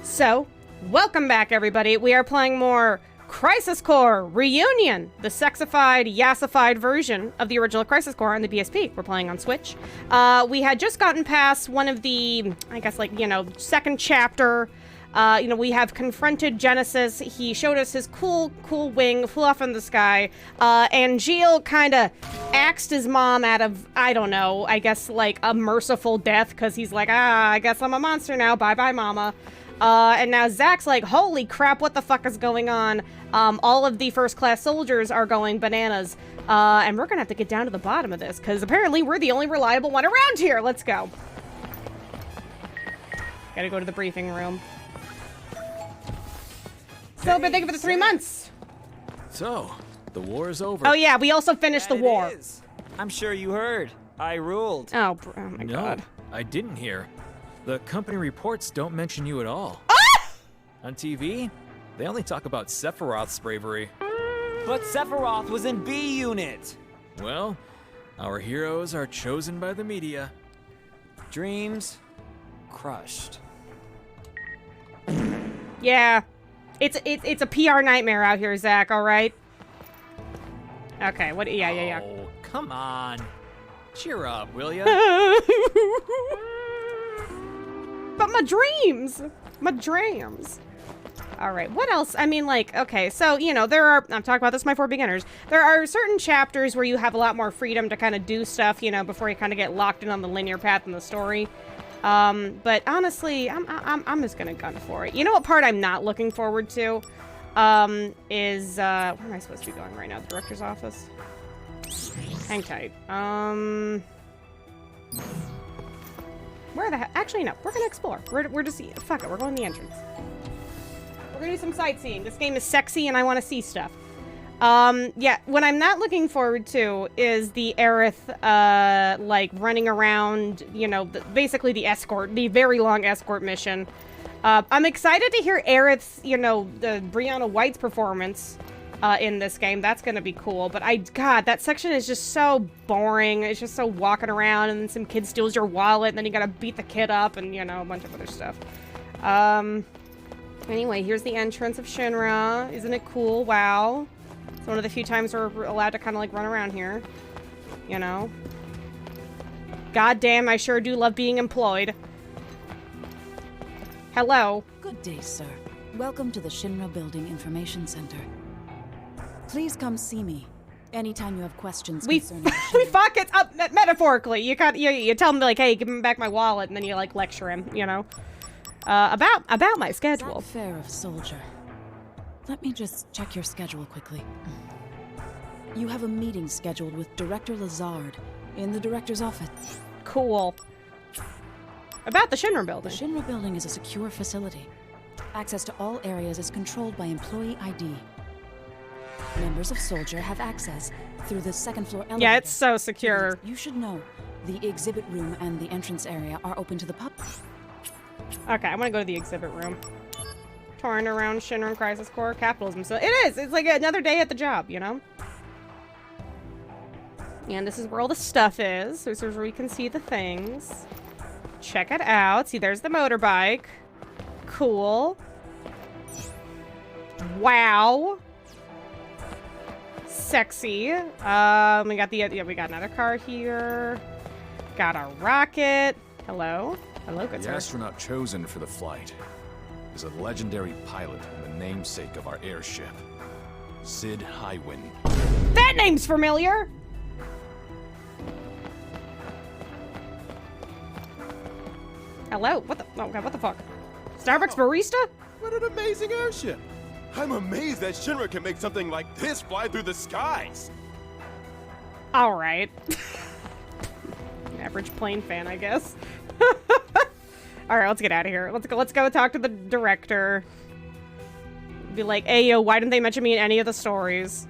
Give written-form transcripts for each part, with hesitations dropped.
So, welcome back, everybody. We are playing more Crisis Core Reunion, the sexified, yassified version of the original Crisis Core on the PSP. We're playing on Switch. We had just gotten past one of the, I guess, like, second chapter. We have confronted Genesis. He showed us his cool wing, flew off in the sky. And Gilles kind of axed his mom out of, I don't know, I guess, like, a merciful death, because he's like, I guess I'm a monster now. Bye-bye, mama. And now Zack's like, holy crap, what the fuck is going on? All of the first-class soldiers are going bananas. And we're gonna have to get down to the bottom of this, because apparently we're the only reliable one around here. Let's go. Gotta go to the briefing room. So, but thank you for the 3 months. So, the war is over. Oh yeah, we also finished the war. I'm sure you heard. I ruled. Oh my god. No, I didn't hear. The company reports don't mention you at all. Ah! On TV, they only talk about Sephiroth's bravery. But Sephiroth was in B Unit. Well, our heroes are chosen by the media. Dreams crushed. Yeah. It's a PR nightmare out here, Zack, alright? Okay, what? Yeah. Oh, come on. Cheer up, will ya? But my dreams! My dreams. Alright, what else? I mean, like, okay, so, there are, I'm talking about this in my For Beginners, there are certain chapters where you have a lot more freedom to kind of do stuff, before you kind of get locked in on the linear path in the story. But honestly, I'm just gonna gun for it. You know what part I'm not looking forward to? Where am I supposed to be going right now? The director's office? Hang tight. Where the heck? Actually, no. We're gonna explore. We're just, fuck it. We're going to the entrance. We're gonna do some sightseeing. This game is sexy and I want to see stuff. Yeah, what I'm not looking forward to is the Aerith, like, running around, basically the escort, the very long escort mission. I'm excited to hear Aerith's, the Brianna White's performance, in this game. That's gonna be cool, but God, that section is just so boring. It's just so walking around, and then some kid steals your wallet, and then you gotta beat the kid up, and, a bunch of other stuff. Anyway, here's the entrance of Shinra. Isn't it cool? Wow. It's one of the few times we're allowed to kind of, like, run around here. God damn, I sure do love being employed. Hello. Good day, sir. Welcome to the Shinra Building Information Center. Please come see me anytime you have questions concerning the we Shinra. fuck it up metaphorically. You tell him, like, hey, give him back my wallet, and then you, like, lecture him, about my schedule. Zack Fair of Soldier. Let me just check your schedule quickly. You have a meeting scheduled with Director Lazard in the director's office. Cool. About the Shinra The building. Shinra Building is a secure facility. Access to all areas is controlled by employee ID. Members of Soldier have access through the second floor elevator. Yeah, it's so secure. You should know, the exhibit room and the entrance area are open to the public. Okay, I'm gonna go to the exhibit room. Touring around Shinra and Crisis Core capitalism. So it is. It's like another day at the job, And this is where all the stuff is. So this is where we can see the things. Check it out. See, there's the motorbike. Cool. Wow. Sexy. We got we got another car here. Got a rocket. Hello. Hello, good The sir. astronaut chosen for the flight is a legendary pilot and the namesake of our airship, Sid Highwind. That name's familiar. Hello. What the? Oh god, what the fuck? Starbucks barista? What an amazing airship! I'm amazed that Shinra can make something like this fly through the skies! All right. Average plane fan, I guess. All right, let's get out of here. Let's go talk to the director. Be like, hey, yo, why didn't they mention me in any of the stories?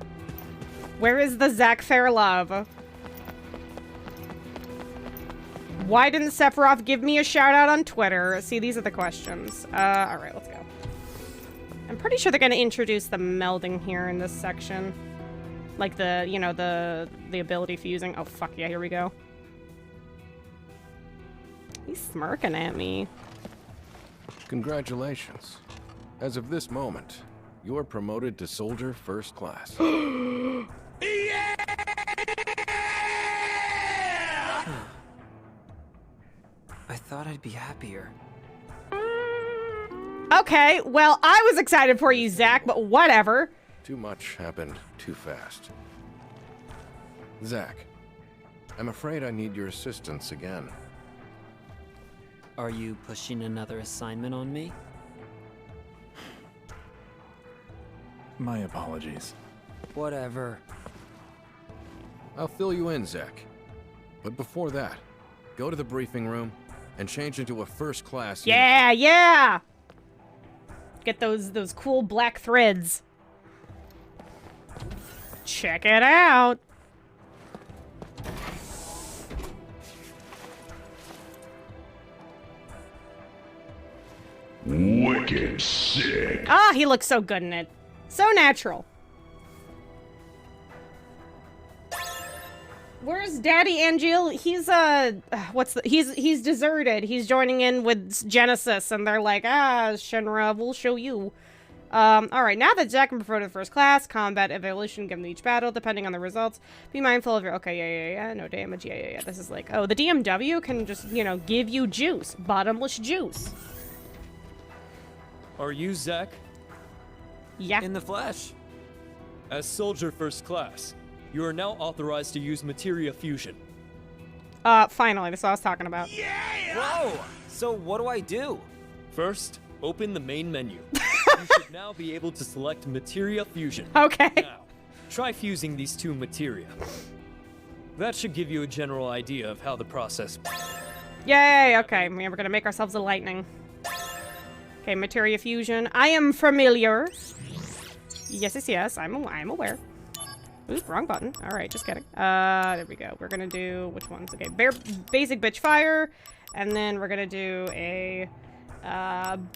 Where is the Zack Fair love? Why didn't Sephiroth give me a shout out on Twitter? See, these are the questions. All right, let's go. I'm pretty sure they're gonna introduce the melding here in this section. Like the ability fusing. Oh, fuck yeah, here we go. He's smirking at me. Congratulations. As of this moment, you're promoted to Soldier First Class. I thought I'd be happier. Okay, well, I was excited for you, Zach, but whatever. Too much happened too fast. Zach, I'm afraid I need your assistance again. Are you pushing another assignment on me? My apologies. Whatever. I'll fill you in, Zach. But before that, go to the briefing room and change into a first-class Yeah, yeah! Get those cool black threads. Check it out. Wicked sick. Ah, he looks so good in it. So natural. Where's Daddy Angeal? He's he's deserted. He's joining in with Genesis, and they're like, Shinra, we'll show you. Alright, now that Jack can prefer to first class, combat evolution given each battle, depending on the results. Be mindful of your, okay, yeah, no damage, yeah. This is like, oh, the DMW can just, you know, give you juice. Bottomless juice. Are you Zach? Yeah. In the flesh. As Soldier First Class, you are now authorized to use Materia Fusion. Finally, that's what I was talking about. Whoa! So what do I do? First, open the main menu. You should now be able to select Materia Fusion. Okay. Now, try fusing these two materia. That should give you a general idea of how the process... Yay, okay. We're gonna make ourselves a lightning. Okay, materia fusion. I am familiar. Yes, I'm aware. Oops, wrong button. Alright, just kidding. There we go. We're gonna do, which ones? Okay, basic bitch fire, and then we're gonna do a,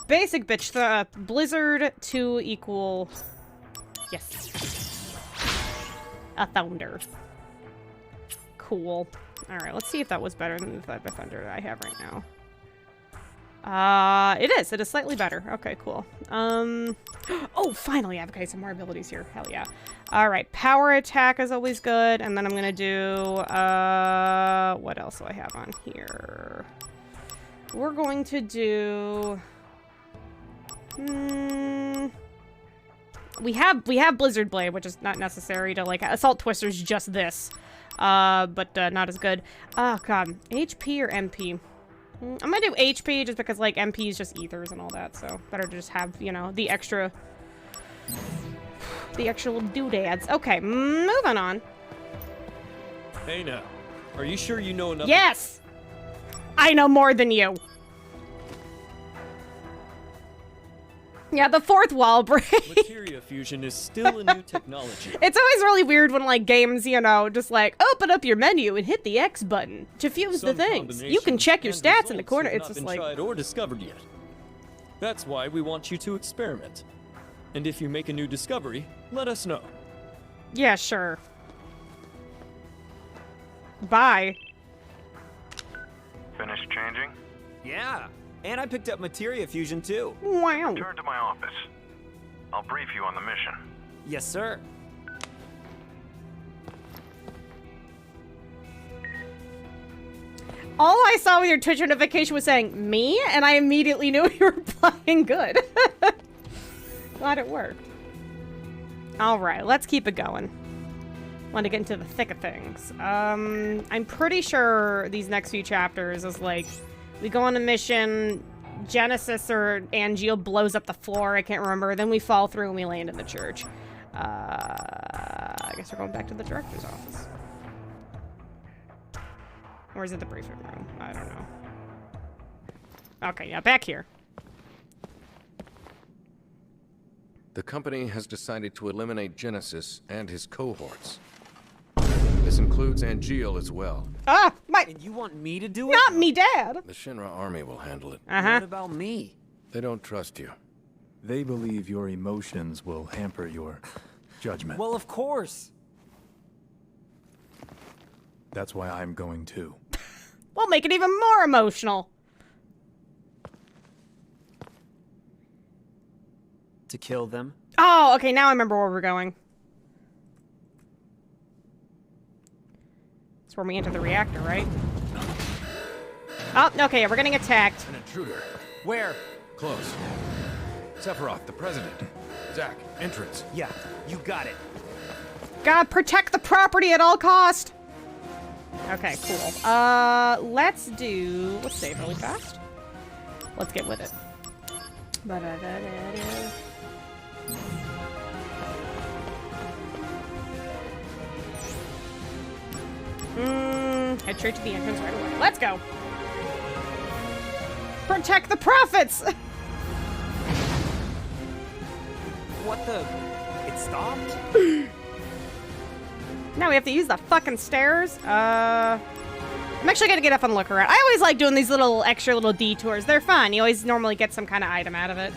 basic bitch, blizzard to equal, yes. A thunder. Cool. Alright, let's see if that was better than the type of thunder that I have right now. It is slightly better. Okay, cool. Oh, finally, I have, okay, some more abilities here. Hell yeah. Alright, power attack is always good, and then I'm gonna do, what else do I have on here? We're going to do, we have Blizzard Blade, which is not necessary to, like, Assault Twister's just this, but, not as good. Oh, God, HP or MP? I'm gonna do HP just because, like, MP is just ethers and all that, so better to just have, you know, the extra little doodads. Okay, moving on. Hey now, are you sure you know enough? Yes! I know more than you. Yeah, the fourth wall break. Materia Fusion is still a new technology. It's always really weird when, like, games, you know, just like, open up your menu and hit the X button to fuse the things. You can check your stats in the corner. It's just like... tried or discovered yet. That's why we want you to experiment. And if you make a new discovery, let us know. Yeah, sure. Bye. Finished changing? Yeah. And I picked up Materia Fusion too. Wow. Turn to my office. I'll brief you on the mission. Yes, sir. All I saw with your Twitch notification was saying, me? And I immediately knew you were playing good. Glad it worked. Alright, let's keep it going. Want to get into the thick of things. I'm pretty sure these next few chapters is like, we go on a mission, Genesis or Angeal blows up the floor, I can't remember, then we fall through and we land in the church. I guess we're going back to the director's office. Or is it the briefing room? I don't know. Okay, yeah, back here. The company has decided to eliminate Genesis and his cohorts. This includes Angeal as well. Ah, And you want me to do it? not me, Dad. The Shinra army will handle it. What about me? They don't trust you. They believe your emotions will hamper your judgment. Well, of course. That's why I'm going too. We'll make it even more emotional. To kill them. Oh, okay, now I remember where we're going. It's where we enter the reactor, right? Oh, okay, we're getting attacked. An intruder. Where? Close. Sephiroth, the president. Zack, entrance. Yeah, you got it. God, protect the property at all cost. Okay, cool. Let's save really fast. Let's get with it. Head straight to the entrance right away. Let's go. Protect the profits. What the? It stopped? Now we have to use the fucking stairs. I'm actually gonna get up and look around. I always like doing these little extra little detours. They're fun. You always normally get some kind of item out of it.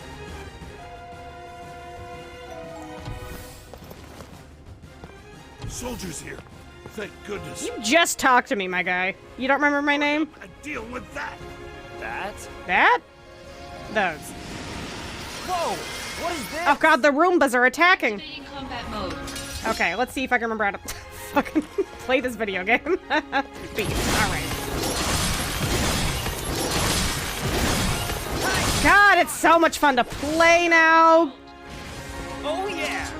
Soldiers here. Thank goodness. You just talked to me, my guy. You don't remember my name? I deal with that. That? That? Those. Whoa! What is this? Oh god, the Roombas are attacking. Activating combat mode. Okay, let's see if I can remember how to fucking play this video game. Beast. Alright. God, it's so much fun to play now. Oh yeah!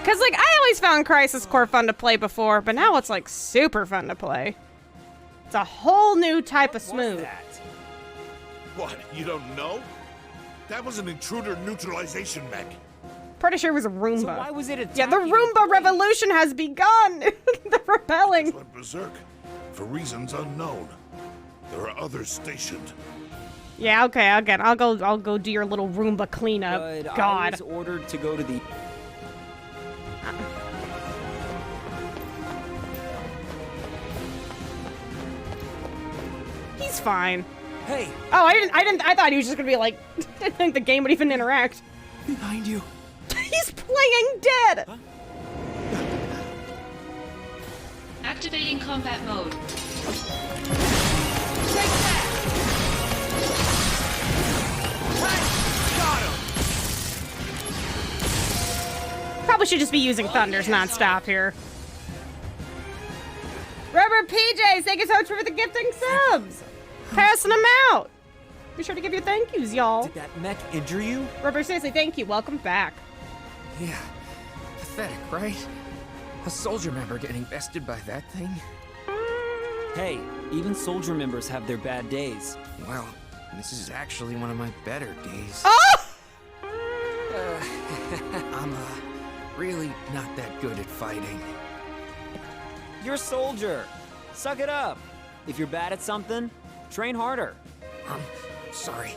Because, like, I always found Crisis Core fun to play before, but now it's, like, super fun to play. It's a whole new type of smooth. What, you don't know? That was an intruder neutralization mech. Pretty sure it was a Roomba. So why was it attacking? Yeah, the Roomba revolution has begun! They're rebelling. It went berserk for reasons unknown. There are others stationed. Yeah, okay, I'll go do your little Roomba cleanup. But God. I was ordered to go to the... He's fine. Hey! Oh, I thought he was just gonna be like, I didn't think the game would even interact. Behind you. He's playing dead! Huh? Activating combat mode. Take that! Got him! Probably should just be using Thunders nonstop here. Rubber PJs, thank you so much for the gifting subs! Passing them out! Be sure to give your thank yous, y'all. Did that mech injure you? Rubber, seriously, thank you. Welcome back. Yeah, pathetic, right? A soldier member getting bested by that thing? Hey, even soldier members have their bad days. Well, this is actually one of my better days. Oh! I'm, really not that good at fighting. You're a soldier. Suck it up. If you're bad at something, train harder. Sorry.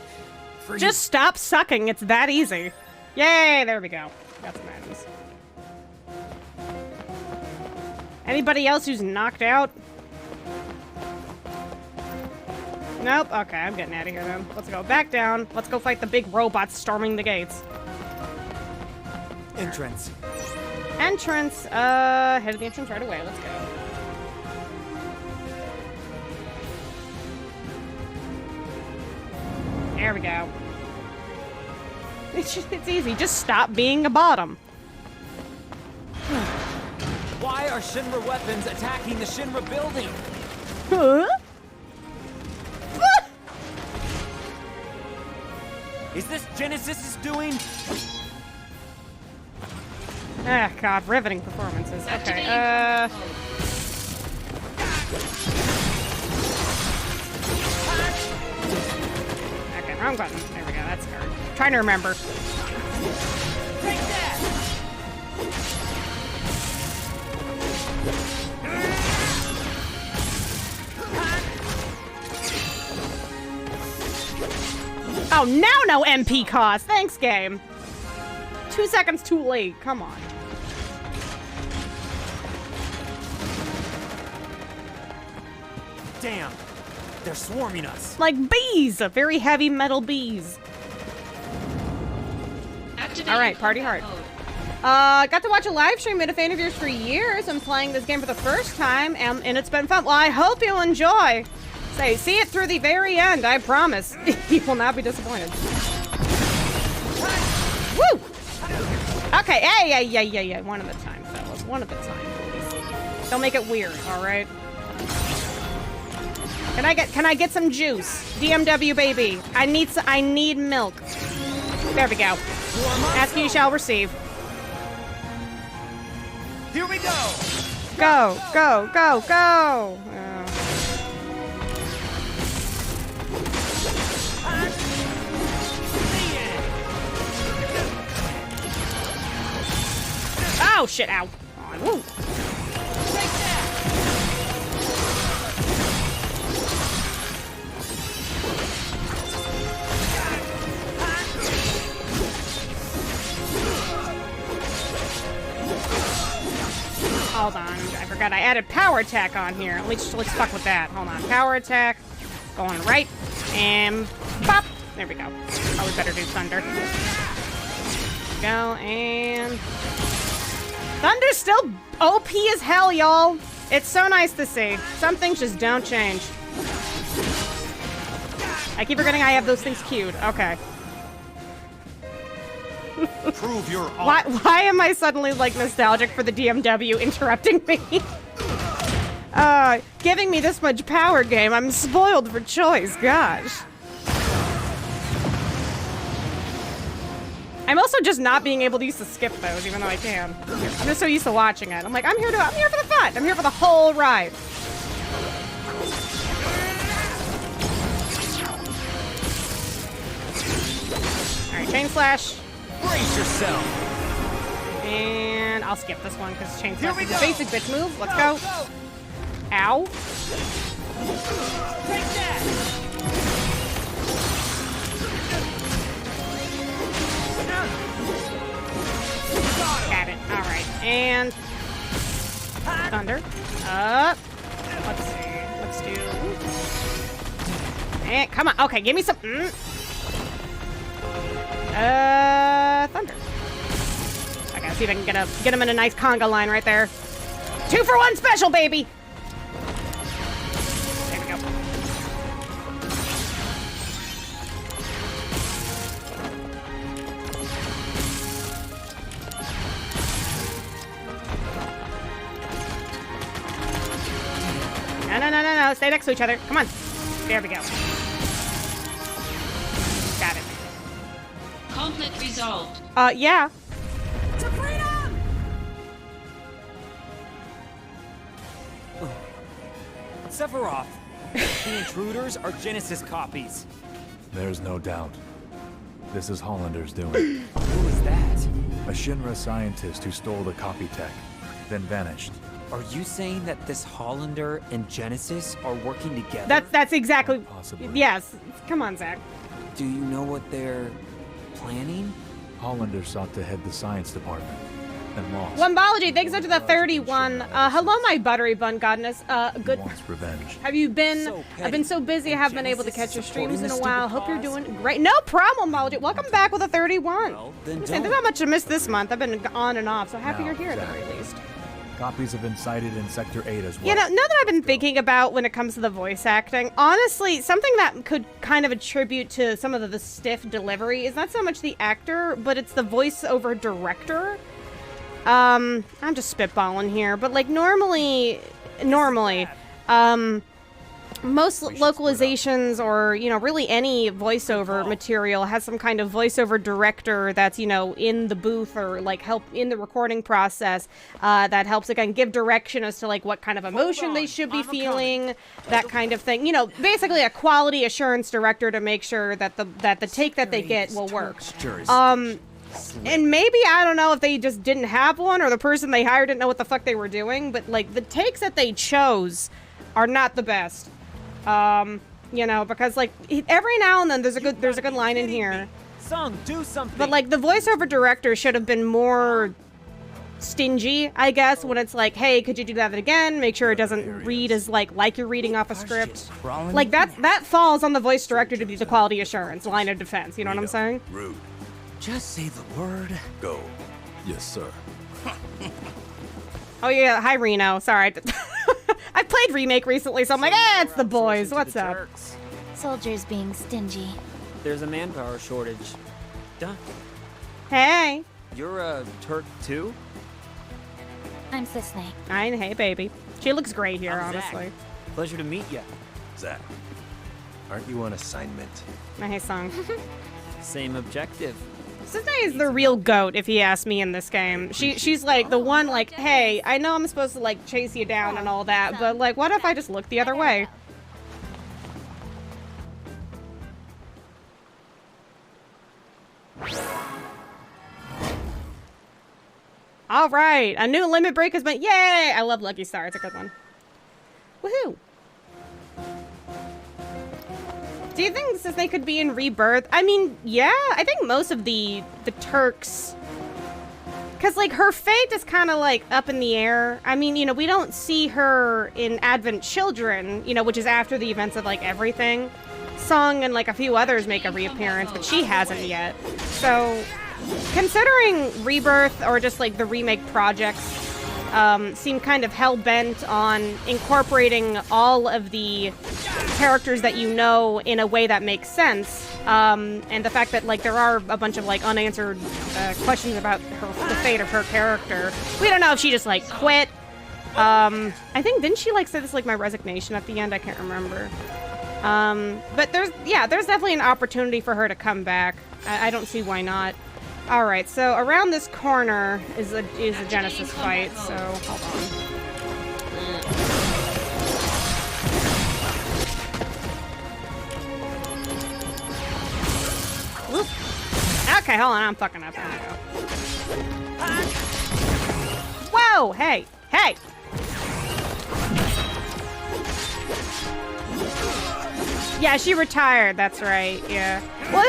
Just stop sucking. It's that easy. Yay, there we go. Got some items. Anybody else who's knocked out? Nope. Okay, I'm getting out of here then. Let's go back down. Let's go fight the big robots storming the gates. Entrance. Entrance. Head to the entrance right away. Let's go. There we go. It's easy. Just stop being a bottom. Why are Shinra weapons attacking the Shinra building? Huh? Is this Genesis' doing? Ah, God, riveting performances. Okay, Activating Okay, wrong button. There we go, that's hard. Trying to remember. Take that! Oh, now no MP cost. Thanks, game. 2 seconds too late. Come on. Damn, they're swarming us. Like bees. Very heavy metal bees. Activating All right, party hard. combat mode. Got to watch a live stream. Been a fan of yours for years. I'm playing this game for the first time, and it's been fun. Well, I hope you enjoy. Say, see it through the very end. I promise. You will not be disappointed. Woo! Okay, yeah. One at a time, fellas. One at a time, please. Don't make it weird, all right? Can I get some juice? DMW baby. I need milk. There we go. Ask you shall receive. Here we go. Go. Oh shit! Ow! Woo. Hold on, I forgot I added power attack on here. Let's fuck with that. Hold on, power attack, going right, and pop. There we go. Probably better do thunder. Go and thunder's still OP as hell, y'all. It's so nice to see. Some things just don't change. I keep forgetting I have those things queued. Okay. Prove your Why am I suddenly like nostalgic for the DMW interrupting me? Giving me this much power game. I'm spoiled for choice. Gosh. I'm also just not being able to use to skip those, even though I can. I'm just so used to watching it. I'm like, I'm here for the fun. I'm here for the whole ride. All right, chain slash. Brace yourself. And I'll skip this one because chain slash is a basic bitch move. Let's go. Ow. Take that. Got it. All right. And thunder. Up. Let's see. Let's do. And come on. Okay, give me some. Thunder. Okay, let's see if I can get him in a nice conga line right there. 2-for-1 special, baby. There we go. No. Stay next to each other. Come on. There we go. Got it. Conflict resolved. Yeah. To freedom! Sephiroth, the intruders are Genesis copies. There's no doubt. This is Hollander's doing. Who is that? A Shinra scientist who stole the copy tech, then vanished. Are you saying that this Hollander and Genesis are working together? That's exactly. Possibly. Yes. Come on, Zach. Do you know what they're planning? Hollander sought to head the science department and lost. Lumbology, thanks to the 31. Hello, my buttery bun godness. Good. Wants revenge. Have you been? So I've been so busy. I haven't been able to Genesis catch your is streams in a supporting while. this Hope you're stupid doing great. No problem, Lumbology. Welcome back with a 31. Well, then There's don't. not much to miss this month. I've been on and off, so happy Now, you're here at the Zach. very least. Copies have been sighted in Sector 8 as well. You know, now that I've been thinking about when it comes to the voice acting, honestly, something that could kind of attribute to some of the stiff delivery is not so much the actor, but it's the voiceover director. I'm just spitballing here, but like normally, most localizations or, you know, really any voiceover material has some kind of voiceover director that's, you know, in the booth or like help in the recording process that helps again give direction as to like what kind of emotion they should be feeling, that kind of thing. You know, basically a quality assurance director to make sure that the take that they get will work. And maybe, I don't know if they just didn't have one or the person they hired didn't know what the fuck they were doing, but like the takes that they chose are not the best. You know, because like every now and then there's a good line in here. Sung, do something. But like the voiceover director should have been more stingy, I guess, when it's like, hey, could you do that again? Make sure it doesn't read as like you're reading off a script. Like that falls on the voice director to be the quality assurance line of defense. You know what I'm saying? Rude. Just say the word. Go. Yes, sir. Oh yeah, hi Reno. Sorry. I played Remake recently, so I'm like, it's the boys. What's up? Soldiers being stingy. There's a manpower shortage. Duh. Hey. You're a Turk too? I'm Cissnei. Hey, baby. She looks great here, I'm Zach. honestly. Pleasure to meet you. Zach, aren't you on assignment? Hey, song. Same objective. Cissnei is the real goat, if he asks me, in this game. She's like the one, like, hey, I know I'm supposed to like chase you down and all that, but like, what if I just look the other way? All right, a new limit break has been. Yay! I love Lucky Star. It's a good one. Woohoo! Do you think Cissnei could be in Rebirth? I mean, yeah. I think most of the Turks, because like her fate is kind of like up in the air. I mean, you know, we don't see her in Advent Children, you know, which is after the events of like everything. Song and like a few others make a reappearance, but she hasn't yet. So, considering Rebirth or just like the remake projects seem kind of hell-bent on incorporating all of the characters that you know in a way that makes sense, and the fact that like there are a bunch of like unanswered questions about the fate of her character. We don't know if she just like quit. I think, didn't she like say this like my resignation at the end? I can't remember. But there's definitely an opportunity for her to come back. I don't see why not. All right, so around this corner is a Genesis fight. So hold on. Whoop. Okay, hold on. I'm fucking up. There we go. Whoa! Hey! Hey! Yeah, she retired. That's right. Yeah. Well,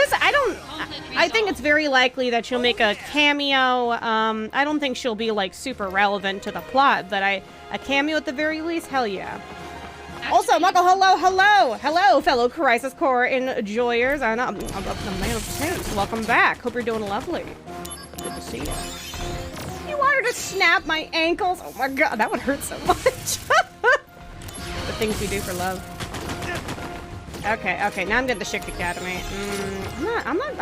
I think it's very likely that she'll make a cameo. I don't think she'll be like super relevant to the plot, but a cameo at the very least. Hell yeah. Also, Michael, hello, fellow Crisis Core enjoyers. I'm the man of taste. Welcome back. Hope you're doing lovely. Good to see you. You wanted to snap my ankles? Oh my god, that would hurt so much. The things we do for love. Okay, now I'm getting the Shikt Academy. I'm not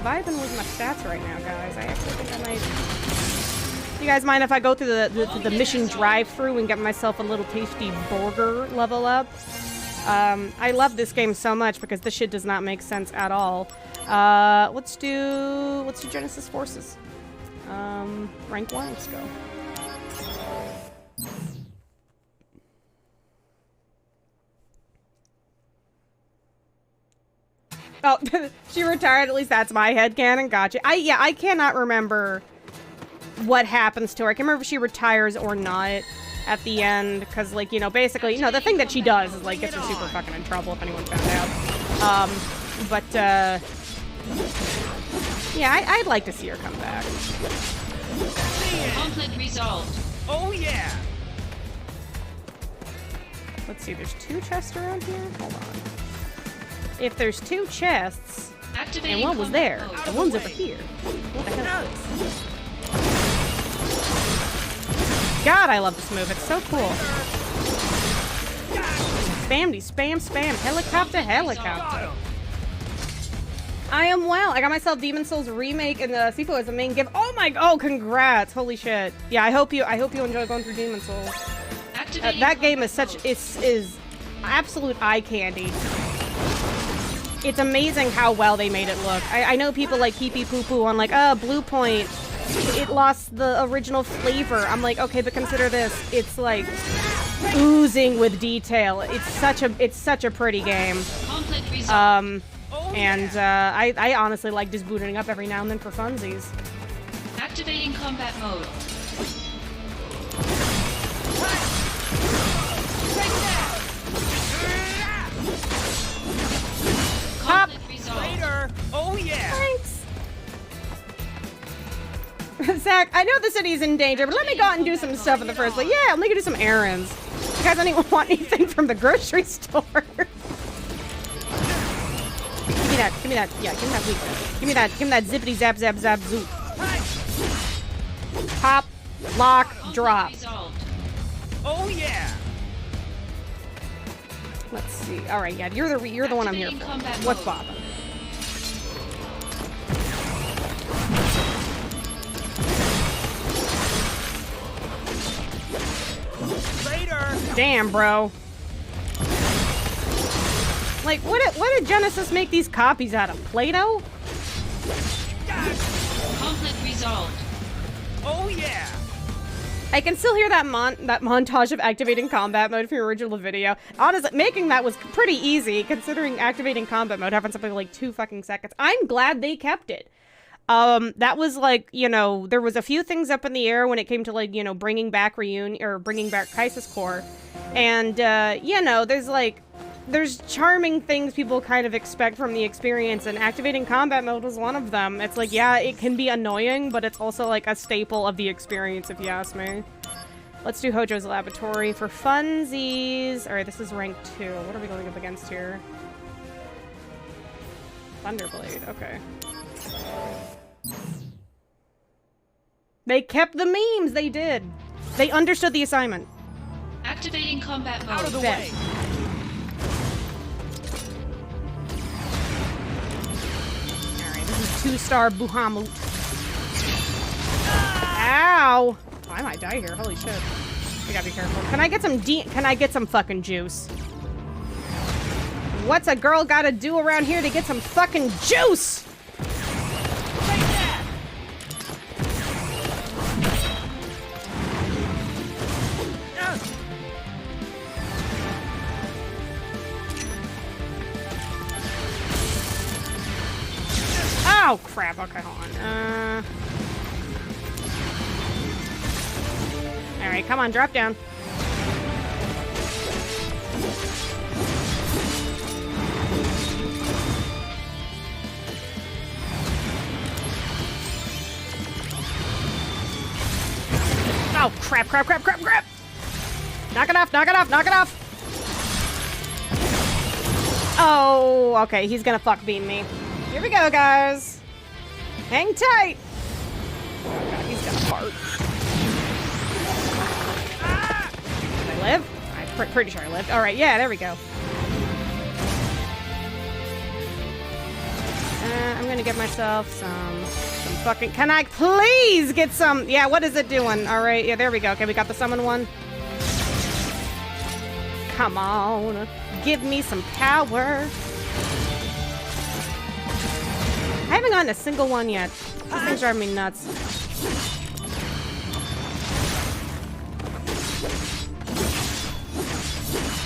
vibing with my stats right now, guys. I actually think I might. You guys mind if I go through the mission drive-through and get myself a little tasty burger level up? I love this game so much because this shit does not make sense at all. Let's do Genesis Forces. Rank 1, let's go. Oh, she retired. At least that's my headcanon. Gotcha. I cannot remember what happens to her. I can't remember if she retires or not at the end. Because, like, you know, basically, you know, the thing that she does is, like, gets her super fucking in trouble if anyone found out. Yeah, I'd like to see her come back. Conflict resolved. Oh, yeah! Let's see, there's 2 chests around here? Hold on. If there's 2 chests, and one was there, the one's over here. What the hell is this? God, I love this move. It's so cool. Spam. Helicopter. I am well. I got myself Demon Souls remake and the Sifu as a main gift. Oh, congrats. Holy shit. Yeah, I hope you enjoy going through Demon Souls. That game is is absolute eye candy. It's amazing how well they made it look. I know people like heepy poo poo on like, Blue Point, it lost the original flavor. I'm like, okay, but consider this. It's like oozing with detail. It's such a pretty game. I honestly like just booting up every now and then for funsies. Activating combat mode. Pop. Later. Oh yeah. Thanks. Zach, I know the city's in danger, but let me go out and do some stuff in the first place. Yeah, let me go do some errands. You guys don't even want anything from the grocery store. Give me that. Yeah, give me that weakness. Give me that zippity zap zoop. Pop, lock, drop. Oh yeah. Let's see. All right, yeah, you're the one I'm here for. What's bothering? Damn, bro. Like, what did Genesis make these copies out of? Play-Doh? Conflict resolved. Oh yeah! I can still hear that montage of activating combat mode from your original video. Honestly, making that was pretty easy, considering activating combat mode happened something like 2 fucking seconds. I'm glad they kept it. That was like, you know, there was a few things up in the air when it came to, like, you know, bringing back Reunion, or bringing back Crisis Core. And, you know, there's charming things people kind of expect from the experience, and activating combat mode was one of them. It's like, yeah, it can be annoying, but it's also like a staple of the experience, if you ask me. Let's do Hojo's Laboratory for funsies. Alright, this is rank 2. What are we going up against here? Thunderblade, okay. They kept the memes, they did. They understood the assignment. Activating combat mode. Out of the way! This is 2-star Bahamut. Ow! Oh, I might die here. Holy shit. We gotta be careful. Can I get some fucking juice? What's a girl gotta do around here to get some fucking juice? Oh, crap. Okay, hold on. Alright, come on, drop down. Oh, crap, crap, crap, crap, crap! Knock it off, knock it off, knock it off! Oh, okay, he's gonna fuck beam me. Here we go, guys. Hang tight. Oh god, he's gonna fart. Did I live? I'm pretty sure I lived. All right, yeah, there we go. I'm gonna get myself some fucking. Can I please get some? Yeah, what is it doing? All right, yeah, there we go. Okay, we got the summon one. Come on, give me some power. I haven't gotten a single one yet. These things drive me nuts.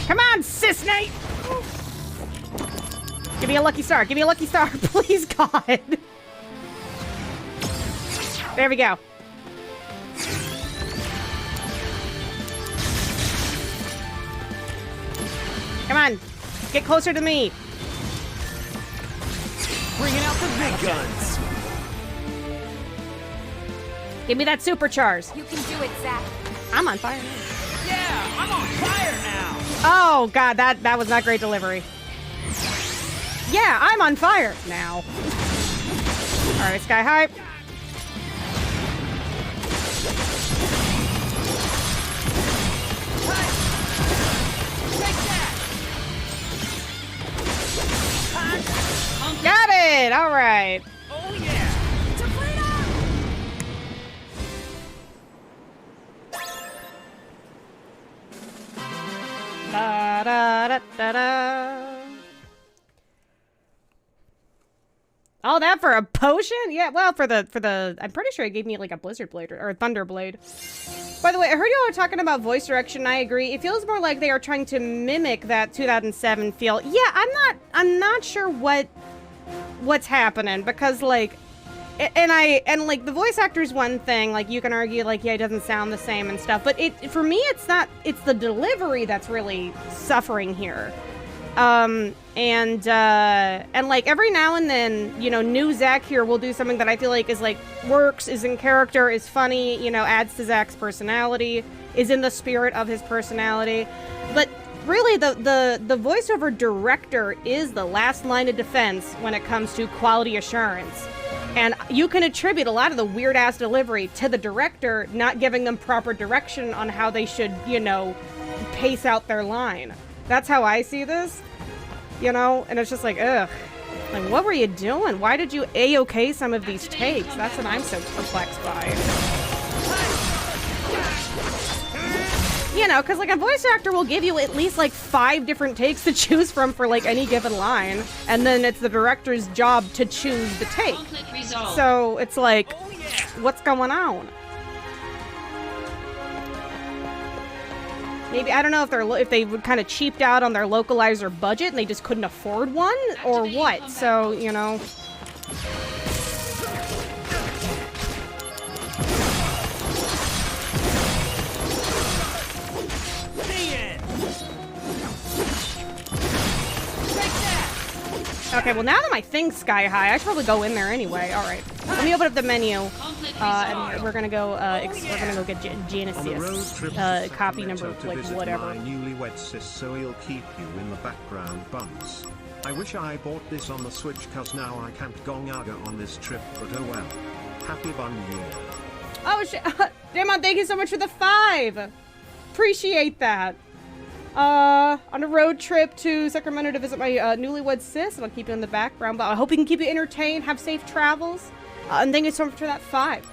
Come on, sis Nate! Give me a lucky star. Give me a lucky star. Please, God. There we go. Come on. Get closer to me. Bringing out the big guns. Give me that supercharge. You can do it, Zack. I'm on fire now. Yeah, I'm on fire now. Oh, God, that was not great delivery. Yeah, I'm on fire now. All right, Sky High. Got it! All right. Oh, yeah. To freedom! Da da da da da. All that for a potion? Yeah, well, for the I'm pretty sure it gave me like a Blizzard Blade or a Thunder Blade. By the way, I heard y'all were talking about voice direction. I agree. It feels more like they are trying to mimic that 2007 feel. Yeah, I'm not sure what's happening, because like and like the voice actor's one thing, like you can argue like, yeah, it doesn't sound the same and stuff, but for me it's the delivery that's really suffering here. And like every now and then, you know, new Zack here will do something that I feel like is like works, is in character, is funny, you know, adds to Zack's personality, is in the spirit of his personality. But really the voiceover director is the last line of defense when it comes to quality assurance. And you can attribute a lot of the weird ass delivery to the director not giving them proper direction on how they should, you know, pace out their line. That's how I see this, you know, and it's just like, ugh. Like, what were you doing? Why did you A-OK some of these takes? That's what I'm so perplexed by. You know, because like a voice actor will give you at least like 5 different takes to choose from for like any given line, and then it's the director's job to choose the take. So it's like, what's going on? Maybe, I don't know if they would kind of cheaped out on their localizer budget and they just couldn't afford one, or what. So, you know. Okay, well now that my thing's sky high, I should probably go in there anyway. All right, let me open up the menu, and we're gonna go. We're gonna go get Genesis, copy number like whatever. My newlywed sis, so he'll keep you in the background, Buns. I wish I bought this on the Switch, cause now I can't go Naga on this trip, but oh well. Happy Bun Year. Oh shit, Damon, thank you so much for the 5. Appreciate that. On a road trip to Sacramento to visit my newlywed sis, and I'll keep you in the background, but I hope we can keep you entertained, have safe travels, and thank you so much for that 5.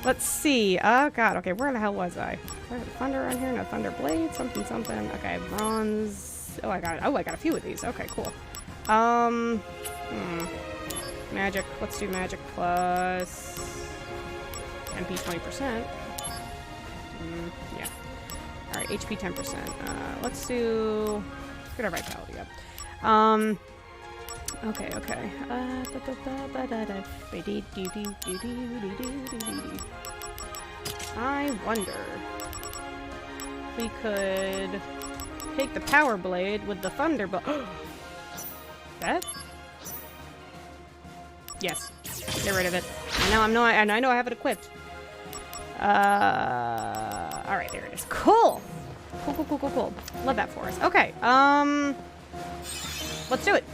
Let's see, oh god, okay, where the hell was I? Was there thunder on here? No, thunder blade, something, okay, bronze, oh I got a few of these, okay, cool. Magic, let's do magic plus MP 20%. Yeah. Alright, HP 10%. Let's do... Let's get our vitality up. Okay. I wonder if we could take the power blade with the thunderbolt. That? Yes. Get rid of it. I know I have it equipped. Alright, there it is. Cool. Cool. Love that for us. Okay, let's do it.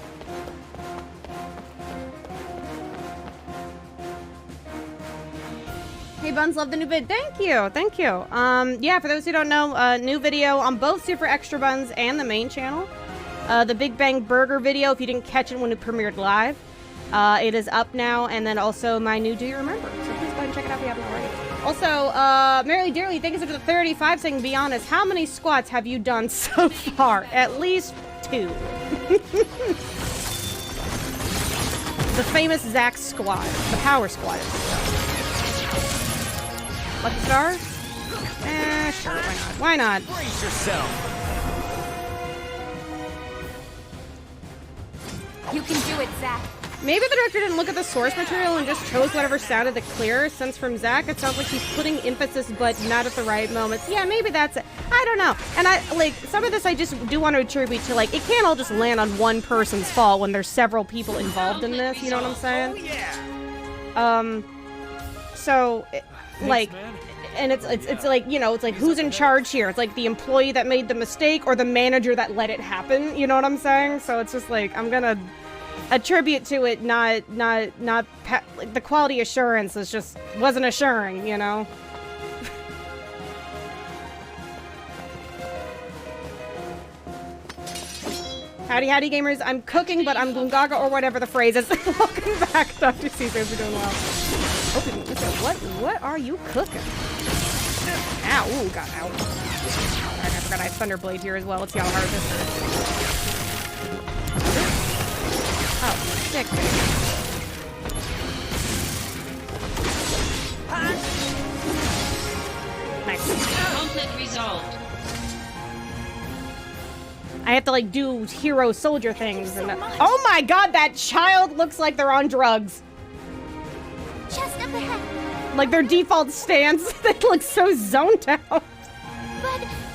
Hey Buns, love the new vid. Thank you. Yeah, for those who don't know, new video on both Super Extra Buns and the main channel. The Big Bang Burger video, if you didn't catch it when it premiered live, it is up now, and then also my new Do You Remember? So please go ahead and check it out if you haven't already. Also, Merrily Dearly, thank you so much for the 35 saying, be honest, how many squats have you done so far? At least 2. The famous Zach squat. The power squat. Lucky star? Sure, why not? Brace yourself. You can do it, Zach. Maybe the director didn't look at the source material and just chose whatever sounded the clearest, since from Zach it sounds like he's putting emphasis but not at the right moments. Yeah, maybe that's it. I don't know. And some of this I just do want to attribute to, like, it can't all just land on one person's fault when there's several people involved in this, you know what I'm saying? Oh, yeah. And it's like, you know, it's like, who's in charge here? It's like the employee that made the mistake or the manager that let it happen, you know what I'm saying? So it's just like, I'm gonna attribute to it, like, the quality assurance is just wasn't assuring, you know. Howdy gamers, I'm cooking, but I'm Gungaga or whatever the phrase is. Welcome back, Dr. Caesar, we're doing well. What are you cooking? Ow, ooh, got out. Alright, I forgot I have Thunderblade here as well. Let's see how hard this is. Oh, sick. Nice. Conflict resolved. I have to, like, do hero soldier things. And oh my god, that child looks like they're on drugs. Just up ahead. Like their default stance, they look so zoned out. But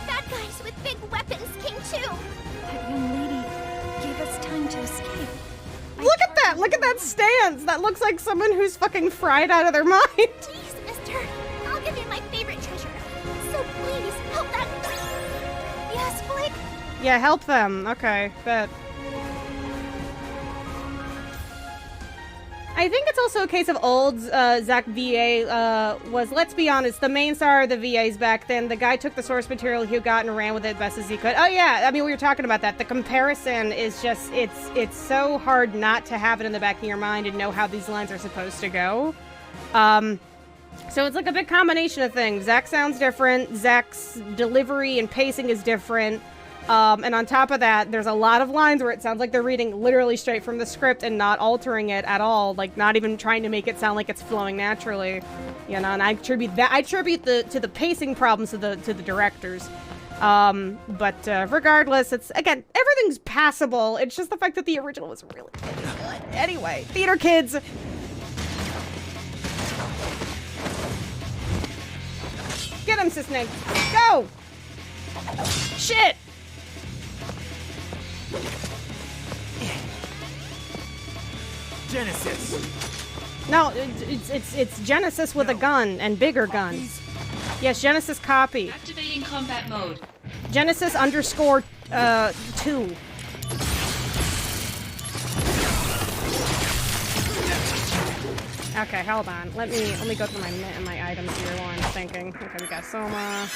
bad guys with big weapons came too. That young lady gave us time to escape. Look at that stance. That looks like someone who's fucking fried out of their mind. Please, mister, I'll give you my favorite treasure. So please, help that. Yes, Blake? Yeah, help them. Okay, bet. I think it's also a case of old Zach VA was, let's be honest, the main star of the VAs back then. The guy took the source material he got and ran with it best as he could. Oh yeah, I mean, we were talking about that. The comparison is just, it's so hard not to have it in the back of your mind and know how these lines are supposed to go. So it's like a big combination of things. Zack sounds different. Zack's delivery and pacing is different. And on top of that, there's a lot of lines where it sounds like they're reading literally straight from the script and not altering it at all. Like, not even trying to make it sound like it's flowing naturally. You know, and I attribute the pacing problems to the directors. But regardless, it's, again, everything's passable. It's just the fact that the original was really good. Anyway, theater kids. Get him, Cisneg. Go! Shit! Genesis. No, it's Genesis with a gun and bigger guns. Yes, Genesis copy. Activating combat mode. Genesis _ 2. Okay, hold on. Let me go through my items here while I'm thinking. Okay, we got Soma.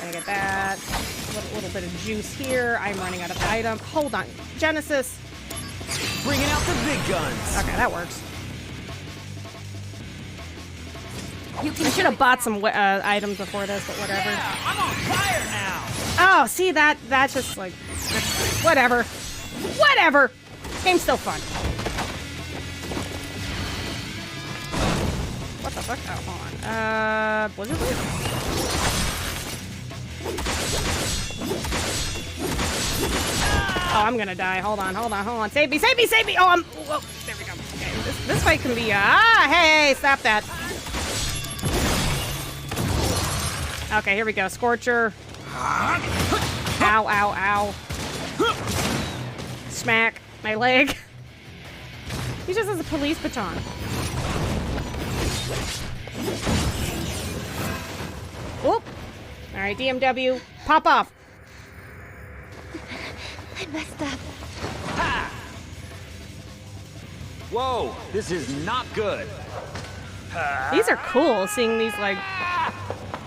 Gonna get that. A little bit of juice here. I'm running out of item. Hold on. Genesis. Bringing out the big guns. Okay, that works. I should have bought some items before this, but whatever. Yeah, I'm on fire now. Oh, see, that's just like, whatever. Whatever. Game's still fun. What the fuck? Oh, hold on. Blizzard Blade? Oh, I'm gonna die. Hold on. Save me. Oh, whoa, there we go. Okay, this fight can be, hey, stop that. Okay, here we go. Scorcher. Ow. Smack. My leg. He just has a police baton. Whoop. Alright, DMW. Pop off. I messed up. Ha! Whoa, this is not good. These are cool, seeing these, like,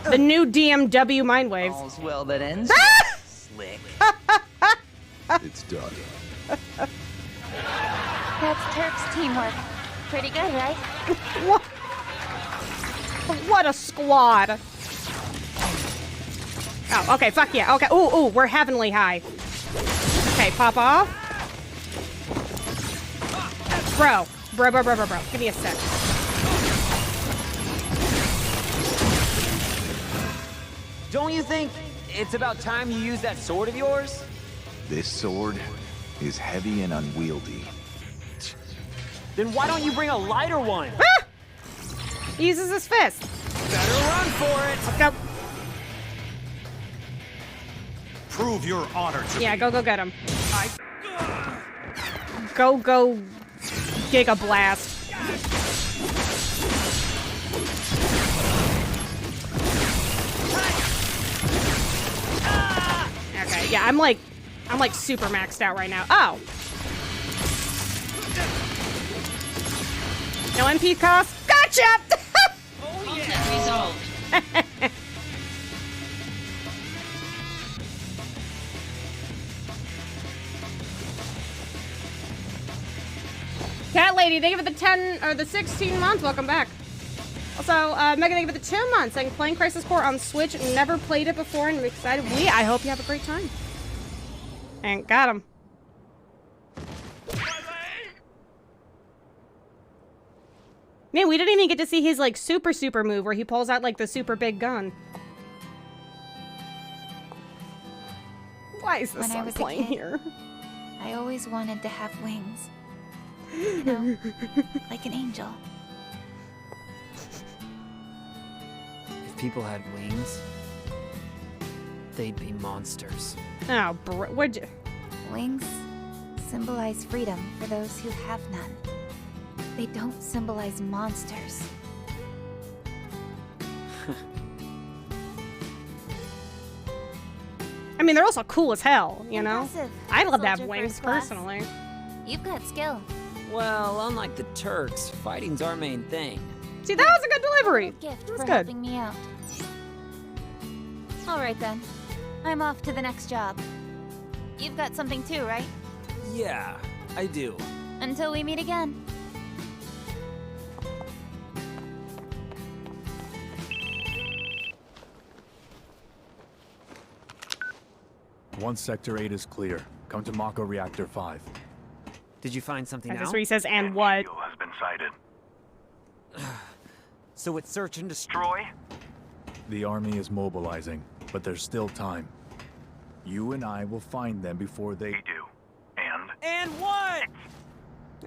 the new DMW mind waves. All's well that ends. Slick. It's done. That's Turk's teamwork. Pretty good, right? What a squad. Oh, okay, fuck yeah. Okay, ooh, we're heavenly high. Okay, pop off. Bro. Give me a sec. Don't you think it's about time you use that sword of yours? This sword is heavy and unwieldy. Then why don't you bring a lighter one? Ah! He uses his fist. Better run for it. Let's go. Prove your honor to Yeah, go get him. Go Giga Blast. Okay, yeah, I'm like super maxed out right now. Oh. No MP cost. Gotcha! Conflict resolved. Cat Lady, thank you for the 10 or the 16 months. Welcome back. Also, Megan, thank you for the 2 months. I'm playing Crisis Core on Switch. Never played it before and I'm excited. I hope you have a great time. And got him. Man, we didn't even get to see his like super move where he pulls out like the super big gun. Why is this song playing here? I always wanted to have wings. You know, like an angel. If people had wings, they'd be monsters. Oh, would you? Wings symbolize freedom for those who have none. They don't symbolize monsters. I mean, they're also cool as hell, you know? Impressive, I'd love to have Soldier wings, First Class. personally. You've got skill. Well, unlike the Turks, fighting's our main thing. See, that was a good delivery. Gift That was for good. helping me out. All right then. I'm off to the next job. You've got something too, right? Yeah, I do. Until we meet again. Once Sector 8 is clear, come to Mako Reactor 5. Did you find something Is this out? where he says, and what? Has been sighted. So it's search and destroy? The army is mobilizing, but there's still time. You and I will find them before they do. And? And what?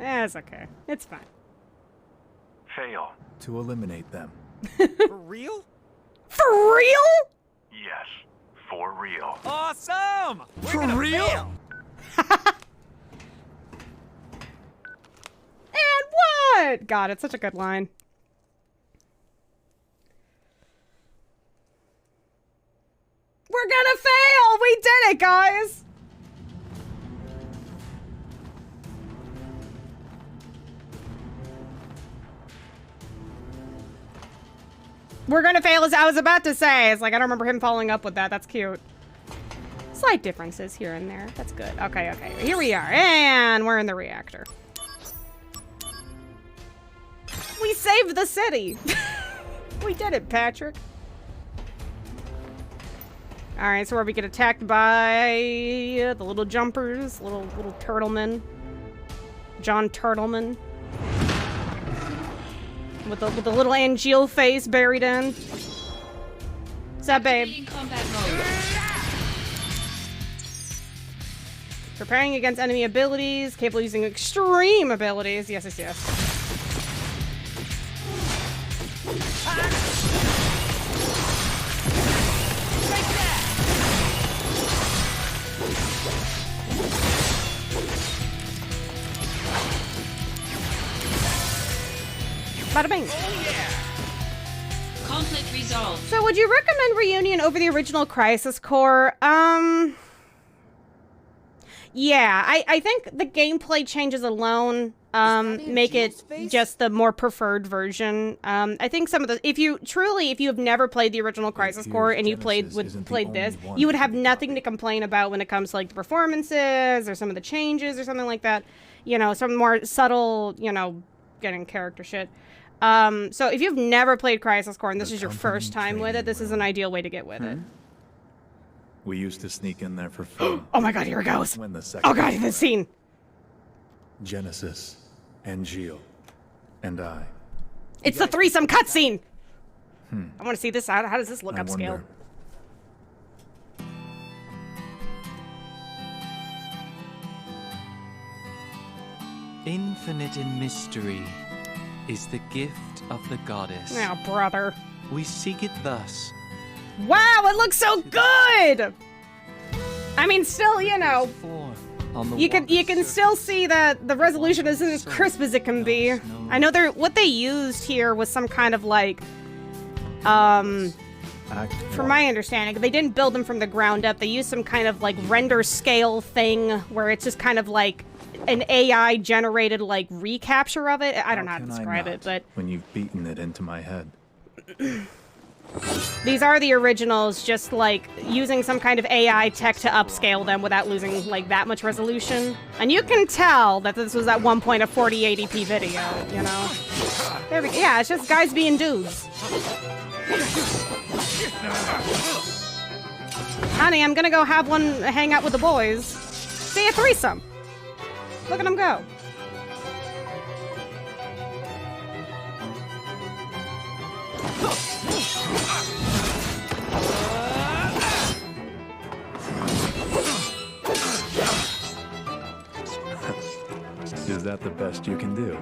It's okay. It's fine. Fail. to eliminate them. For real? For real? Yes, for real. Awesome! We're For gonna real? fail. And what? God, it's such a good line. We're gonna fail! We did it, guys! We're gonna fail, as I was about to say. It's like, I don't remember him following up with that. That's cute. Slight differences here and there. That's good. Okay, okay. Here we are. And we're in the reactor. We saved the city! We did it, Patrick. Alright, so where we get attacked by the little jumpers, little turtlemen. John Turtleman. With the little Angeal face buried in. What's up, babe? Combat mode. Preparing against enemy abilities, capable of using extreme abilities. Yes, yes, yes. Bada bing. Conflict resolved. So would you recommend Reunion over the original Crisis Core? Yeah, I think the gameplay changes alone make it just the more preferred version. I think some of the if you have never played the original Crisis Core and you played this, you would have nothing to complain about when it comes to like the performances or some of the changes or something like that. You know, some more subtle, you know, getting character shit. So if you've never played Crisis Core and this is your first time with it, this is an ideal way to get with it. We used to sneak in there for fun. Oh my god, here it goes. When the second Oh god, this scene. Genesis, Angeal, and I. It's the threesome cutscene. I want to see this. How does this look upscale? Infinite in mystery is the gift of the goddess. Oh, brother. We seek it thus. Wow, it looks so good! I mean, still, you know, you can still see that the resolution isn't as crisp as it can be. I know what they used here was some kind of like, from my understanding, they didn't build them from the ground up. They used some kind of like render scale thing where it's just kind of like an AI generated like recapture of it. I don't know how to describe it, but when you've beaten it into my head. These are the originals, just like using some kind of AI tech to upscale them without losing like that much resolution. And you can tell that this was at one point a 4080p video, you know? There we go. Yeah, it's just guys being dudes. Honey, I'm gonna go have one hang out with the boys. See a threesome. Look at them go. Is that the best you can do?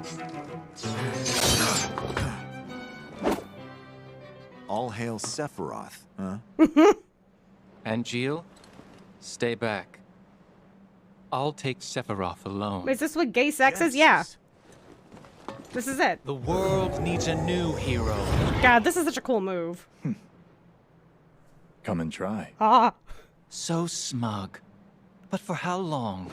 All hail Sephiroth, huh? Angeal, stay back. I'll take Sephiroth alone. Is this what gay sex is? Yeah. This is it. The world needs a new hero. God, this is such a cool move. Come and try. Ah. So smug. But for how long?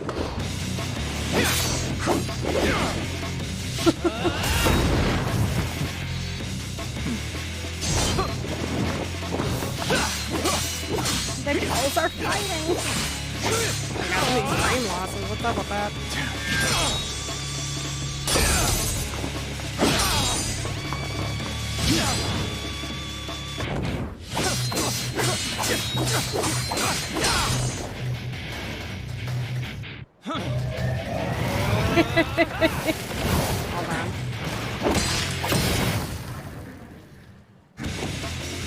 The girls are fighting. I got all these brain losses. What's up with that? Hold on.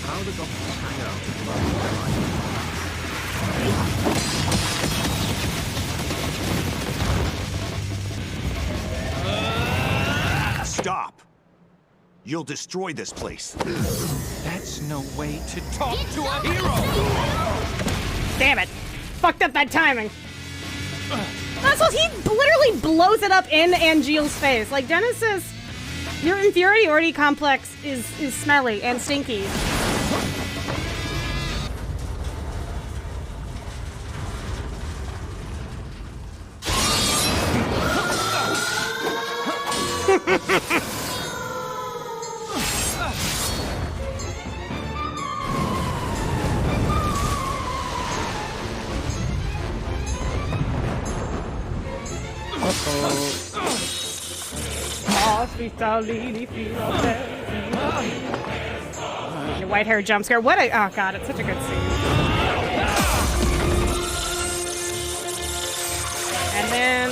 How the doctors hang out at London. Stop! You'll destroy this place. That's no way to talk to a hero! Damn it. Fucked up that timing. Also, he literally blows it up in Angeal's face. Like, Genesis, your inferiority complex is smelly and stinky. Your white hair jump scare. What a oh god, it's such a good scene. And then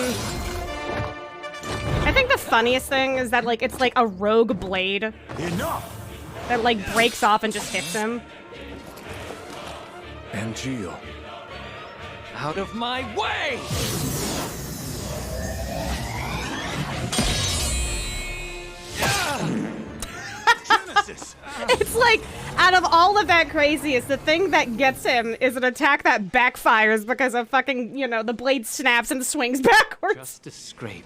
I think the funniest thing is that like it's like a rogue blade. Enough! That like breaks off and just hits him. Angeal. Out of my way! It's like, out of all of that craziest, the thing that gets him is an attack that backfires because of fucking, you know, the blade snaps and swings backwards. Just a scrape.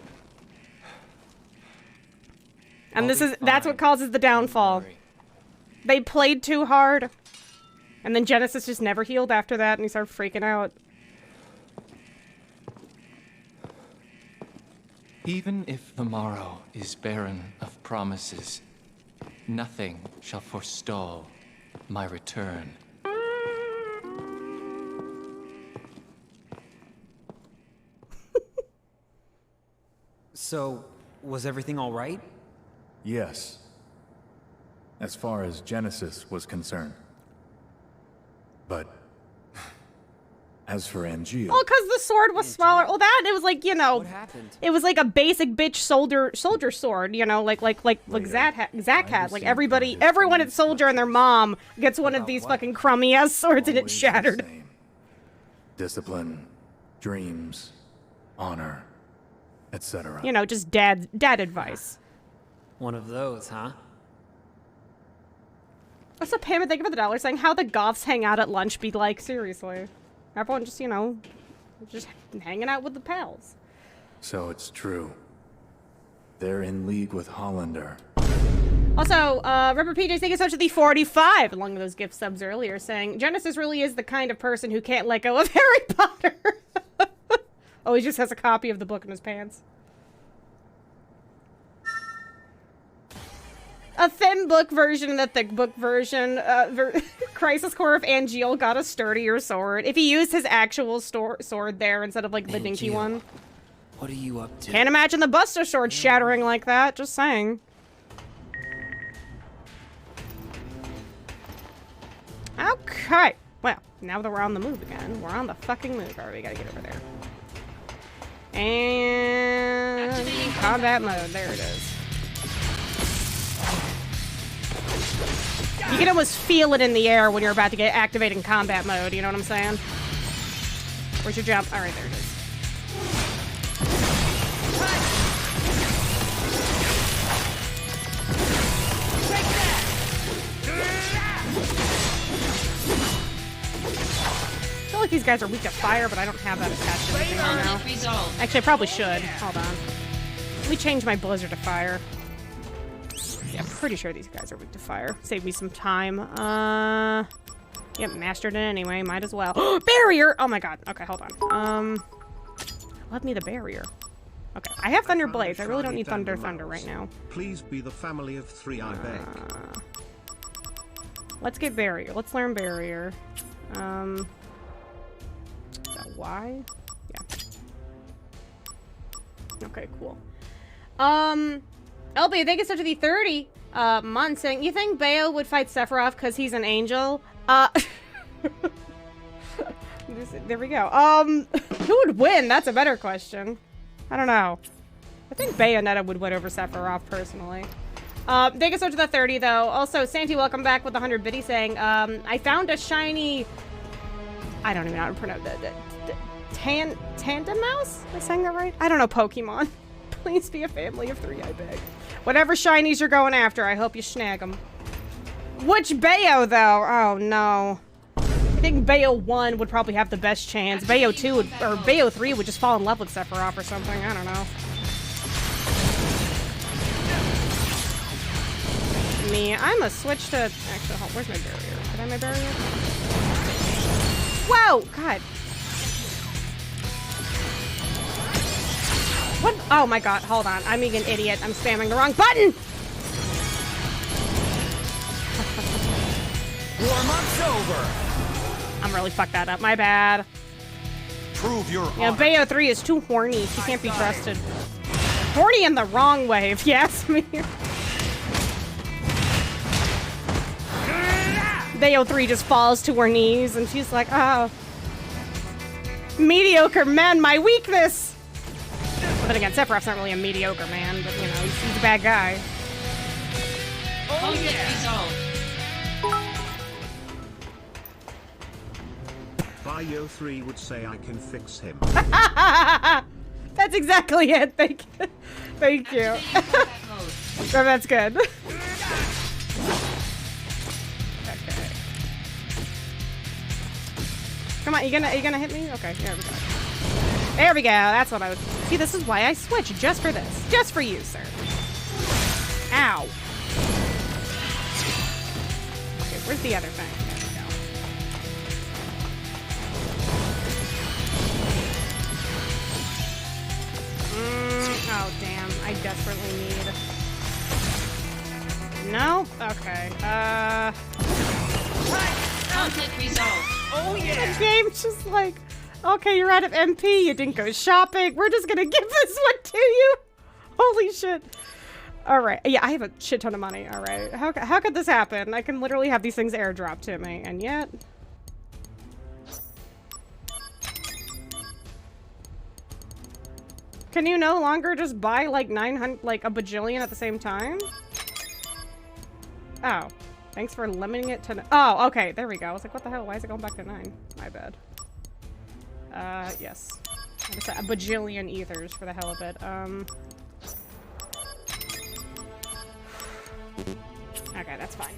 And that's what causes the downfall. They played too hard. And then Genesis just never healed after that and he started freaking out. Even if the morrow is barren of promises, nothing shall forestall my return. So, was everything all right? Yes. As far as Genesis was concerned. But as for Angeal... Oh, because the sword was smaller. Well, it was like, you know... What happened? It was like a basic bitch soldier sword, you know, like Zach had. Like, everyone at Soldier and their mom gets one of these fucking crummy-ass swords and it's shattered. Discipline, dreams, honor, etc. You know, just dad advice. One of those, huh? What's up, Pam? Thank you for the $1 saying, how the goths hang out at lunch be like? Seriously. Everyone just, you know, just hanging out with the pals. So it's true. They're in league with Hollander. Also, Rubber PJ, thank you so much for the 45, along with those gift subs earlier, saying, Genesis really is the kind of person who can't let go of Harry Potter. Oh, he just has a copy of the book in his pants. A thin book version and the thick book version. Crisis Core of Angeal got a sturdier sword. If he used his actual sword there instead of like the dinky one. What are you up to? Can't imagine the Buster Sword shattering like that. Just saying. Okay. Well, now that we're on the move again, we're on the fucking move. Alright, we gotta get over there. And combat mode. There it is. You can almost feel it in the air when you're about to get activated in combat mode, you know what I'm saying? Where's your jump? Alright, there it is. I feel like these guys are weak to fire, but I don't have that attached to anything right now. Actually, I probably should. Hold on. Let me change my blizzard to fire. Yeah, I'm pretty sure these guys are weak to fire. Save me some time. Yep, mastered it anyway. Might as well. Barrier! Oh my god. Okay, hold on. Let me the barrier. Okay, I have Thunder Blades. I really don't need Thunder right now. Please be the family of 3, I beg. Let's get barrier. Let's learn barrier. Is that Y? Yeah. Okay, cool. LB, thank you so much for the 30 months saying, you think Bayo would fight Sephiroth because he's an angel? There we go. Who would win? That's a better question. I don't know. I think Bayonetta would win over Sephiroth, personally. Thank you so much to the 30, though. Also, Santi, welcome back with 100 biddy saying, I found a shiny... I don't even know how to pronounce it. Tandem Mouse? Am I saying that right? I don't know Pokemon. Please be a family of 3, I beg. Whatever shinies you're going after, I hope you snag them. Which Bayo, though? Oh, no. I think Bayo 1 would probably have the best chance. Bayo 2 would, or Bayo 3 would just fall in love with Sephiroth or something. I don't know. Me, I'm a switch to... Actually, hold, where's my barrier? Did I have my barrier? Whoa! God. What? Oh my god, hold on. I'm being an idiot. I'm spamming the wrong button! Warm-up's over. I'm really fucked that up. My bad. Prove your Yeah, Bayo 3 is too horny. She can't be trusted. Horny in the wrong way, if you ask me. Bayo 3 just falls to her knees and she's like, oh. Mediocre men, my weakness! But then again, Sephiroth's not really a mediocre man, but you know, he's a bad guy. Oh yeah! Bayo 3 would say I can fix him. That's exactly it. Thank you. Thank you. So that's good. Okay. Come on, you gonna hit me? Okay, there we go. There we go. That's what I would. See, this is why I switch just for this, just for you, sir. Ow. Okay, where's the other thing? Oh, damn. I desperately need... No? Okay. Conflict resolved. Oh, yeah! The game's just like, okay, you're out of MP, you didn't go shopping, we're just gonna give this one to you! Holy shit. Alright, yeah, I have a shit ton of money, alright. How could this happen? I can literally have these things airdrop to me, and yet... Can you no longer just buy like 900, like a bajillion at the same time? Oh, thanks for limiting it to. Oh, okay, there we go. I was like, what the hell? Why is it going back to 9? My bad. Yes. I just said a bajillion ethers for the hell of it. Okay, that's fine.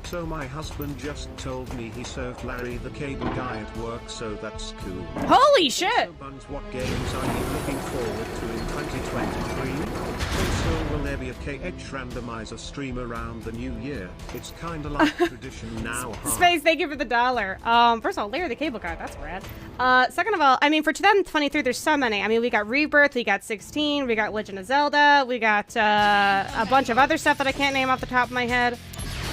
So my husband just told me he served Larry the Cable Guy at work, so that's cool. Holy shit! So Buns, what games are you looking forward to in 2023? Also, will there be a KH randomizer stream around the new year? It's kinda like tradition now, huh? Space, thank you for the $1. First of all, Larry the Cable Guy, that's rad. Second of all, I mean, for 2023, there's so many. I mean, we got Rebirth, we got 16, we got Legend of Zelda, we got a bunch of other stuff that I can't name off the top of my head.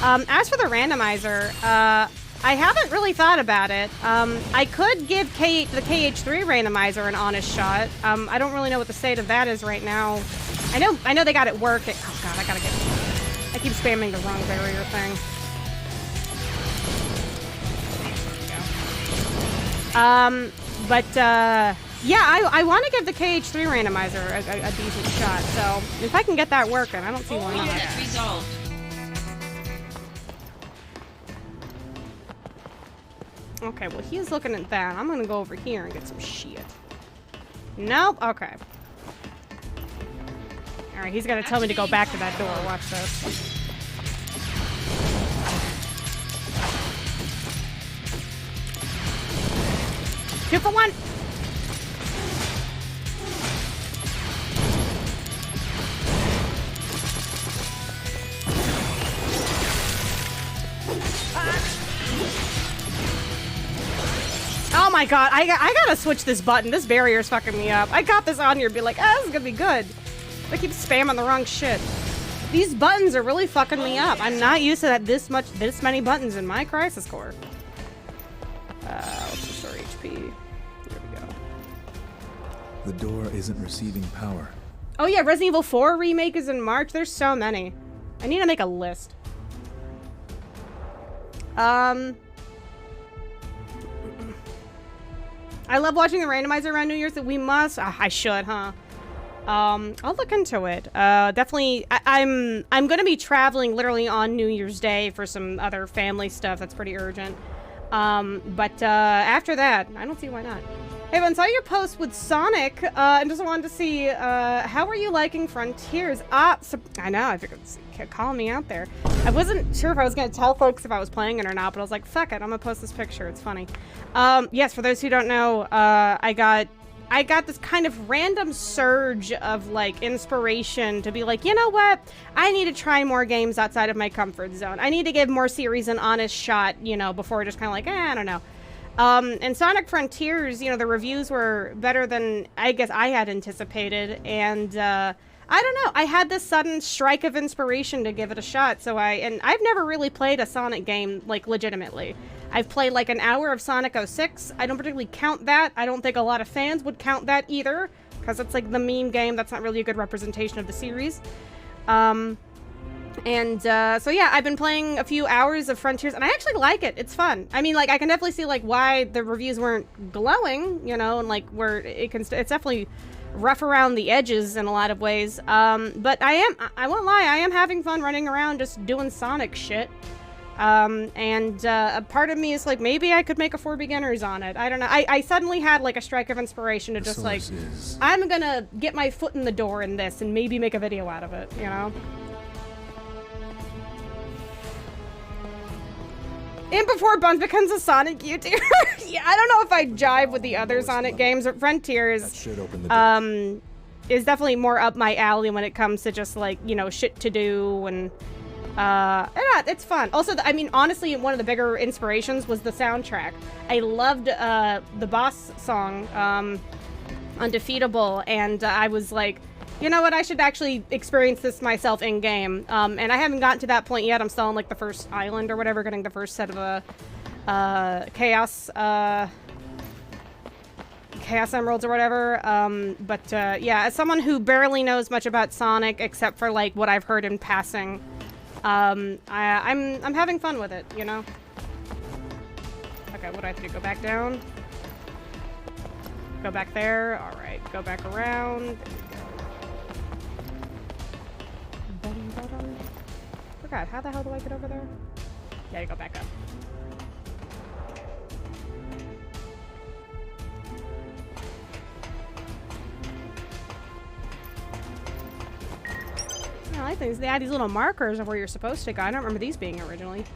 As for the randomizer, I haven't really thought about it. I could give the KH3 randomizer an honest shot. I don't really know what the state of that is right now. I know they got it worked. Oh god, I keep spamming the wrong barrier thing. Yeah, I want to give the KH3 randomizer a decent shot. So if I can get that working, I don't see why not. Resolved. Okay, well, he's looking at that. I'm gonna go over here and get some shit. Nope. Okay. Alright, he's gonna tell me to go back to that door. Watch this. 2 for 1! Oh my god, I gotta switch this button. This barrier's fucking me up. I got this on here and be like, this is gonna be good. I keep spamming the wrong shit. These buttons are really fucking me up. I'm not used to that this many buttons in my Crisis Core. Let's restore HP. Here we go. The door isn't receiving power. Oh yeah, Resident Evil 4 remake is in March. There's so many. I need to make a list. I love watching the randomizer around New Year's. That we must. I should, huh? I'll look into it. Definitely. I'm gonna be traveling literally on New Year's Day for some other family stuff that's pretty urgent. But after that, I don't see why not. Hey, everyone, saw your post with Sonic, and just wanted to see, how are you liking Frontiers? I know, I figured, calling me out there. I wasn't sure if I was going to tell folks if I was playing it or not, but I was like, fuck it, I'm going to post this picture, it's funny. Yes, for those who don't know, I got this kind of random surge of, like, inspiration to be like, you know what? I need to try more games outside of my comfort zone. I need to give more series an honest shot, you know, before just kind of like, I don't know. And Sonic Frontiers, you know, the reviews were better than I guess I had anticipated, and I don't know, I had this sudden strike of inspiration to give it a shot. So I've never really played a Sonic game, like, legitimately. I've played like an hour of Sonic 06. I don't particularly count that. I don't think a lot of fans would count that either, because it's like the meme game. That's not really a good representation of the series. So yeah, I've been playing a few hours of Frontiers, and I actually like it. It's fun. I mean, like, I can definitely see, like, why the reviews weren't glowing, you know, and, like, where it's definitely rough around the edges in a lot of ways. But I won't lie, I am having fun running around just doing Sonic shit. A part of me is like, maybe I could make a For Beginners on it. I don't know. I suddenly had, like, a strike of inspiration to just, like, I'm gonna get my foot in the door in this and maybe make a video out of it, you know? And before Buns becomes a Sonic YouTuber. Yeah, I don't know if I jive with the other Sonic games. Frontiers is definitely more up my alley when it comes to just, like, you know, shit to do, and yeah, it's fun. Also, I mean, honestly, one of the bigger inspirations was the soundtrack. I loved the boss song, Undefeatable, and I was like, you know what, I should actually experience this myself in-game. And I haven't gotten to that point yet. I'm still on, like, the first island or whatever, getting the first set of Chaos Emeralds or whatever. Yeah, as someone who barely knows much about Sonic, except for, like, what I've heard in passing, I'm having fun with it, you know? Okay, what do I have to do? Go back down? Go back there? Alright, go back around. Forgot, how the hell do I get over there? Yeah, you go back up. I like things. They add these little markers of where you're supposed to go. I don't remember these being originally.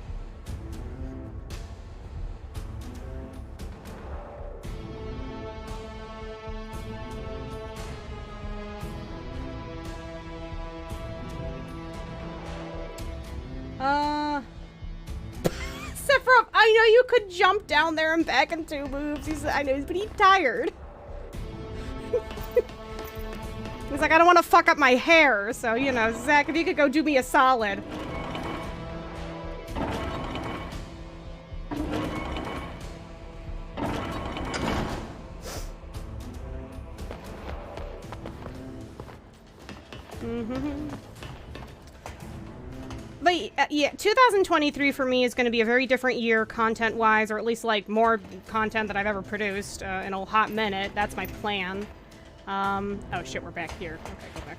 Sephiroth, I know you could jump down there and back in 2 moves. I know, but he's tired. He's like, I don't want to fuck up my hair, so, you know, Zach, if you could go do me a solid. But yeah, 2023 for me is going to be a very different year content-wise, or at least, like, more content than I've ever produced in a hot minute. That's my plan. Oh shit, we're back here. Okay, go back.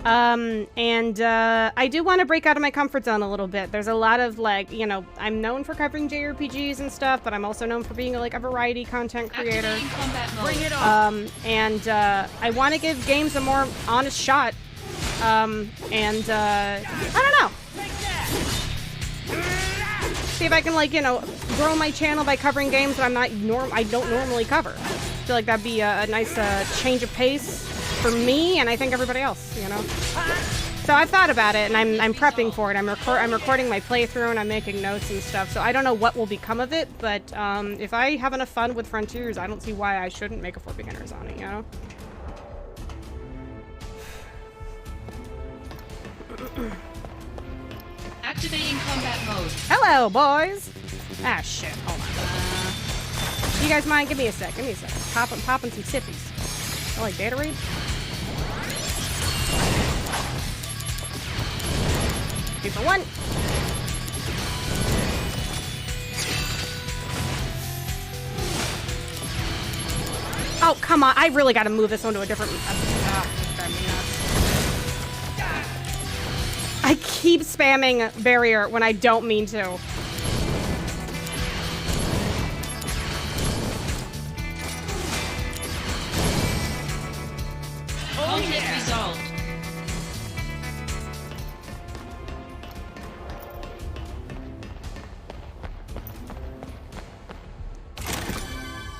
I do want to break out of my comfort zone a little bit. There's a lot of, like, you know, I'm known for covering JRPGs and stuff, but I'm also known for being, like, a variety content creator. Bring it on. I want to give games a more honest shot. I don't know. See if I can, like, you know, grow my channel by covering games that I don't normally cover. I feel like that'd be a nice change of pace for me, and I think everybody else, you know. So I've thought about it, and I'm prepping for it. I'm recording my playthrough, and I'm making notes and stuff. So I don't know what will become of it, but if I have enough fun with Frontiers, I don't see why I shouldn't make a For Beginners on it, you know. Activating combat mode. Hello, boys. Ah, shit. Hold on. You guys mind? Give me a sec. Popping some sippies. I like Gatorade. 2 for 1. Oh, come on. I really got to move this one to a different... I keep spamming barrier when I don't mean to. Conflict resolved.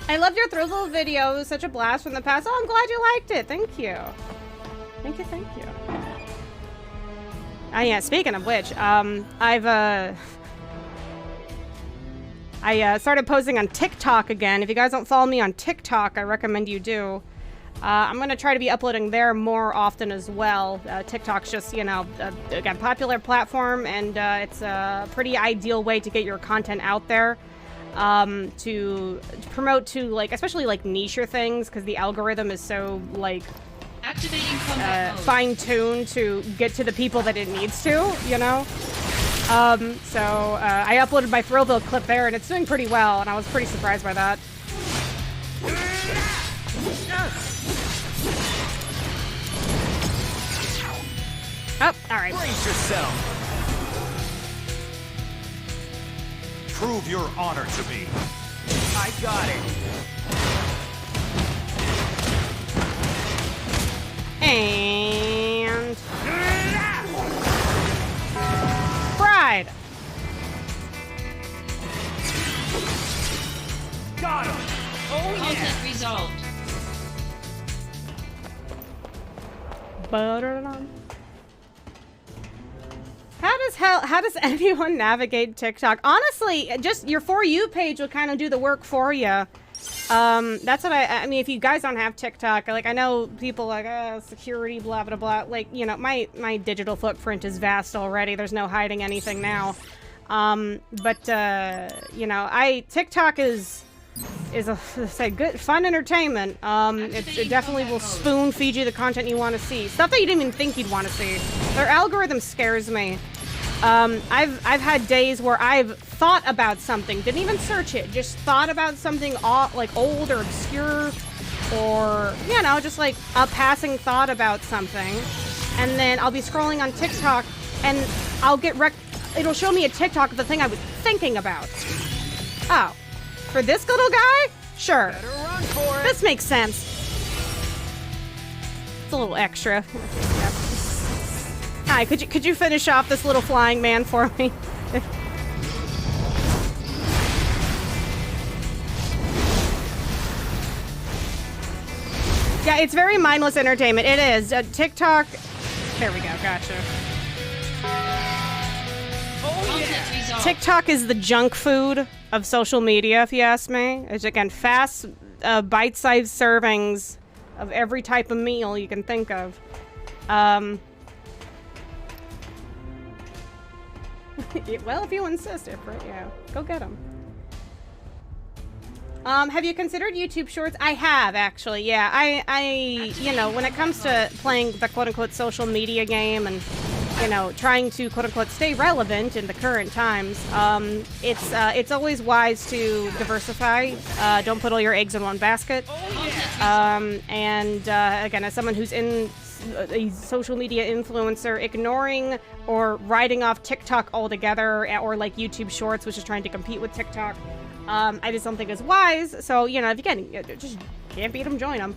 I loved your Thrizzle video. It was such a blast from the past. Oh, I'm glad you liked it. Thank you. Thank you, thank you. Yeah, speaking of which, I started posting on TikTok again. If you guys don't follow me on TikTok, I recommend you do. I'm going to try to be uploading there more often as well. TikTok's just, you know, again, popular platform, and it's a pretty ideal way to get your content out there. To promote to, like, especially like nicher things, because the algorithm is so, like, activating combat mode. fine-tuned to get to the people that it needs to, you know? So I uploaded my Thrillville clip there, and it's doing pretty well, and I was pretty surprised by that. Oh, alright. Brace yourself. Prove your honor to me. I got it. And... Bride! Got him! Oh yeah! Conflict resolved. How does anyone navigate TikTok? Honestly, just your For You page will kind of do the work for you. That's what I mean, if you guys don't have TikTok, like, I know people like, security, blah, blah, blah. Like, you know, my digital footprint is vast already. There's no hiding anything now. You know, TikTok is a good, fun entertainment. It definitely will spoon feed you the content you want to see. Stuff that you didn't even think you'd want to see. Their algorithm scares me. I've had days where I've thought about something, didn't even search it, just thought about something like old or obscure, or, you know, just like a passing thought about something, and then I'll be scrolling on TikTok, and I'll get it'll show me a TikTok of the thing I was thinking about. Oh, for this little guy? Sure. Better run for it. This makes sense. It's a little extra. Yep. Hi, could you finish off this little flying man for me? Yeah, it's very mindless entertainment. It is. TikTok. There we go. Gotcha. Oh, yeah. TikTok is the junk food of social media, if you ask me. It's, again, fast, bite-sized servings of every type of meal you can think of. Well, if you insist, yeah, go get them. Have you considered YouTube Shorts? I have, actually, yeah. I you know, when it comes to playing the quote-unquote social media game and, you know, trying to quote-unquote stay relevant in the current times, it's always wise to diversify. Don't put all your eggs in one basket. Again, as someone who's in a social media influencer, ignoring or writing off TikTok altogether, or like YouTube Shorts, which is trying to compete with TikTok, I just don't think is wise. So, you know, if you just can't beat them, join them.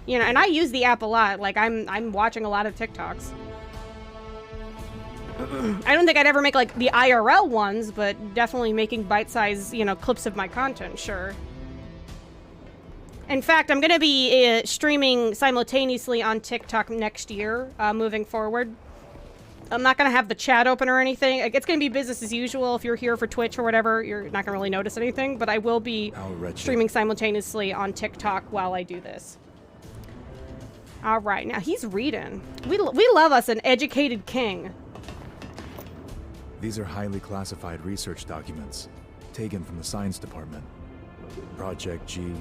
You know, and I use the app a lot. Like, I'm watching a lot of TikToks. I don't think I'd ever make like the IRL ones, but definitely making bite-sized, you know, clips of my content, sure. In fact, I'm going to be streaming simultaneously on TikTok next year, moving forward. I'm not going to have the chat open or anything. It's going to be business as usual. If you're here for Twitch or whatever, you're not going to really notice anything, but I will be streaming simultaneously on TikTok while I do this. All right, now he's reading. We love us an educated king. These are highly classified research documents, taken from the science department. Project G,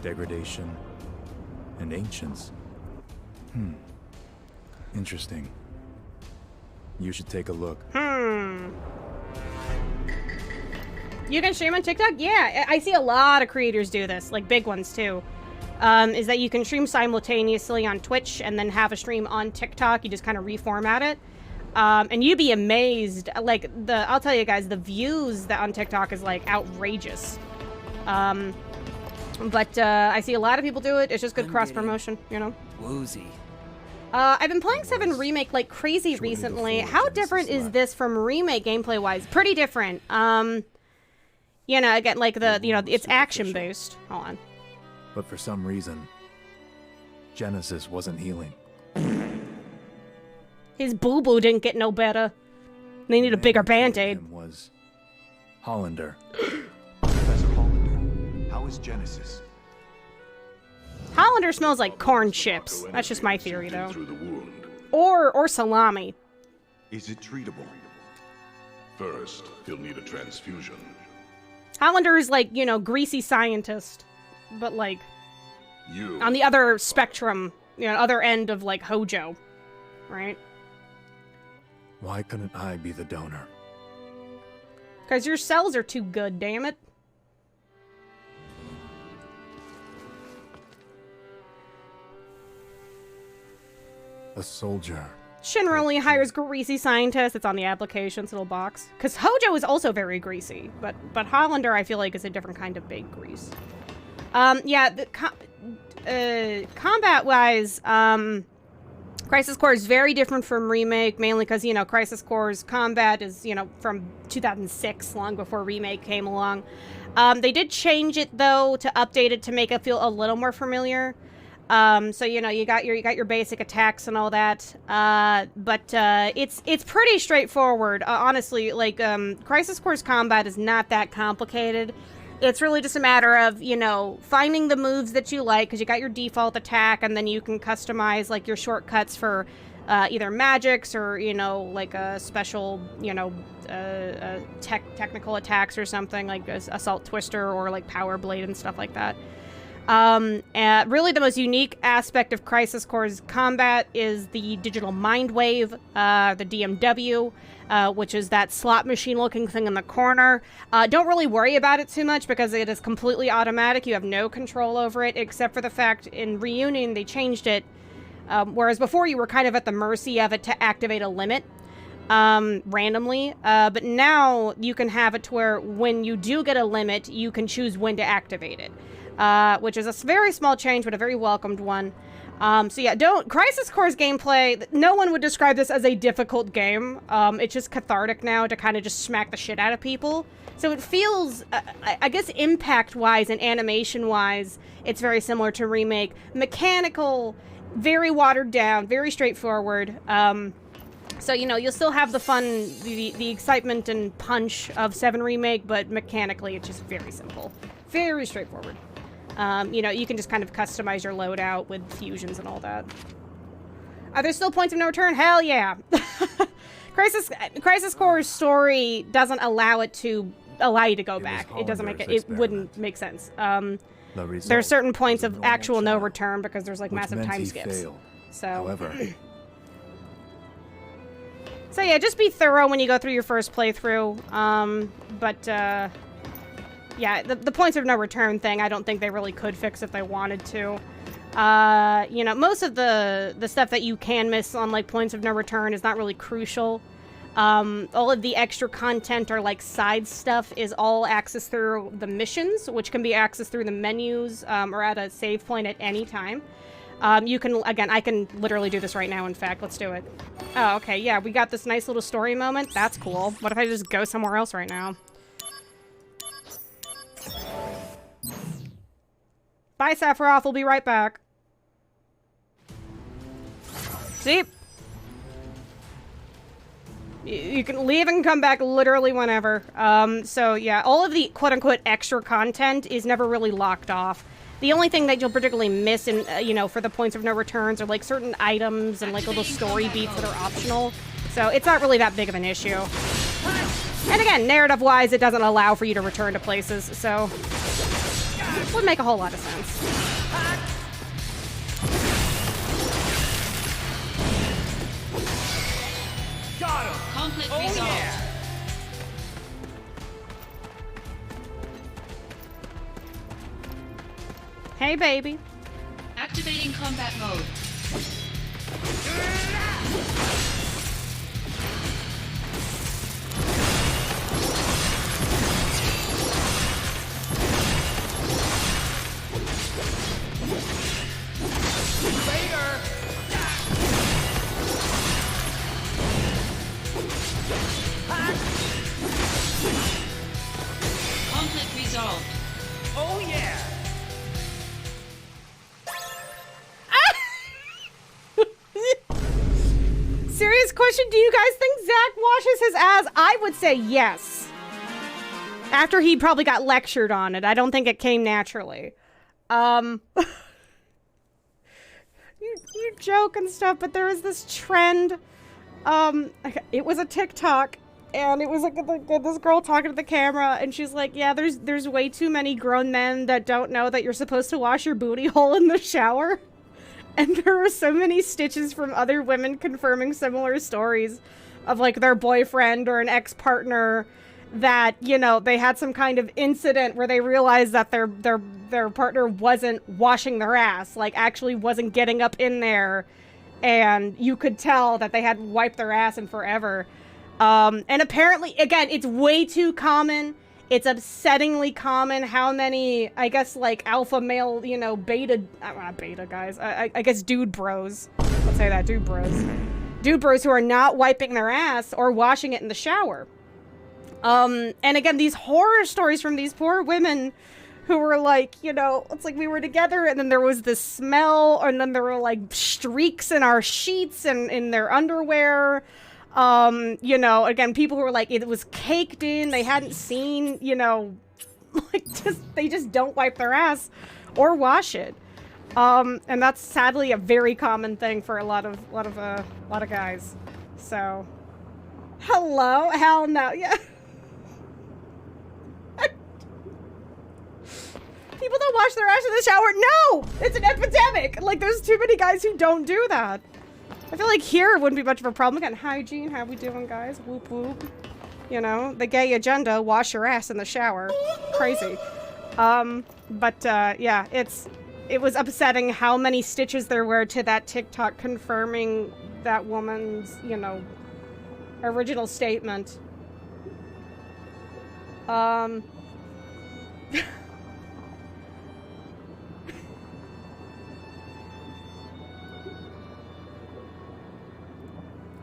degradation, and ancients. Interesting. You should take a look. You can stream on TikTok? Yeah, I see a lot of creators do this, like big ones too. Is that you can stream simultaneously on Twitch and then have a stream on TikTok. You just kind of reformat it. And you'd be amazed. Like, I'll tell you guys, the views that on TikTok is like outrageous. But I see a lot of people do it. It's just good cross-promotion, you know? Woozy. I've been playing 7 Remake like crazy recently. How different is this from Remake gameplay-wise? Pretty different. You know, again, like it's action-based. Hold on. But for some reason, Genesis wasn't healing. His boo-boo didn't get no better. They need a bigger Band-Aid. Was Hollander. Professor Hollander, how is Genesis? Hollander smells like corn chips. That's just my theory, though. Through the wound. Or salami. Is it treatable? First, he'll need a transfusion. Hollander is like, you know, greasy scientist. But like, on the other spectrum, you know, other end of like Hojo. Right? Why couldn't I be the donor? Because your cells are too good, damn it. A soldier. Shinra only hires greasy scientists. It's on the applications little box. Because Hojo is also very greasy. But Hollander, I feel like, is a different kind of baked grease. Yeah, combat-wise, Crisis Core is very different from Remake, mainly because, you know, Crisis Core's combat is, you know, from 2006, long before Remake came along. They did change it, though, to update it to make it feel a little more familiar. So, you know, you got your basic attacks and all that. But it's pretty straightforward, honestly. Like, Crisis Core's combat is not that complicated. It's really just a matter of, you know, finding the moves that you like, because you got your default attack, and then you can customize, like, your shortcuts for either magics or, you know, like a special, you know, technical attacks or something, like Assault Twister or, like, Power Blade and stuff like that. And really the most unique aspect of Crisis Core's combat is the Digital Mind Wave, the DMW, which is that slot machine looking thing in the corner. Don't really worry about it too much because it is completely automatic. You have no control over it, except for the fact in Reunion they changed it, whereas before you were kind of at the mercy of it to activate a limit randomly. But now you can have it to where when you do get a limit, you can choose when to activate it. Which is a very small change, but a very welcomed one. So yeah, Crisis Core's gameplay, no one would describe this as a difficult game. It's just cathartic now to kind of just smack the shit out of people. So it feels, I guess impact-wise and animation-wise, it's very similar to Remake. Mechanical, very watered down, very straightforward. So, you know, you'll still have the fun, the excitement and punch of 7 Remake, but mechanically it's just very simple. Very straightforward. You know, you can just kind of customize your loadout with fusions and all that. Are there still points of no return? Hell yeah! Crisis Core's story doesn't allow you to go back. It doesn't make it. It wouldn't make sense. There are certain points of actual no return because there's like massive time skips. So. However. So yeah, just be thorough when you go through your first playthrough. Yeah, the points of no return thing, I don't think they really could fix if they wanted to. You know, most of the stuff that you can miss on, like, points of no return is not really crucial. All of the extra content or, like, side stuff is all accessed through the missions, which can be accessed through the menus or at a save point at any time. You can, again, I can literally do this right now, in fact. Let's do it. Oh, okay, yeah, we got this nice little story moment. That's cool. What if I just go somewhere else right now? Bye, Sephiroth. We'll be right back. See? You can leave and come back literally whenever. So, yeah, all of the quote-unquote extra content is never really locked off. The only thing that you'll particularly miss in, you know, for the points of no returns are, like, certain items and, like, little story beats that are optional. So it's not really that big of an issue. And again, narrative-wise, it doesn't allow for you to return to places, so it would make a whole lot of sense. Conflict resolved. Hey, baby. Activating combat mode. Conflict resolved. Oh yeah! Serious question, do you guys think Zach washes his ass? I would say yes. After he probably got lectured on it. I don't think it came naturally. You joke and stuff, but there was this trend. It was a TikTok, and it was like this girl talking to the camera, and she's like, yeah, there's way too many grown men that don't know that you're supposed to wash your booty hole in the shower. And there were so many stitches from other women confirming similar stories of like their boyfriend or an ex-partner that, you know, they had some kind of incident where they realized that their partner wasn't washing their ass, like actually wasn't getting up in there, and you could tell that they hadn't wiped their ass in forever. And apparently, again, it's way too common. It's upsettingly common how many, I guess, like, alpha male, you know, beta, not beta guys, I guess dude bros. Let's say that, dude bros. Dude bros who are not wiping their ass or washing it in the shower. And again, these horror stories from these poor women who were like, you know, it's like we were together and then there was this smell, and then there were, like, streaks in our sheets and in their underwear. You know, again, people who were like, it was caked in, they hadn't seen, you know, like, they just don't wipe their ass or wash it. And that's sadly a very common thing for a lot of guys. So, hello? Hell no, yeah. People don't wash their ass in the shower. No! It's an epidemic! Like, there's too many guys who don't do that. I feel like here it wouldn't be much of a problem. Again, hygiene, how we doing, guys? Whoop whoop. You know, the gay agenda, wash your ass in the shower. Crazy. Yeah, it was upsetting how many stitches there were to that TikTok confirming that woman's, you know, original statement.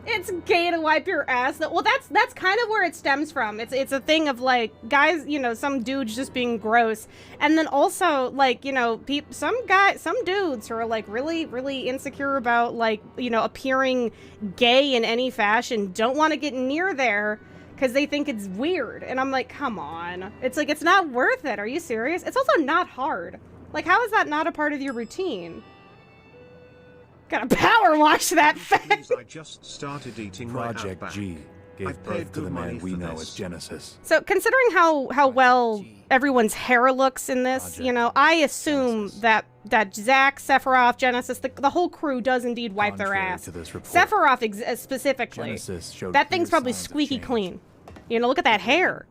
It's gay to wipe your ass. Well, that's kind of where it stems from. It's a thing of, like, guys, you know, some dudes just being gross. And then also, like, you know, some dudes who are, like, really, really insecure about, like, you know, appearing gay in any fashion don't want to get near there because they think it's weird. And I'm like, come on. It's like, it's not worth it. Are you serious? It's also not hard. Like, how is that not a part of your routine? Gotta power wash that face. I just started eating Project my G gave birth to the man we know as Genesis. So considering how well everyone's hair looks in this, you know, I assume that Zach, Sephiroth, Genesis, the whole crew does indeed wipe their ass. Sephiroth specifically. That thing's probably squeaky clean. You know, look at that hair.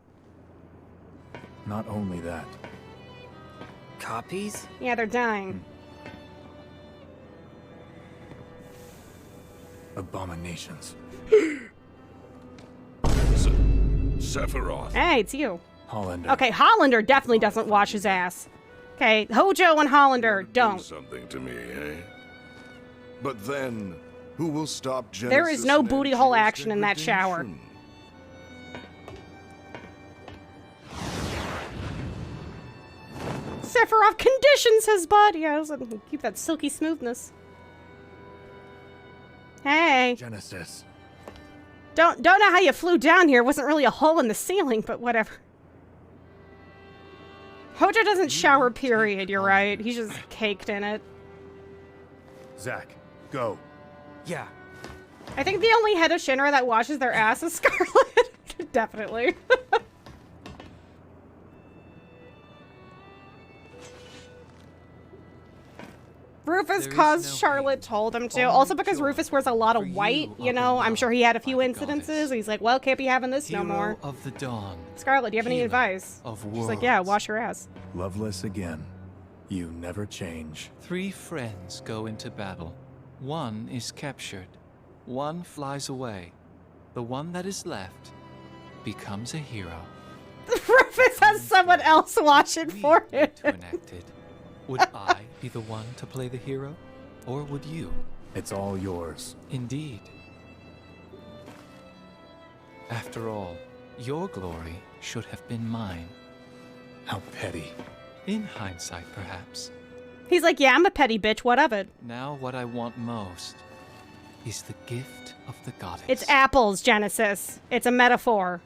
Not only that. Copies? Yeah, they're dying. Abominations. Sephiroth. Hey, it's you. Hollander. Okay, Hollander definitely doesn't wash his ass. Okay, Hojo and Hollander don't. Do something to me, eh? But then, who will stop Genesis? There is no booty hole action in that shower. Sephiroth conditions his body. I was like, keep that silky smoothness. Hey. Genesis. Don't know how you flew down here. It wasn't really a hole in the ceiling, but whatever. Hojo doesn't shower, period. You're right. He's just caked in it. Zach, go. Yeah. I think the only head of Shinra that washes their ass is Scarlet. Definitely. Rufus caused Charlotte told him to. Also because Rufus wears a lot of white, you know. I'm sure he had a few incidences. He's like, well, can't be having this no more. Of the dawn. Scarlet, do you have any advice? Of She's like, yeah, wash your ass. Loveless again. You never change. 3 friends go into battle. 1 is captured. 1 flies away. The one that is left becomes a hero. Rufus has someone else watch it for him. To enact it. Would I be the one to play the hero? Or would you? It's all yours. Indeed. After all, your glory should have been mine. How petty. In hindsight, perhaps. He's like, yeah, I'm a petty bitch. What of it? Now what I want most is the gift of the goddess. It's apples, Genesis. It's a metaphor.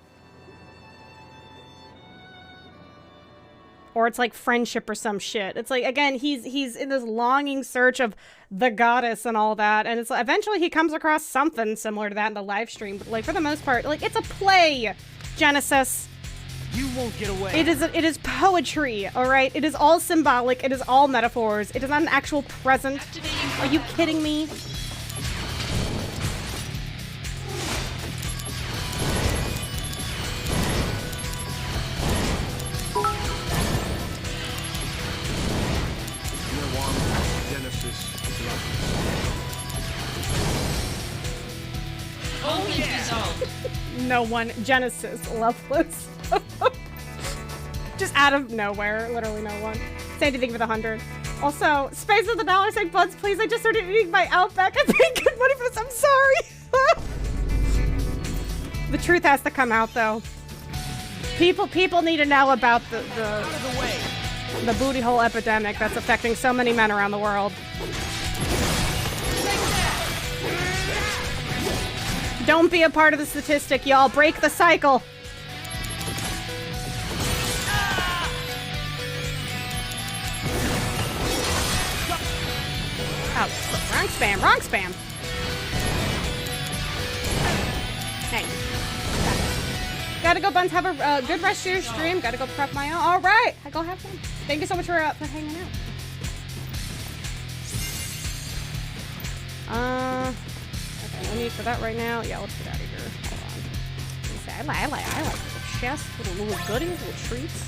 Or it's like friendship or some shit. It's like, again, he's in this longing search of the goddess and all that. And it's like, eventually he comes across something similar to that in the live stream. But like, for the most part, like, it's a play, Genesis. You won't get away. It is poetry, all right? It is all symbolic. It is all metaphors. It is not an actual present. Are you kidding me? No one. Genesis. Loveless. Just out of nowhere. Literally no one. Say anything for the 100. Also, Space of the Dollar saying, Buds, please, I just started eating my Outback. I paid good money for this. I'm sorry. The truth has to come out, though. People need to know about the booty hole epidemic that's affecting so many men around the world. Don't be a part of the statistic, y'all. Break the cycle. Oh, wrong spam, wrong spam. Hey. Gotta go, Buns. Have a good rest of your stream. Gotta go prep my own. All right. Go have fun. Thank you so much for hanging out. Okay, no need for that right now. Yeah, let's get out of here. Hold on. I like little chests, little goodies, little treats.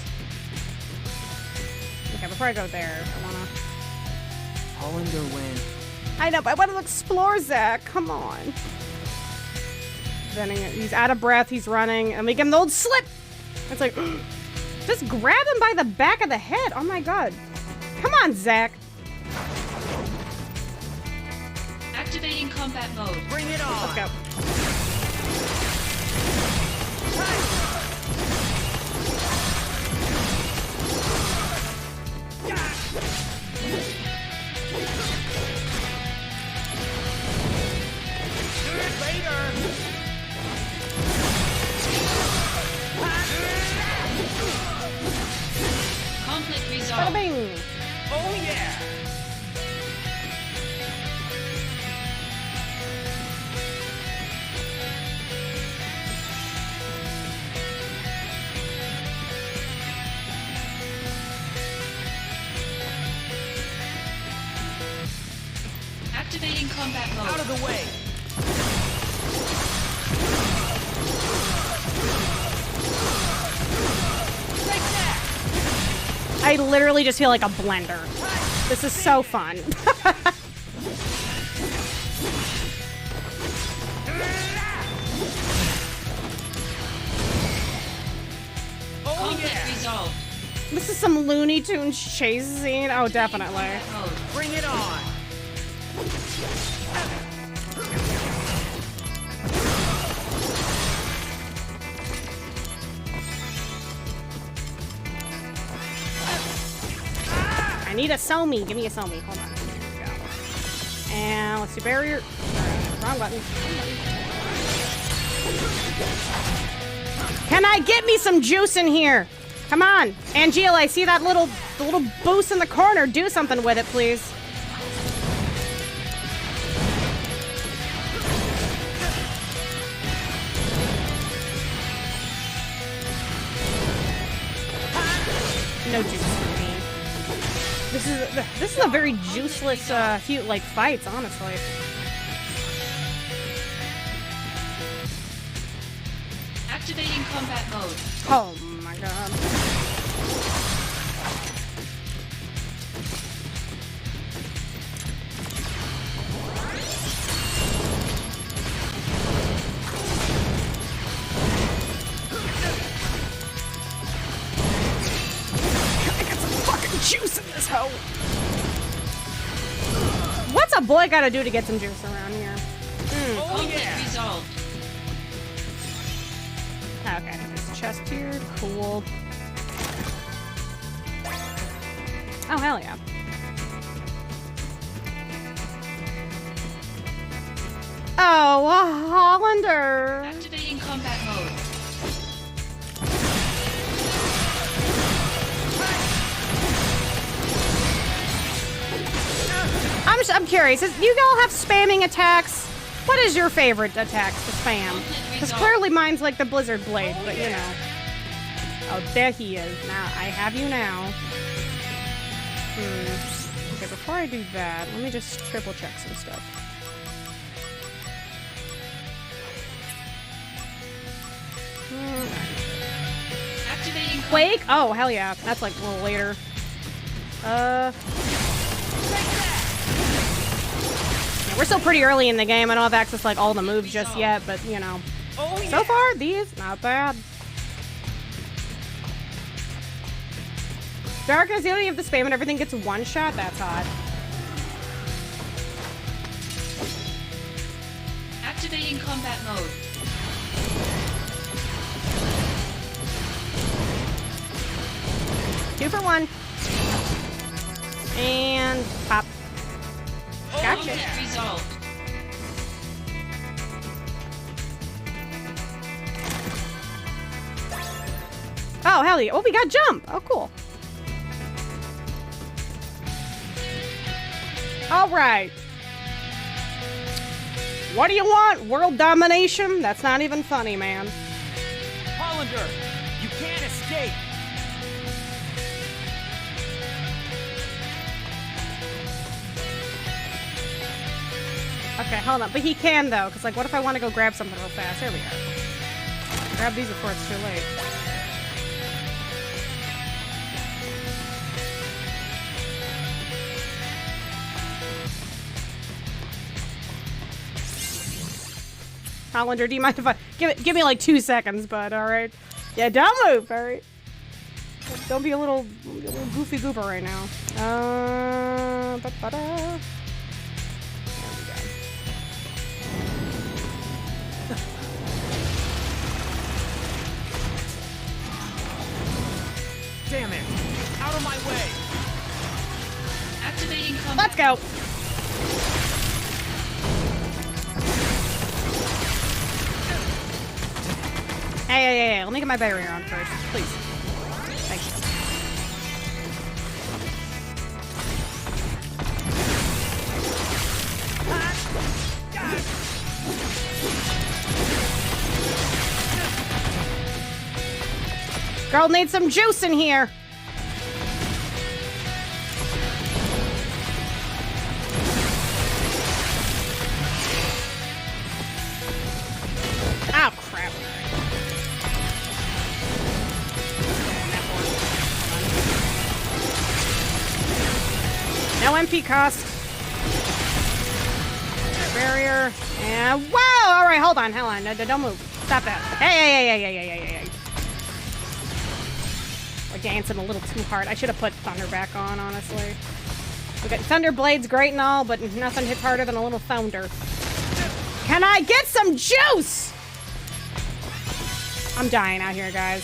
Okay, before I go there, I wanna... Hollander win. I know, but I want to explore Zach. Come on. Then he's out of breath. He's running, and we give him the old slip. It's like, just grab him by the back of the head. Oh my god. Come on, Zach. Activating combat mode. Bring it on. Let's go. Conflict resolved. Bing. Oh yeah. Activating combat mode. Out of the way. I literally just feel like a blender. This is so fun. Conflict resolved. This is some Looney Tunes chase scene. Oh, definitely. Bring it on. I need a Somi. Give me a Somi. Hold on. There we go. And let's do barrier. Wrong button. Can I get me some juice in here? Come on. Angeal, I see that the little boost in the corner. Do something with it, please. No juice for me. This is a very juiceless like fights, honestly. Activating combat mode. Oh my god. juice in this hoe. What's a boy gotta do to get some juice around here? Conflict resolved. Okay, there's chest here. Cool. Oh, hell yeah. Oh, a Hollander. Activating combat mode. I'm curious. You all have spamming attacks? What is your favorite attacks to spam? Because clearly mine's like the Blizzard Blade, but you know. Oh, there he is. Now, I have you now. Okay, before I do that, let me just triple check some stuff. Activating Quake? Oh, hell yeah. That's like a little later. Yeah, we're still pretty early in the game. I don't have access to like all the moves just yet, but you know. So far, these, not bad. Darkness, you don't have the spam and everything gets one shot? That's hot. Activating combat mode. Two for one. And pop. Gotcha. Conflict resolved. Oh, hell yeah. Oh, we got jump. Oh, cool. All right. What do you want? World domination? That's not even funny, man. Hollander, you can't escape. Okay, hold on. But he can, though, because, like, what if I want to go grab something real fast? There we go. Grab these before it's too late. Hollander, do you mind if I give me like 2 seconds, bud? All right. Yeah, don't move. All right. Don't be a little goofy goober right now. There we go. Damn it! Out of my way! Activating combat. Let's go. Hey, let me get my barrier on first, please. Thank you. Girl needs some juice in here. Oh, crap. No MP cost. Barrier. And whoa! Alright, hold on. No, don't move. Stop that. Hey. We're dancing a little too hard. I should have put Thunder back on, honestly. We got Thunder Blade's great and all, but nothing hits harder than a little Thunder. Can I get some juice? I'm dying out here, guys.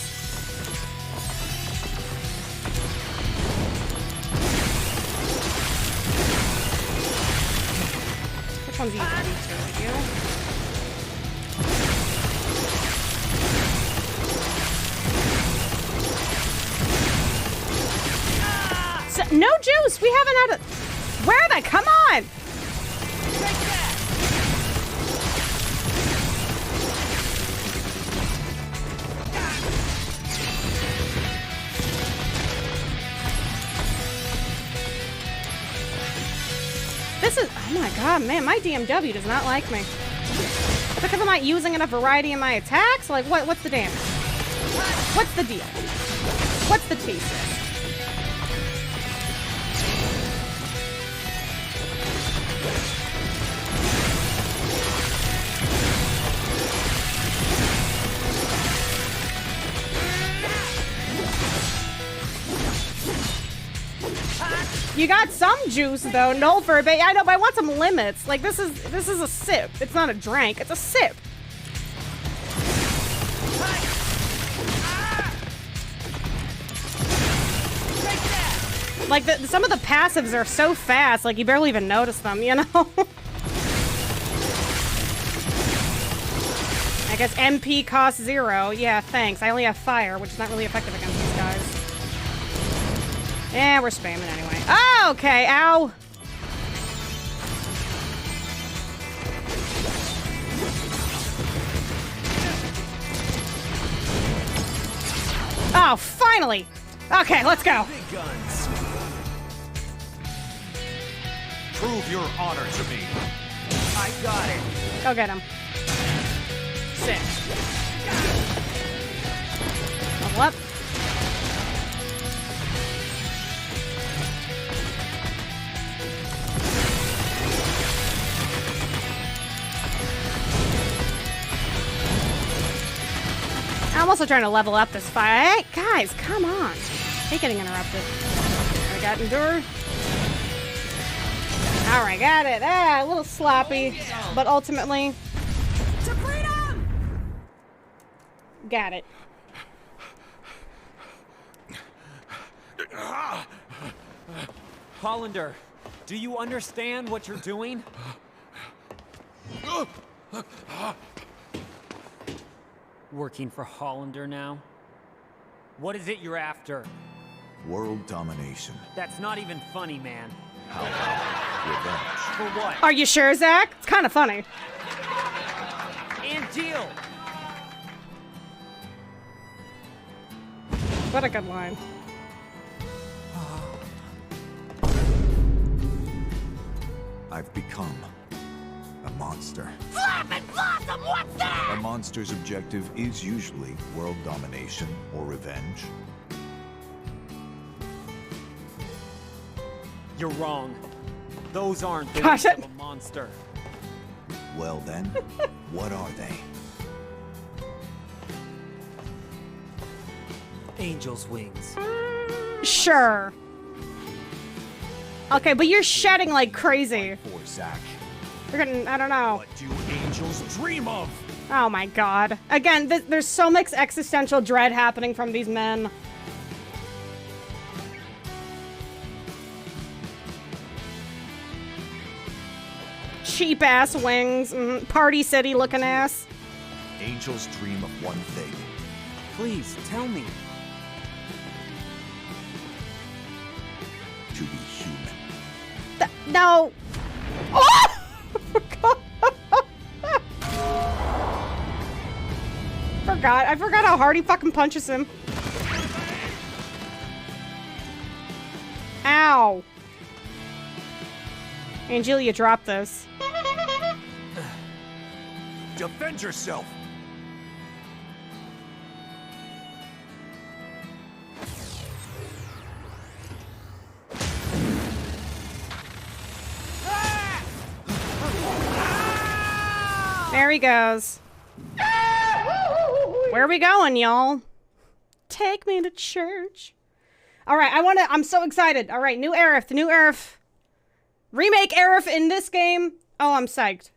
Which one's easier? These two, like you? So, no juice! We haven't had a... Where the... Come on! This is... Oh my god, man. My DMW does not like me. Because I'm not using enough variety in my attacks? Like, what's the damage? What's the deal? What's the tea, sis? You got some juice though, no for a bait. I know, but I want some limits. Like this is a sip. It's not a drink. It's a sip. Like some of the passives are so fast, like you barely even notice them, you know? I guess MP costs 0. Yeah, thanks. I only have fire, which is not really effective against these guys. Yeah, we're spamming anyway. Oh, okay. Ow. Oh, finally. Okay, let's go. Big guns. Prove your honor to me. I got it. Go get him. Sit. Level up. I'm also trying to level up this fight. Hey, guys, come on. I hate getting interrupted. I got endure. Alright, got it. Ah, a little sloppy, but ultimately... To freedom! Got it. Hollander, do you understand what you're doing? Working for Hollander now? What is it you're after? World domination. That's not even funny, man. How about revenge? For what? Are you sure, Zach? It's kind of funny. And Jill! What a good line. I've become a monster. Flap and blossom, what's that? A monster's objective is usually world domination or revenge. You're wrong. Those aren't the Gosh, names of a monster. Well then, what are they? Angel's wings. Sure. Okay, but you're shedding like crazy. For Zach. We're getting, I don't know. What do angels dream of? Oh my god. Again, there's so much existential dread happening from these men. Cheap ass wings, Party City looking ass. Angels dream of one thing. Please, tell me. To be human. No. Oh! I forgot how hard he fucking punches him. Ow. Angelia, drop this. Defend yourself. There he goes. Where are we going, y'all? Take me to church. All right, I'm so excited. All right, new Aerith, the new Aerith. Remake Aerith in this game. Oh, I'm psyched.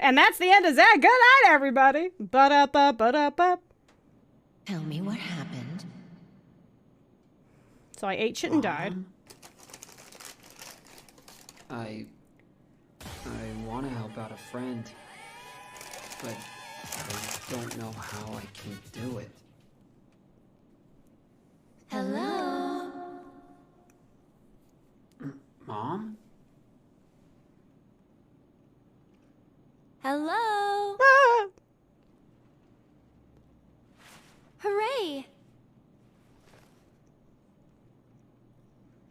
And that's the end of that. Good night, everybody. But-up. Tell me what happened. So I ate shit and died. I want to help out a friend, but I don't know how I can do it. Hello? Mom? Hello? Ah! Hooray!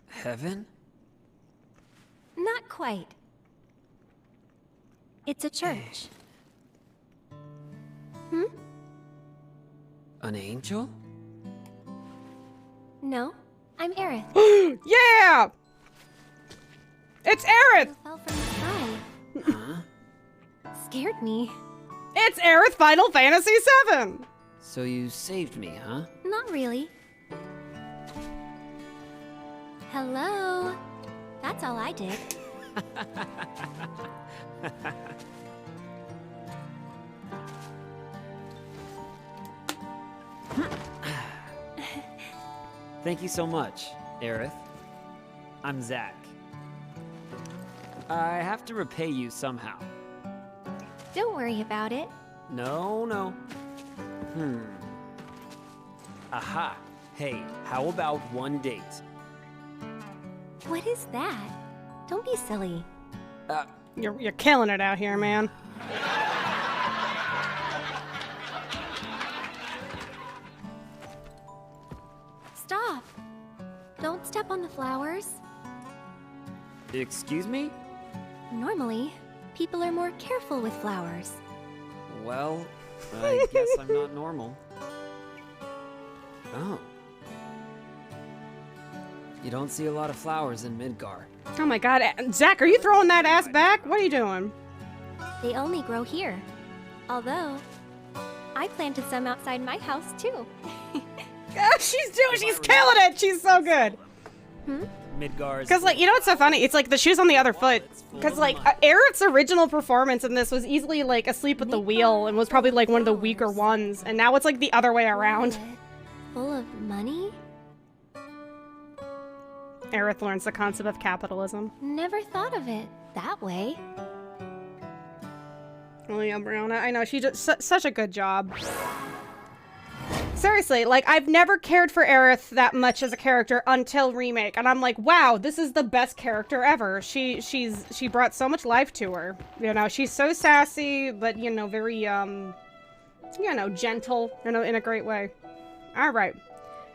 Heaven? Not quite. It's a church. An angel? No, I'm Aerith. Yeah! It's Aerith! Fell from the sky. Huh? scared me. It's Aerith Final Fantasy VII! So you saved me, huh? Not really. Hello? That's all I did. Thank you so much, Aerith. I'm Zack. I have to repay you somehow. Don't worry about it. No. Aha. Hey, how about one date? What is that? Don't be silly. You're killing it out here, man. Stop. Don't step on the flowers. Excuse me? Normally, people are more careful with flowers. Well, I guess I'm not normal. Oh. You don't see a lot of flowers in Midgar. Oh my god, Zack, are you throwing that ass back? What are you doing? They only grow here. Although, I planted some outside my house too. She's killing it! She's so good! Midgar's... Because, like, you know what's so funny? It's like the shoe's on the other foot. Because, like, Aerith's original performance in this was easily, like, asleep at the wheel and was probably, like, one of the weaker ones. And now it's, like, the other way around. Full of money? Aerith learns the concept of capitalism. Never thought of it that way. Oh, yeah, Brianna. I know. She did such a good job. Seriously, like, I've never cared for Aerith that much as a character until Remake, and I'm like, wow, this is the best character ever. She brought so much life to her. You know, she's so sassy, but, you know, very, you know, gentle, you know, in a great way. All right.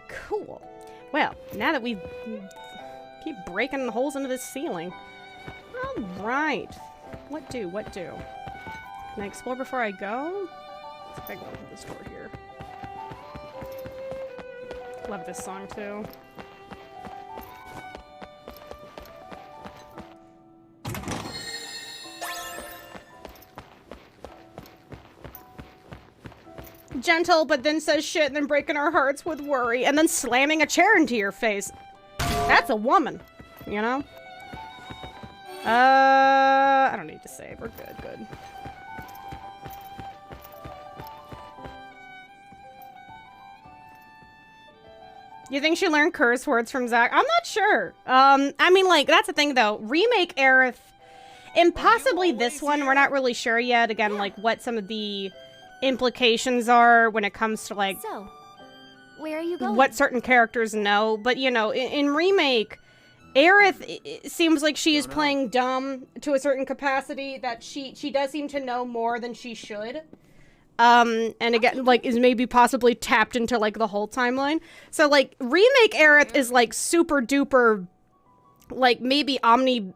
Cool. Well, now that we keep breaking holes into this ceiling. All right. What do? Can I explore before I go? Let's see if I can open this door here. Love this song too. Gentle, but then says shit and then breaking our hearts with worry and then slamming a chair into your face. That's a woman, you know? I don't need to save. We're good. You think she learned curse words from Zack? I'm not sure. I mean, like, that's the thing, though. Remake Aerith, and possibly this one, we're not really sure yet, again, like, what some of the implications are when it comes to, like... So, where are you going? What certain characters know. But, you know, in Remake, Aerith, it seems like she is playing dumb to a certain capacity, that she does seem to know more than she should. And again, like, is maybe possibly tapped into, like, the whole timeline. So, like, Remake Aerith is, like, super duper, like, maybe Dunno.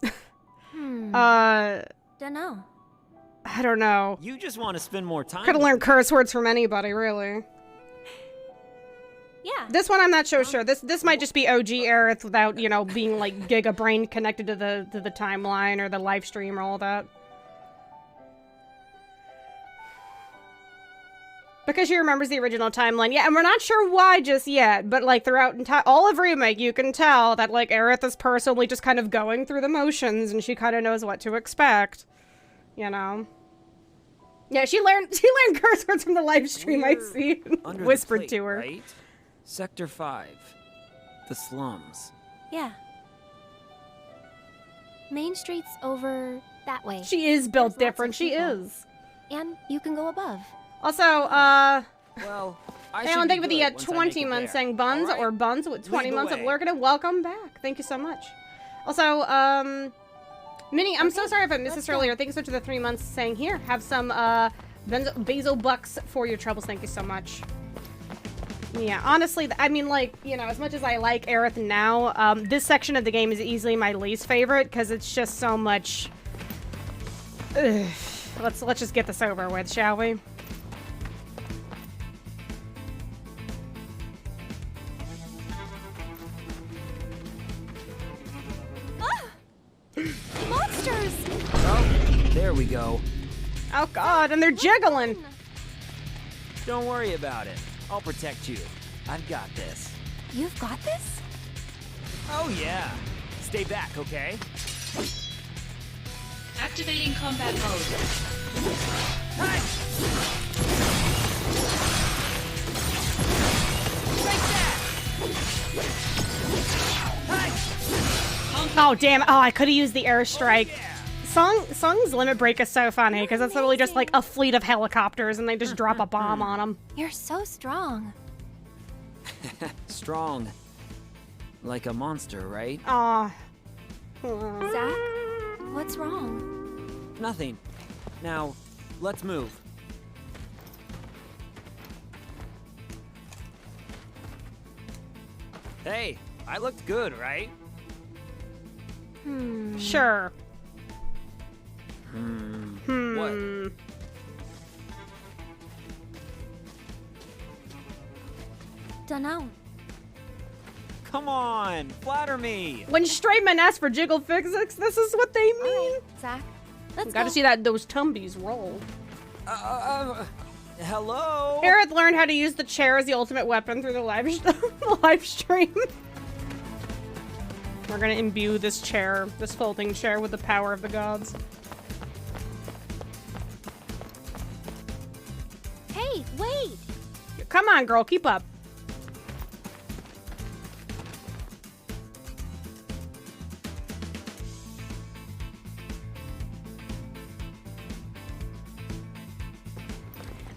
Dunno. I don't know. You just want to spend more time. Could have learned curse words from anybody, really. Yeah. This one I'm not so sure. This might just be OG Aerith without, you know, being, like, Giga Brain connected to the timeline or the live stream or all that. Because she remembers the original timeline. Yeah, and we're not sure why just yet, but, like, throughout all of Remake, you can tell that, like, Aerith is personally just kind of going through the motions, and she kind of knows what to expect. You know? Yeah, she learned curse words from the live stream, I see. Whispered to her. Right? Sector 5. The slums. Yeah. Main Street's over that way. She is built different, she is. And you can go above. Also, well, Alan, thank you for the 20 months saying buns or buns with 20 months of lurking, and welcome back. Thank you so much. Also, Minnie, I'm so sorry if I missed this earlier. Thank you so much for the 3 months saying here. Have some basil bucks for your troubles. Thank you so much. Yeah, honestly, I mean, like, you know, as much as I like Aerith now, this section of the game is easily my least favorite because it's just so much. Ugh. Let's just get this over with, shall we? Monsters! Oh, there we go. Oh god, and they're jiggling. Don't worry about it. I'll protect you. I've got this. You've got this? Oh yeah. Stay back, okay? Activating combat mode. Oh damn! Oh, I could have used the airstrike. Sung's limit break is so funny because it's literally just like a fleet of helicopters and they just drop a bomb on them. You're so strong. Strong. Like a monster, right? Aw. Zack, what's wrong? Nothing. Now, let's move. Hey, I looked good, right? Sure. What? Dunno. Come on, flatter me. When straight men ask for jiggle physics, this is what they mean. Right, Zack, let's Gotta go. see those tumbies roll. Hello? Aerith learned how to use the chair as the ultimate weapon through the live stream. We're gonna imbue this chair, this folding chair, with the power of the gods. Hey, wait! Come on, girl, keep up.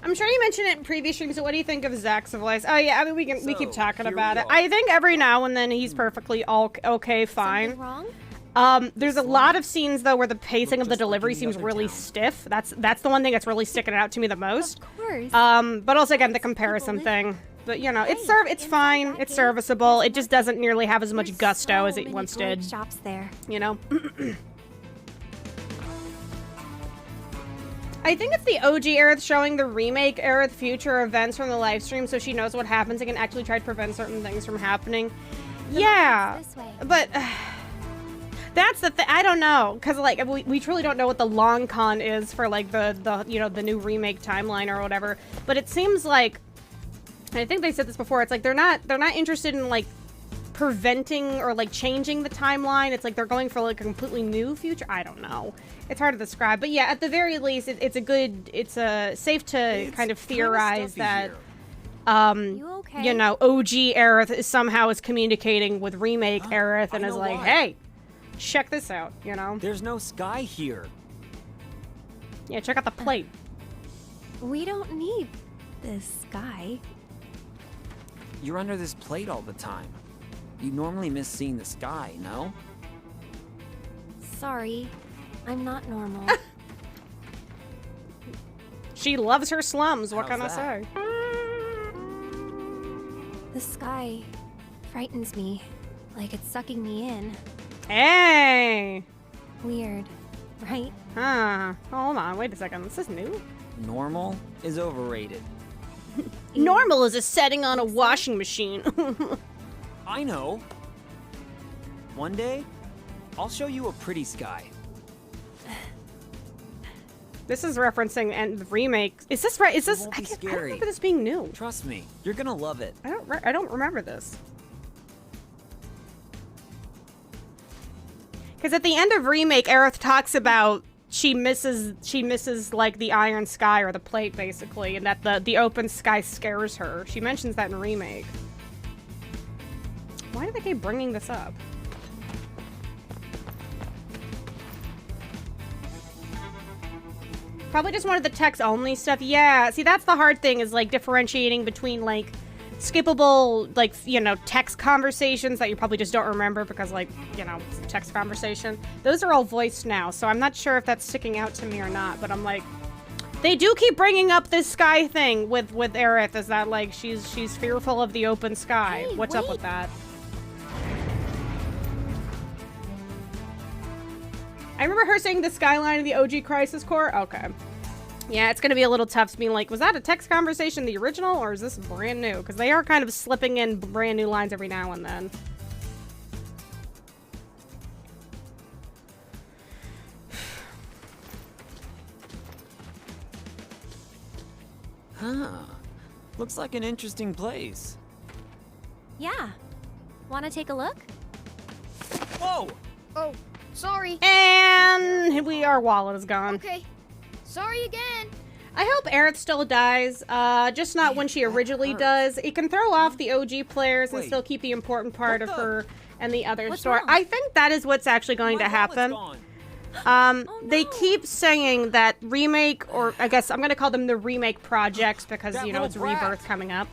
I'm sure you mentioned it in previous streams, so what do you think of Zack Civilized? Oh yeah, I mean we keep talking about it. I think every now and then he's perfectly okay, fine. Something wrong? There's a lot of scenes though where the pacing of the delivery seems really stiff. That's the one thing that's really sticking out to me the most. Of course. But also again the comparison thing. But you know, it's fine, it's serviceable. It just doesn't nearly have as much gusto as it once did. Shops there. You know. I think it's the OG Aerith showing the remake Aerith future events from the live stream so she knows what happens and can actually try to prevent certain things from happening. Yeah, but that's the thing. I don't know, because like we truly don't know what the long con is for like the you know, the new remake timeline or whatever. But it seems like, and I think they said this before, it's like they're not interested in like preventing or like changing the timeline. It's like they're going for like a completely new future. I don't know. It's hard to describe, but yeah, at the very least, it's safe to kind of theorize that you know, OG Aerith somehow is communicating with remake Aerith and is like, hey, check this out, you know? There's no sky here. Yeah, check out the plate. We don't need this sky. You're under this plate all the time. You normally miss seeing the sky, no? Sorry, I'm not normal. She loves her slums, what How's can I say? The sky frightens me, like it's sucking me in. Hey! Weird, right? Huh. Hold on, wait a second. This is new? Normal is overrated. Normal is a setting on a washing machine. I know. One day, I'll show you a pretty sky. This is referencing and the remake. Is this right? Is this? I don't remember this being new. Trust me, you're gonna love it. I don't remember this. Because at the end of remake, Aerith talks about she misses like the iron sky or the plate basically, and that the open sky scares her. She mentions that in remake. Why do they keep bringing this up? Probably just wanted the text-only stuff. Yeah, see, that's the hard thing, is, like, differentiating between, like, skippable, like, you know, text conversations that you probably just don't remember because, like, you know, it's a text conversation. Those are all voiced now, so I'm not sure if that's sticking out to me or not, but I'm like... They do keep bringing up this sky thing with Aerith, is that, like, she's fearful of the open sky. Hey, What's up with that? I remember her saying the skyline of the OG Crisis Core. Okay. Yeah, it's going to be a little tough to be like, was that a text conversation, the original, or is this brand new? Because they are kind of slipping in brand new lines every now and then. Huh. Looks like an interesting place. Yeah. Wanna take a look? Whoa! Oh, sorry. And our wallet is gone. Okay. Sorry again. I hope Aerith still dies, just not when she originally does. It can throw off the OG players and still keep the important part of her and the other story. I think that is what's actually going to happen. They keep saying that remake, or I guess I'm going to call them the remake projects because, you know, it's Rebirth coming up.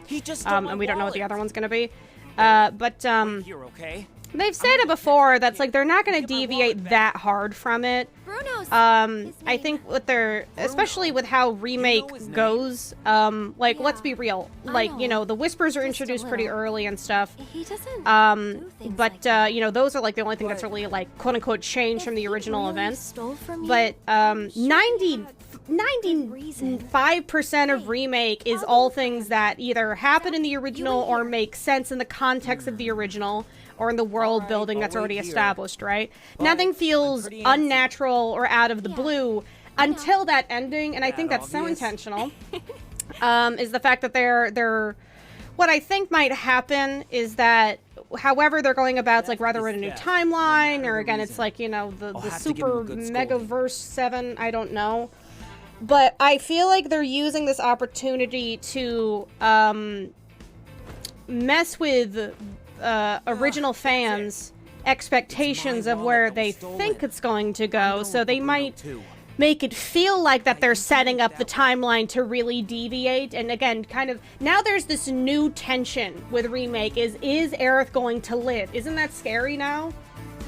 And we don't know what the other one's going to be. You're okay. They've said it before, that's like they're not going to deviate that hard from it. I think with their, especially with how remake goes, like, let's be real, like, you know, the Whispers are introduced pretty early and stuff. He doesn't but you know, those are like the only thing that's really like quote unquote changed from the original events. But 95% of remake is all things that either happen in the original or make sense in the context of the original or in the world building that's already established, right? Nothing feels unnatural or out of the blue until that ending, and I think that's so intentional. Is the fact that they're what I think might happen is that however they're going about, it's like rather in a new timeline, or again, it's like, you know, the super megaverse 7, I don't know. But I feel like they're using this opportunity to mess with original fans' expectations of where they think it's going to go, so they might make it feel like that they're setting up the timeline to really deviate. And again, kind of now there's this new tension with remake: is Aerith going to live? Isn't that scary now?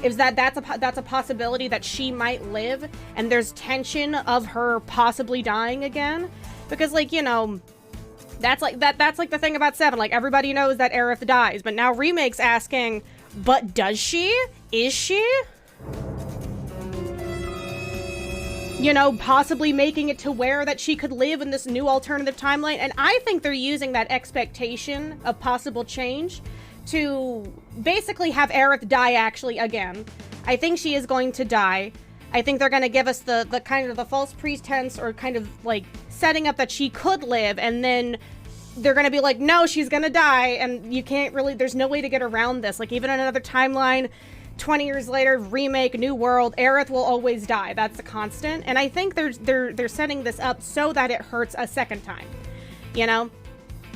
Is that's a possibility that she might live, and there's tension of her possibly dying again, because, like, you know, that's like the thing about 7. Like, everybody knows that Aerith dies, but now remake's asking, but does she? Is she? You know, possibly making it to where that she could live in this new alternative timeline. And I think they're using that expectation of possible change to basically have Aerith die actually again. I think she is going to die. I think they're going to give us the kind of the false pretense, or kind of like setting up that she could live, and then they're going to be like, no, she's going to die, and you can't really, there's no way to get around this. Like, even in another timeline, 20 years later, remake, new world, Aerith will always die. That's a constant. And I think they're setting this up so that it hurts a second time, you know?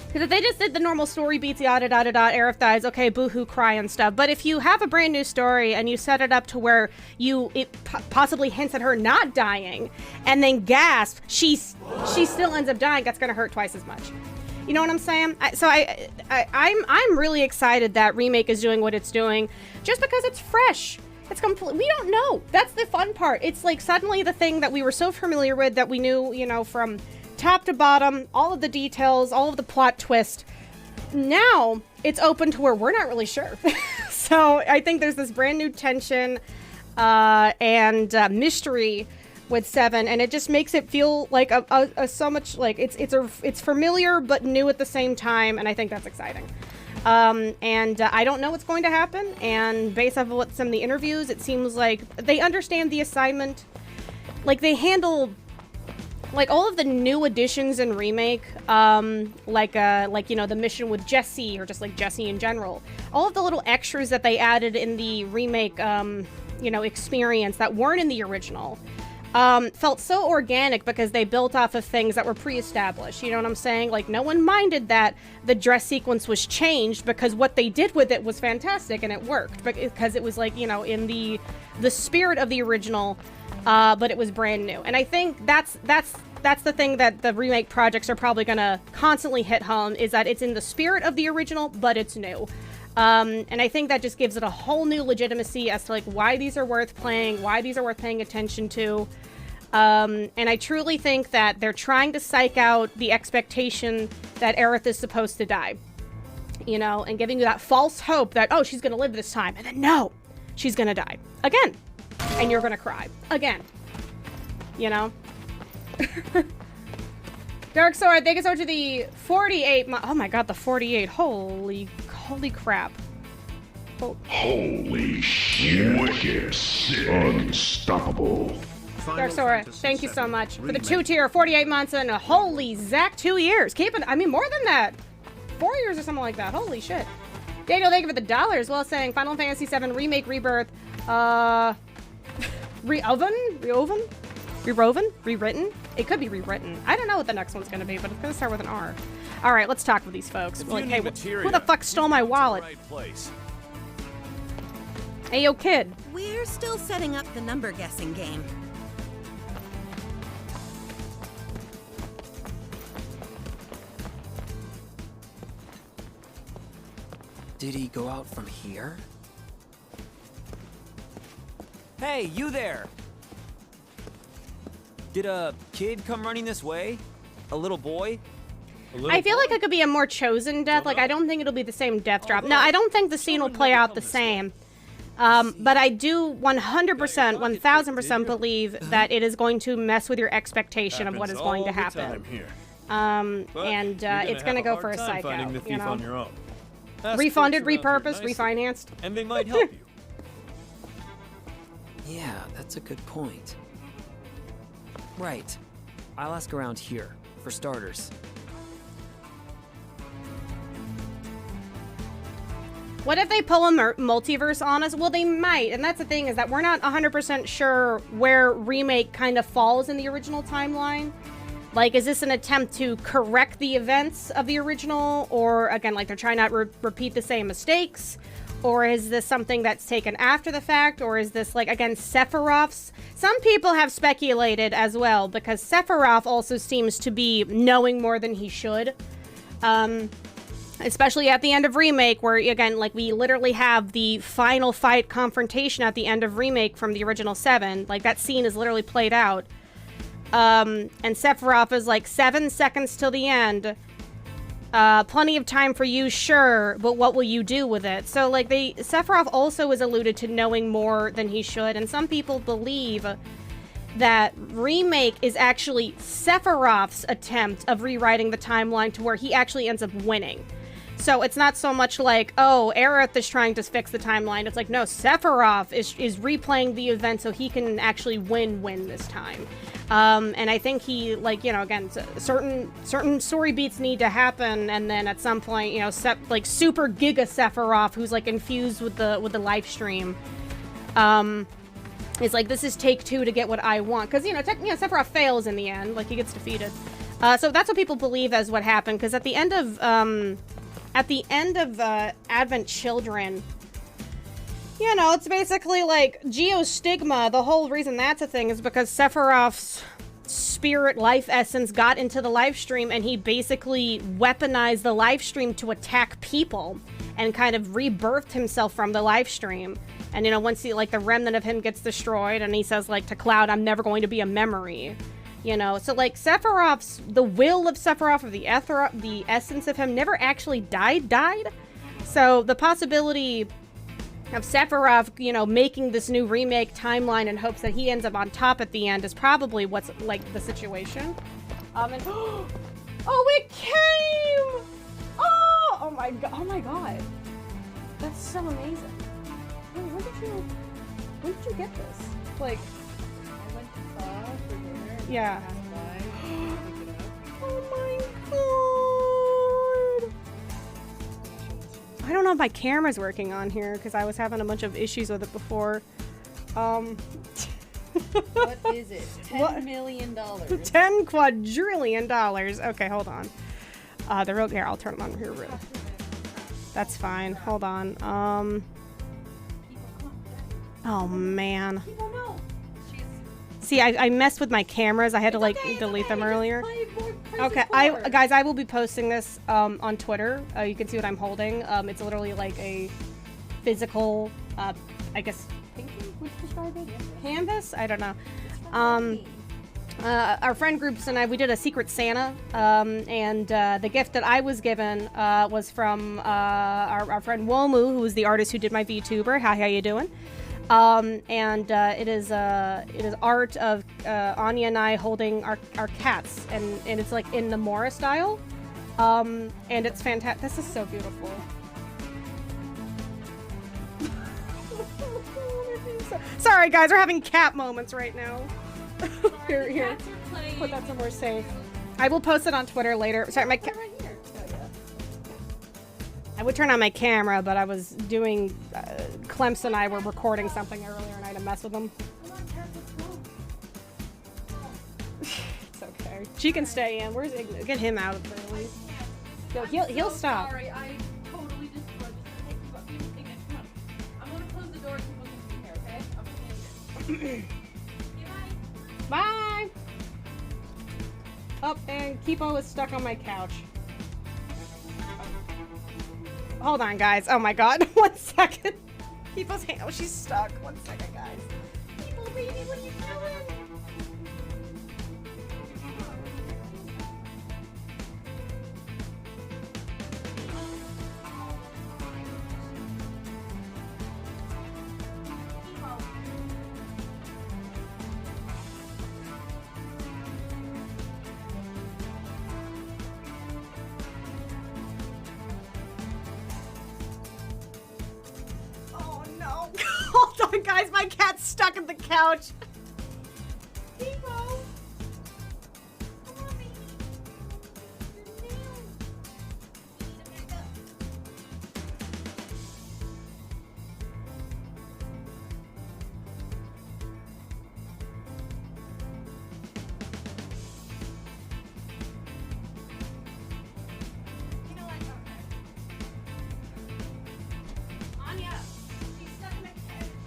Because if they just did the normal story beats, yada, yada, yada, Aerith dies, okay, boo-hoo, cry and stuff. But if you have a brand new story and you set it up to where it possibly hints at her not dying, and then gasp, she still ends up dying, that's gonna hurt twice as much. You know what I'm saying? I'm really excited that remake is doing what it's doing, just because it's fresh. It's complete. We don't know. That's the fun part. It's like suddenly the thing that we were so familiar with, that we knew, you know, from top to bottom, all of the details, all of the plot twist. Now it's open to where we're not really sure. So I think there's this brand new tension and mystery with 7, and it just makes it feel like a so much like it's familiar but new at the same time, and I think that's exciting. I don't know what's going to happen, and based off of what some of the interviews, it seems like they understand the assignment. Like, they handle like all of the new additions in remake, like you know, the mission with Jessie, or just like Jessie in general, all of the little extras that they added in the remake you know, experience that weren't in the original, felt so organic because they built off of things that were pre-established. You know what I'm saying? Like, no one minded that the dress sequence was changed, because what they did with it was fantastic and it worked, because it was, like, you know, in the spirit of the original, but it was brand new. And I think that's the thing that the remake projects are probably gonna constantly hit home, is that it's in the spirit of the original, but it's new. And I think that just gives it a whole new legitimacy as to, like, why these are worth playing, why these are worth paying attention to. And I truly think that they're trying to psych out the expectation that Aerith is supposed to die, you know, and giving you that false hope that, oh, she's gonna live this time, and then no, she's gonna die again, and you're gonna cry again, you know. Dark Sword, thank you so much to the 48. Oh my god, the 48. Holy crap. Holy shit. Wicked, sick, unstoppable. Final Sora, Fantasy thank you so VII much for the Remake. 2-tier, 48 months, and holy Zach, 2 years. Keep it, I mean, more than that. 4 years or something like that. Holy shit. Daniel, thank you for the dollars. Well, saying Final Fantasy VII Remake Rebirth. Rewritten? It could be rewritten. I don't know what the next one's gonna be, but it's gonna start with an R. All right, let's talk with these folks. Like, hey, who the fuck stole my wallet? Hey, yo, kid. We're still setting up the number guessing game. Did he go out from here? Hey, you there! Did a kid come running this way? A little boy? I feel like it could be a more chosen death. Like, I don't think it'll be the same death drop. No, I don't think the scene will play out the same. But I do 100%, 1000% believe that it is going to mess with your expectation of what is going to happen. It's going to go for a psycho, you know? Refunded, repurposed, refinanced. And they might help you. Yeah, that's a good point. Right. I'll ask around here, for starters. What if they pull a multiverse on us? Well, they might, and that's the thing, is that we're not 100% sure where Remake kind of falls in the original timeline. Like, is this an attempt to correct the events of the original, or, again, like, they're trying not to repeat the same mistakes? Or is this something that's taken after the fact? Or is this, like, again, Sephiroth's? Some people have speculated as well, because Sephiroth also seems to be knowing more than he should. Especially at the end of Remake, where, again, like, we literally have the final fight confrontation at the end of Remake from the original 7. Like, that scene is literally played out. And Sephiroth is like, 7 seconds till the end. Plenty of time for you, sure, but what will you do with it? So, like, Sephiroth also is alluded to knowing more than he should, and some people believe that Remake is actually Sephiroth's attempt of rewriting the timeline to where he actually ends up winning. So it's not so much like, oh, Aerith is trying to fix the timeline. It's like, no, Sephiroth is replaying the event so he can actually win this time. And I think he, like, you know, again, certain story beats need to happen, and then at some point, you know, like Super Giga Sephiroth, who's like infused with the live stream, is like, this is take 2 to get what I want, because you know, Sephiroth fails in the end, like he gets defeated. So that's what people believe as what happened, because at the end of Advent Children, you know, it's basically like Geostigma. The whole reason that's a thing is because Sephiroth's spirit life essence got into the live stream, and he basically weaponized the live stream to attack people and kind of rebirthed himself from the live stream. And, you know, once he, like, the remnant of him gets destroyed, and he says, like, to Cloud, I'm never going to be a memory. You know, so, like, the will of Sephiroth, or the essence of him never actually died. So the possibility of Sephiroth, you know, making this new remake timeline in hopes that he ends up on top at the end is probably what's, like, the situation. And oh, it came! Oh my god. That's so amazing. Wait, when did you get this? Like, I went to Spa for dinner. Yeah. Oh my god. I don't know if my camera's working on here because I was having a bunch of issues with it before. What is it? $10 million. $10 quadrillion. Okay, hold on. Here, I'll turn them on here. That's fine. Hold on. Oh man. See, I messed with my cameras. I had to like delete them earlier. Okay, guys, I will be posting this on Twitter. You can see what I'm holding. It's literally like a physical, I guess, painting? Would you describe it? Canvas? I don't know. Our friend groups and I, we did a Secret Santa, and the gift that I was given was from our friend Womu, who was the artist who did my VTuber. Hi, how you doing? It is art of Anya and I holding our cats, and it's like in the Mora style, and it's fantastic. This is so beautiful. So Sorry, guys, we're having cat moments right now. Here. Put that somewhere safe. I will post it on Twitter later. Sorry, my cat. I would turn on my camera, but I was doing. Clemson and I were recording something earlier, and I had to mess with them. It's okay. She can stay in. Where's Ignis? Get him out of there, at least. Yo, he'll stop. Sorry, I totally just I'm gonna close the door so people can see here, okay? Bye. Oh, and Kipo is stuck on my couch. Hold on, guys. Oh my god. 1 second. Kipo's hand. Oh, she's stuck. 1 second, guys. Kipo, baby, what are you doing? Hold on, guys. My cat's stuck in the couch. Kipo. Come on, baby. You know what? Anya, she's stuck in the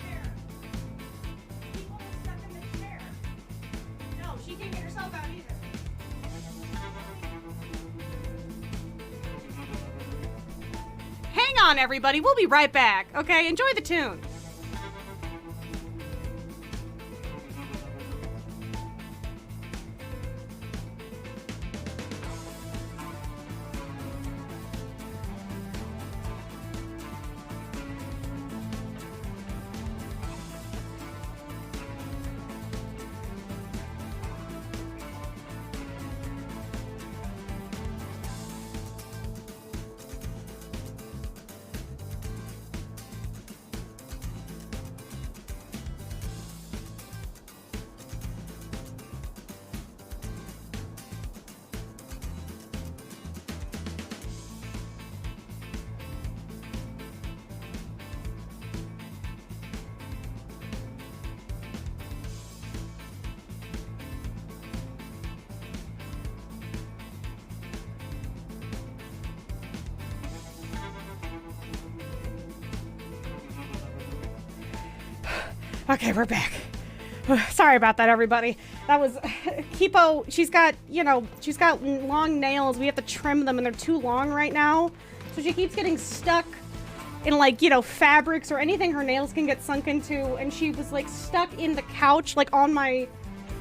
chair. People are stuck in the chair. No, she can't get herself out either. Hang on, everybody. We'll be right back. Okay, enjoy the tune. Okay, we're back. Sorry about that, everybody. That was Kipo. She's got long nails. We have to trim them, and they're too long right now. So she keeps getting stuck in, like, fabrics or anything her nails can get sunk into. And she was, like, stuck in the couch, like, on my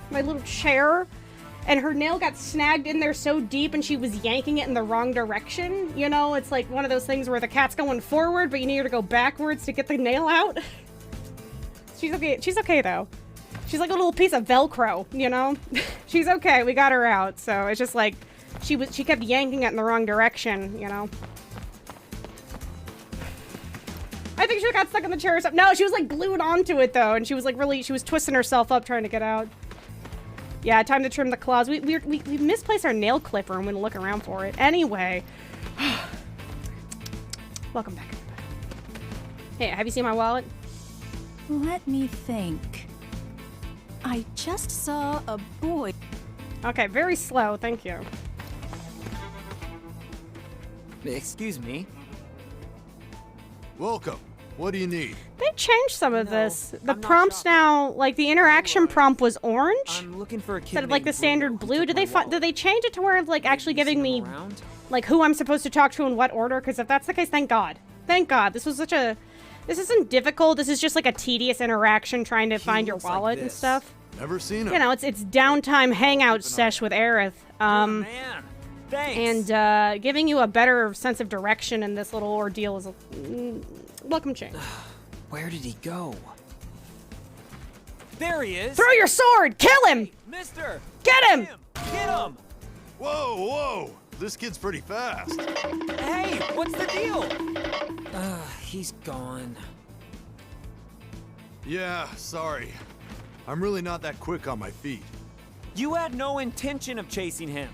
little chair. And her nail got snagged in there so deep, and she was yanking it in the wrong direction. It's like one of those things where the cat's going forward, but you need her to go backwards to get the nail out. She's okay. She's okay, though. She's like a little piece of Velcro, She's okay. We got her out. So it's just like she kept yanking it in the wrong direction, I think she got stuck in the chair or something. No, she was like glued onto it though, and she was twisting herself up trying to get out. Yeah, time to trim the claws. We misplaced our nail clipper and went to look around for it. Anyway, welcome back, everybody. Hey, have you seen my wallet? Let me think. I just saw a boy. Okay, very slow, thank you. Excuse me. Welcome. What do you need? They changed some of this. The prompts now, like the interaction prompt was orange. I'm looking for a kid instead of like the named standard blue. Did they change it to where it's like actually giving me like who I'm supposed to talk to in what order? Because if that's the case, thank God. Thank God. This isn't difficult. This is just like a tedious interaction trying to find your wallet and stuff. Never seen him. It's downtime hangout sesh with Aerith. Man, thanks. And giving you a better sense of direction in this little ordeal is a welcome change. Where did he go? There he is. Throw your sword! Kill him! Mister! Get him! Get him! Whoa! This kid's pretty fast. Hey, what's the deal? He's gone. Yeah, sorry. I'm really not that quick on my feet. You had no intention of chasing him.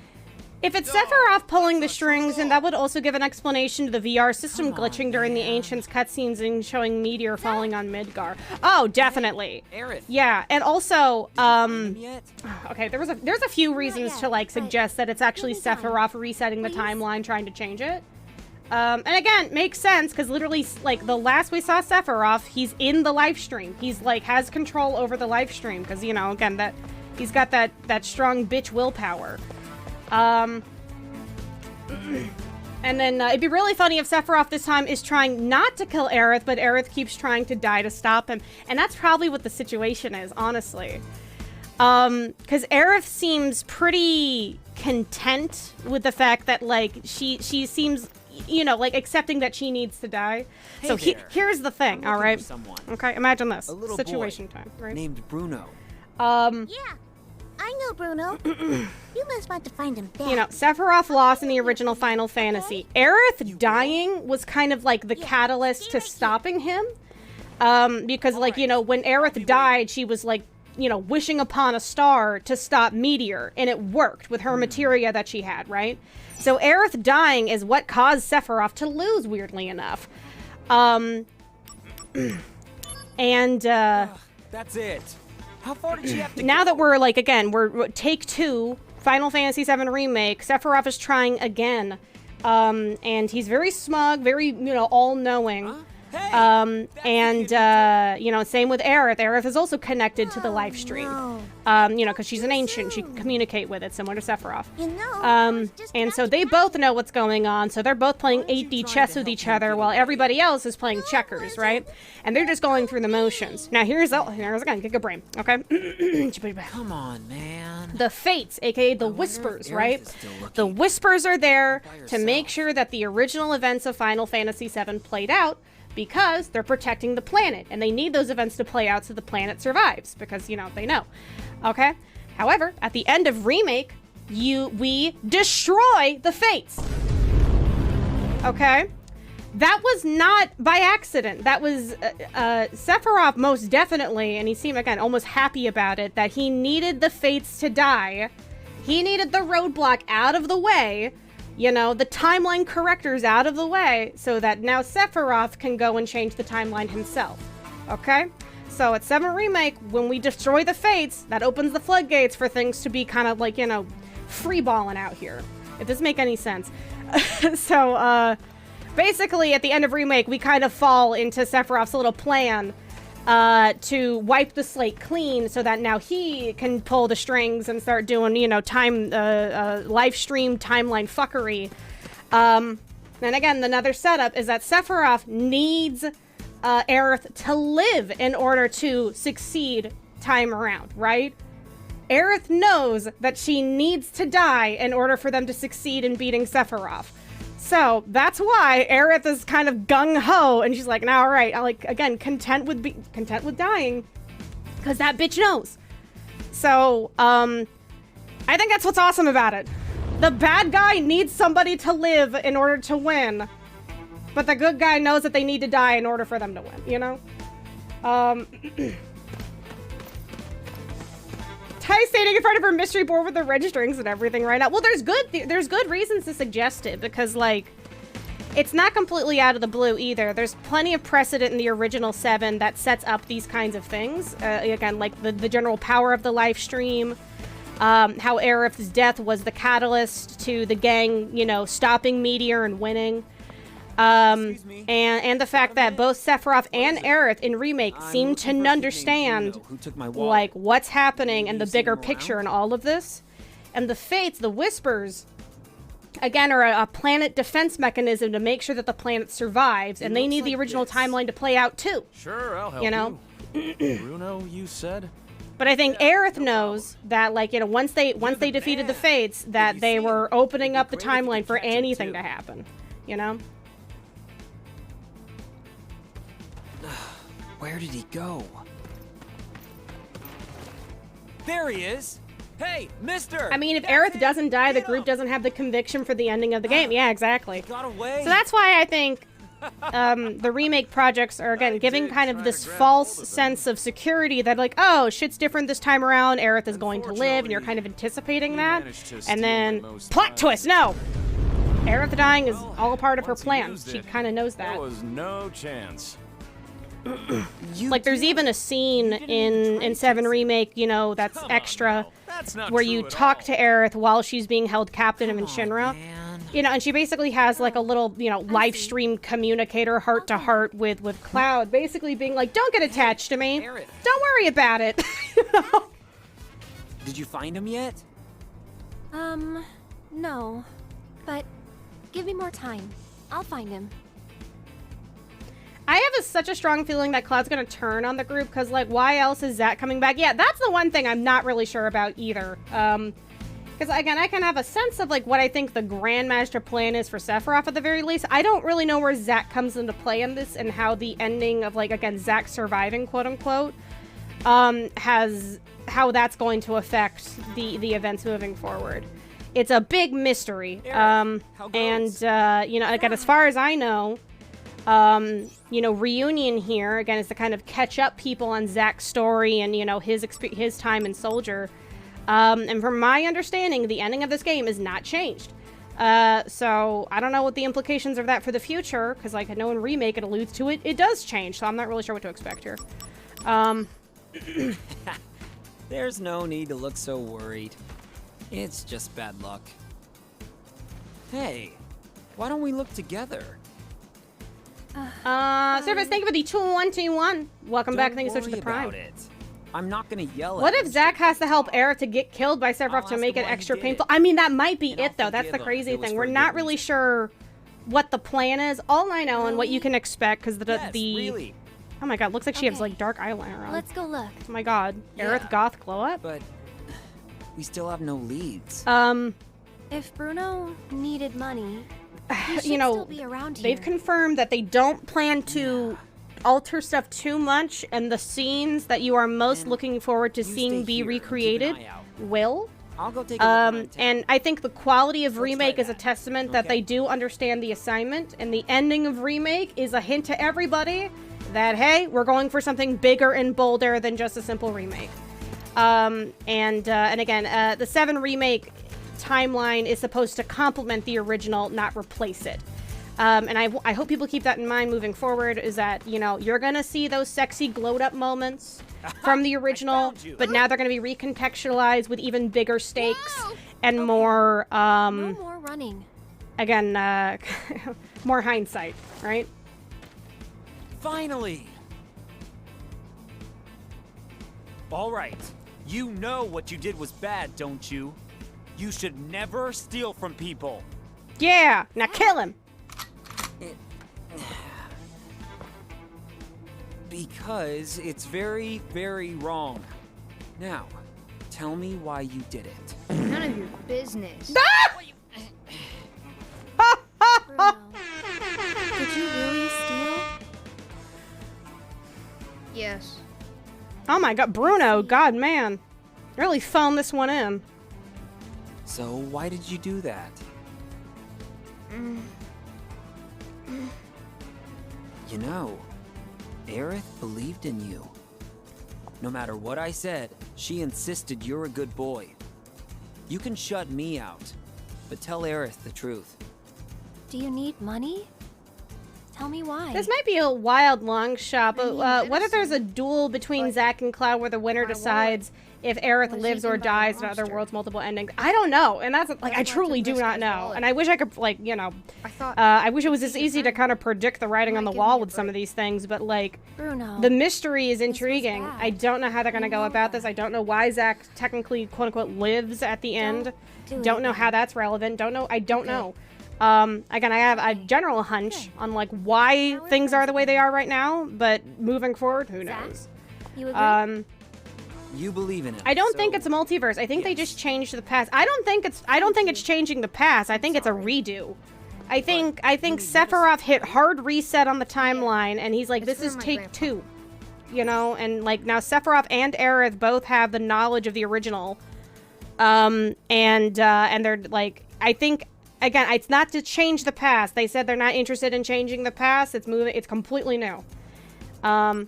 If it's Sephiroth pulling the strings, then that would also give an explanation to the VR system glitching during the Ancients cutscenes and showing Meteor falling on Midgar. Oh, definitely. Aerith. Yeah, and also, okay, there's a few reasons to like suggest that it's actually Sephiroth resetting the timeline, trying to change it. And again, makes sense because literally, like the last we saw Sephiroth, he's in the live stream. He's like has control over the live stream because you know, again, that he's got that strong bitch willpower. And then it'd be really funny if Sephiroth this time is trying not to kill Aerith, but Aerith keeps trying to die to stop him. And that's probably what the situation is, honestly. Because Aerith seems pretty content with the fact that, like, she seems, you know, like, accepting that she needs to die. Hey so there. Here's the thing, all right? Okay, imagine this. A little situation boy time, right? named Bruno. Yeah, I know Bruno. You must want to find him back. You know, Sephiroth lost in the original Final Fantasy. Aerith dying was kind of like the catalyst to stopping him. Because, like, you know, when Aerith died, she was, like, you know, wishing upon a star to stop Meteor, and it worked with her materia that she had, right? So Aerith dying is what caused Sephiroth to lose, weirdly enough. That's it. How far did she have to now that we're like, again, we're take 2, Final Fantasy VII Remake, Sephiroth is trying again. And he's very smug, very, you know, all-knowing. You know, same with Aerith. Aerith is also connected to the live stream. You know, because she's an ancient. She can communicate with it, similar to Sephiroth. And so they both know what's going on, so they're both playing 8D chess with each other while everybody else is playing checkers, right? And they're just going through the motions. Now, here's again, Giga Brain, okay? Come on, man. The Fates, aka the Whispers, right? The Whispers are there to make sure that the original events of Final Fantasy VII played out, because they're protecting the planet, and they need those events to play out so the planet survives, because, you know, they know. Okay? However, at the end of Remake, we destroy the Fates. Okay? That was not by accident. That was Sephiroth most definitely, and he seemed, again, almost happy about it, that he needed the Fates to die. He needed the roadblock out of the way, you know, the timeline correctors out of the way, so that now Sephiroth can go and change the timeline himself. Okay? So at 7 Remake, when we destroy the Fates, that opens the floodgates for things to be kind of like, you know, freeballing out here. If this make any sense. So, basically, at the end of Remake, we kind of fall into Sephiroth's little plan to wipe the slate clean so that now he can pull the strings and start doing, you know, live stream timeline fuckery. And again, another setup is that Sephiroth needs Aerith to live in order to succeed time around, right? Aerith knows that she needs to die in order for them to succeed in beating Sephiroth. So that's why Aerith is kind of gung-ho, and she's like, "Now, all right, I like, again, content with dying, because that bitch knows." So, I think that's what's awesome about it. The bad guy needs somebody to live in order to win, but the good guy knows that they need to die in order for them to win, you know? Ty standing in front of her mystery board with the red strings and everything right now. Well, there's good reasons to suggest it, because, like, it's not completely out of the blue either. There's plenty of precedent in the original 7 that sets up these kinds of things. Again, like the general power of the live stream, how Aerith's death was the catalyst to the gang, you know, stopping Meteor and winning. And the fact that both Sephiroth and Aerith in Remake seem to understand, like, what's happening and the bigger picture and all of this. And the Fates, the Whispers, again, are a planet defense mechanism to make sure that the planet survives, and they need the original timeline to play out too. Sure, I'll help you. Know? Bruno, you said? But I think Aerith knows that, like, you know, once they defeated the Fates, that they were opening up the timeline for anything to happen, you know? Where did he go? There he is! Hey, mister! I mean, if Aerith doesn't die, the group doesn't have the conviction for the ending of the game. Yeah, exactly. Got away. So that's why I think the remake projects are, again, giving kind of this false sense of security that, like, oh, shit's different this time around, Aerith is going to live, and you're kind of anticipating that. And then, plot twist, no! Aerith dying is all a part of her plan. She kind of knows that. There was no chance. Like, there's even a scene in 7 Remake, you know, that's extra, where you talk to Aerith while she's being held captive in Shinra. You know, and she basically has, like, a little, you know, live stream communicator heart-to-heart with Cloud, basically being like, don't get attached to me. Don't worry about it. You know? Did you find him yet? No. But give me more time. I'll find him. I have such a strong feeling that Cloud's gonna turn on the group, because, like, why else is Zack coming back? Yeah, that's the one thing I'm not really sure about either. Because, again, I can have a sense of, like, what I think the Grandmaster plan is for Sephiroth at the very least. I don't really know where Zack comes into play in this, and how the ending of, like, again, Zack surviving, quote-unquote, how that's going to affect the events moving forward. It's a big mystery. You know, again, as far as I know, you know, Reunion here, again, is to kind of catch up people on Zack's story and, you know, his time in Soldier. And from my understanding, the ending of this game is not changed. So I don't know what the implications of that for the future, because, like, I know in Remake it alludes to it. It does change, so I'm not really sure what to expect here. There's no need to look so worried. It's just bad luck. Hey, why don't we look together? Service, thank you for the 2121. Welcome back. Thank you so much for the Prime. I'm not gonna yell at What if Zack has to help Aerith to get killed by Sephiroth to make it extra painful? I mean, that might be it, though. That's the crazy thing. We're not really sure what the plan is. All I know and what you can expect, because the... Oh my god, looks like she has, like, dark eyeliner on. Let's go look. Oh my god. Aerith Goth glow up? But we still have no leads. If Bruno needed money, he should you know, still be around here. they've confirmed that they don't plan to alter stuff too much, and the scenes that you are most looking forward to seeing be recreated will. I'll go take a look. And I think the quality of Remake is a testament that they do understand the assignment, and the ending of Remake is a hint to everybody that, hey, we're going for something bigger and bolder than just a simple remake. And again, the 7 Remake timeline is supposed to complement the original, not replace it. And I hope people keep that in mind moving forward, is that, you know, you're gonna see those sexy glowed up moments from the original, but now they're gonna be recontextualized with even bigger stakes and more, no more running. Again, more hindsight, right? Finally! All right. You know what you did was bad, don't you? You should never steal from people. Yeah! Now kill him! Because it's very, very wrong. Now, tell me why you did it. None of your business. Bruno, did you really steal? Yes. Oh my god, Bruno, god man. Really phoned this one in. So why did you do that? You know, Aerith believed in you. No matter what I said, she insisted you're a good boy. You can shut me out, but tell Aerith the truth. Do you need money? Tell me why. This might be a wild long shot, but what if there's a duel between Zack and Cloud where the winner decides if Aerith lives or dies in Other Worlds multiple endings? I don't know, and that's like I truly do not know, and I wish I could, like, you know, I wish it was this easy to kind of predict the writing on the wall with some of these things, but like Bruno, the mystery is intriguing. I don't know how they're gonna go about this. I don't know why Zack technically quote unquote lives at the end. Don't know how that's relevant. Don't know. I don't know. Again, I have a general hunch on like why things are the way they are right now, but moving forward, who knows? You agree? You believe in it. I don't think it's a multiverse. I think they just changed the past. I don't think it's changing the past. I think it's a redo. I think Sephiroth hit hard reset on the timeline, and he's like, this is take 2. You know, and like now Sephiroth and Aerith both have the knowledge of the original. And they're like, I think again, it's not to change the past. They said they're not interested in changing the past. It's moving. It's completely new. Huh?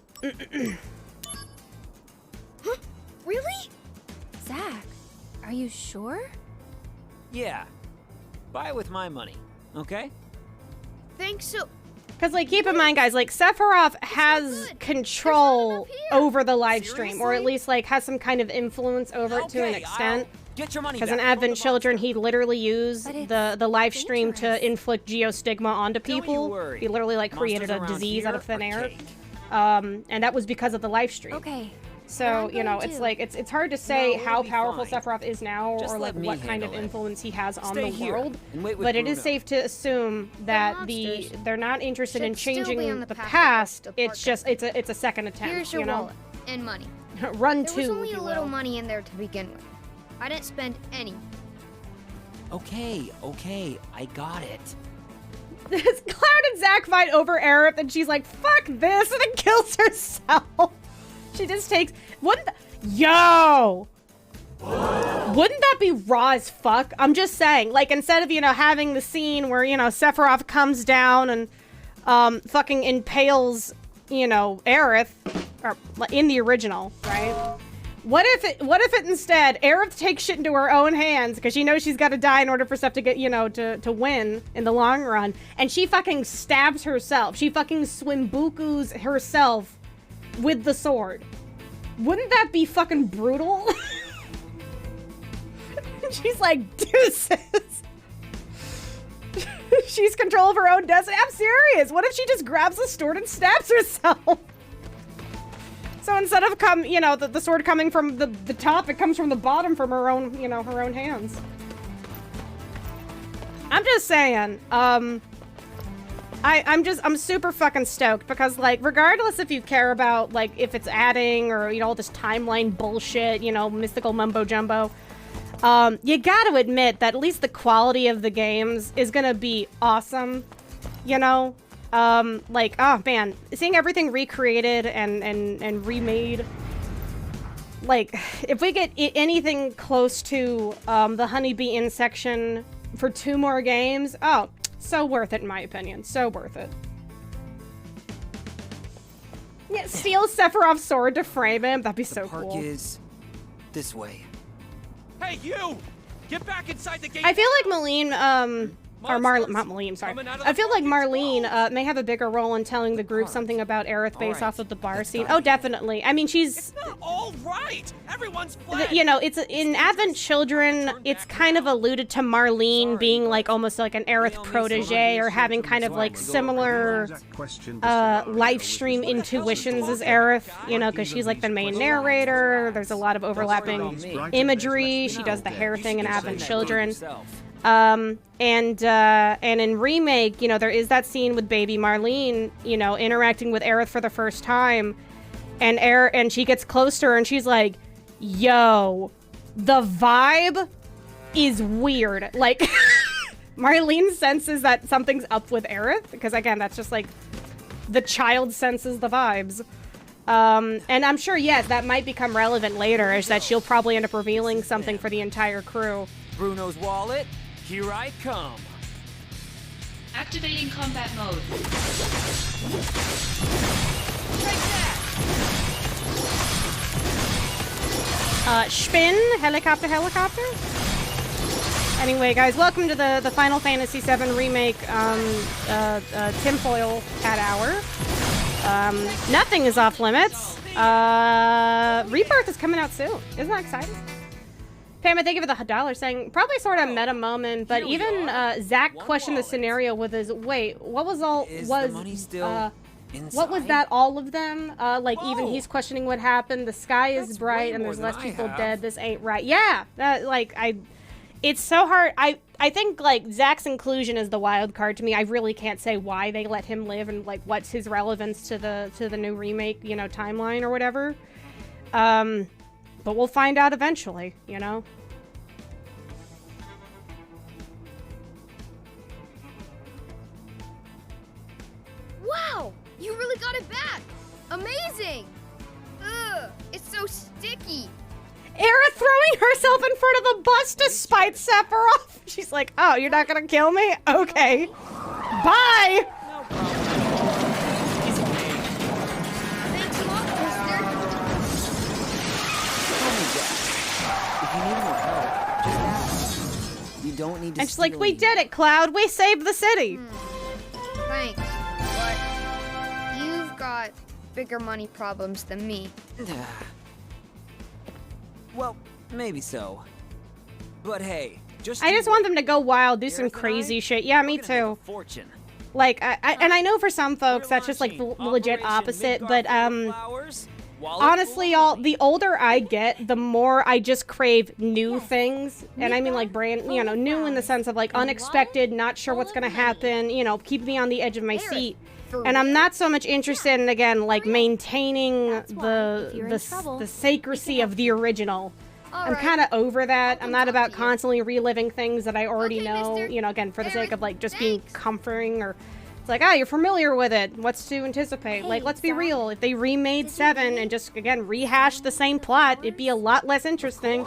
Really? Zach, are you sure? Yeah. Buy it with my money, okay? Thanks so... Because, like, keep in mind, guys, like, Sephiroth has control over the live stream, or at least, like, has some kind of influence over it to an extent. Get your money Because back. in Advent Children, he literally used the live stream to inflict geostigma onto people. He literally, like, created a disease out of thin air. And that was because of the live stream. Okay. So, you know, it's like, it's hard to say No, how we'll be powerful fine. Sephiroth is now, Just or like let me what kind of handle it. influence he has on Stay the here world. and wait with But it is Bruno. safe to assume that monsters they're not interested in should still changing be on the the path of past. the It's just it's a second attempt. Here's your you know? wallet and money. Run There to. was only if a you little will. money in there to begin with. I didn't spend any. Okay, I got it. This Cloud and Zack fight over Aerith, and she's like, "Fuck this," and then kills herself. She just takes. Yo! Wouldn't that be raw as fuck? I'm just saying, like, instead of, you know, having the scene where, you know, Sephiroth comes down and fucking impales, you know, Aerith, or in the original, right? What if it instead, Aerith takes shit into her own hands because she knows she's got to die in order for stuff to get, you know, to win in the long run, and she fucking stabs herself. She fucking swimbukus herself with the sword. Wouldn't that be fucking brutal? She's like, deuces. She's control of her own destiny. I'm serious. What if she just grabs the sword and stabs herself? So instead of the sword coming from the top, it comes from the bottom from her own, you know, her own hands. I'm just saying, I'm super fucking stoked because, like, regardless if you care about, like, if it's adding or, you know, all this timeline bullshit, you know, mystical mumbo jumbo, you gotta admit that at least the quality of the games is gonna be awesome, you know? Like, oh man, seeing everything recreated and remade, like, if we get anything close to, the Honeybee Inn section for 2 more games, oh, so worth it in my opinion, so worth it. Yeah, steal Sephiroth's sword to frame him, that'd be so cool. The park is this way. Hey, you! Get back inside the gate! I feel like Marlene, or not Marlene, sorry. I feel like Marlene may have a bigger role in telling the group something about Aerith based off of the bar scene. Oh, definitely. I mean, she's... All right! Everyone's You know, it's in Advent Children, it's kind of alluded to Marlene being like almost like an Aerith protege or having kind of like similar live stream intuitions as Aerith, you know, because she's like the main narrator. There's a lot of overlapping imagery. She does the hair thing in Advent Children. And in Remake, you know, there is that scene with baby Marlene, you know, interacting with Aerith for the first time, and she gets close to her and she's like, yo, the vibe is weird. Like, Marlene senses that something's up with Aerith, because again, that's just like, the child senses the vibes. And I'm sure, yes, that might become relevant later, is that she'll probably end up revealing something for the entire crew. Bruno's wallet, here I come. Activating combat mode. Spin, helicopter. Anyway, guys, welcome to the Final Fantasy VII Remake, tinfoil hat hour. Nothing is off limits. Rebirth is coming out soon. Isn't that exciting? Pam, thank you for the $1 saying, probably sort of meta moment, but even Zach questioned the scenario with his, wait, what was all, what was that, all of them? Like, even he's questioning what happened, the sky is bright and there's less people dead, this ain't right. Yeah, it's so hard. I think, like, Zach's inclusion is the wild card to me. I really can't say why they let him live and, like, what's his relevance to the new remake, you know, timeline or whatever. But we'll find out eventually, you know? Wow! You really got it back! Amazing! Ugh, it's so sticky. Aerith throwing herself in front of the bus to spite Sephiroth. She's like, oh, you're not gonna kill me? Okay. Bye! Thanks a lot, mister. If you need more help, just ask. You don't need to And she's like, steal we any- did it, Cloud. We saved the city. Thanks, but you've got bigger money problems than me. Well, maybe so. But hey, I just want them to go wild, do some crazy shit. Yeah, me too. Fortune. Like, and I know for some folks that's just like the legit opposite, but honestly, y'all, the older I get, the more I just crave new things. And I mean like brand, you know, new in the sense of like unexpected, not sure what's gonna happen, you know, keep me on the edge of my seat. And I'm not so much interested in, again, like maintaining the sacrecy of the original. I'm kind of over that. I'm not about constantly reliving things that I already know, you know, again, for the sake of like just being comforting, or it's like, oh, you're familiar with it. What's to anticipate? Like, let's be real. If they remade 7 and just, again, rehashed the same plot, it'd be a lot less interesting.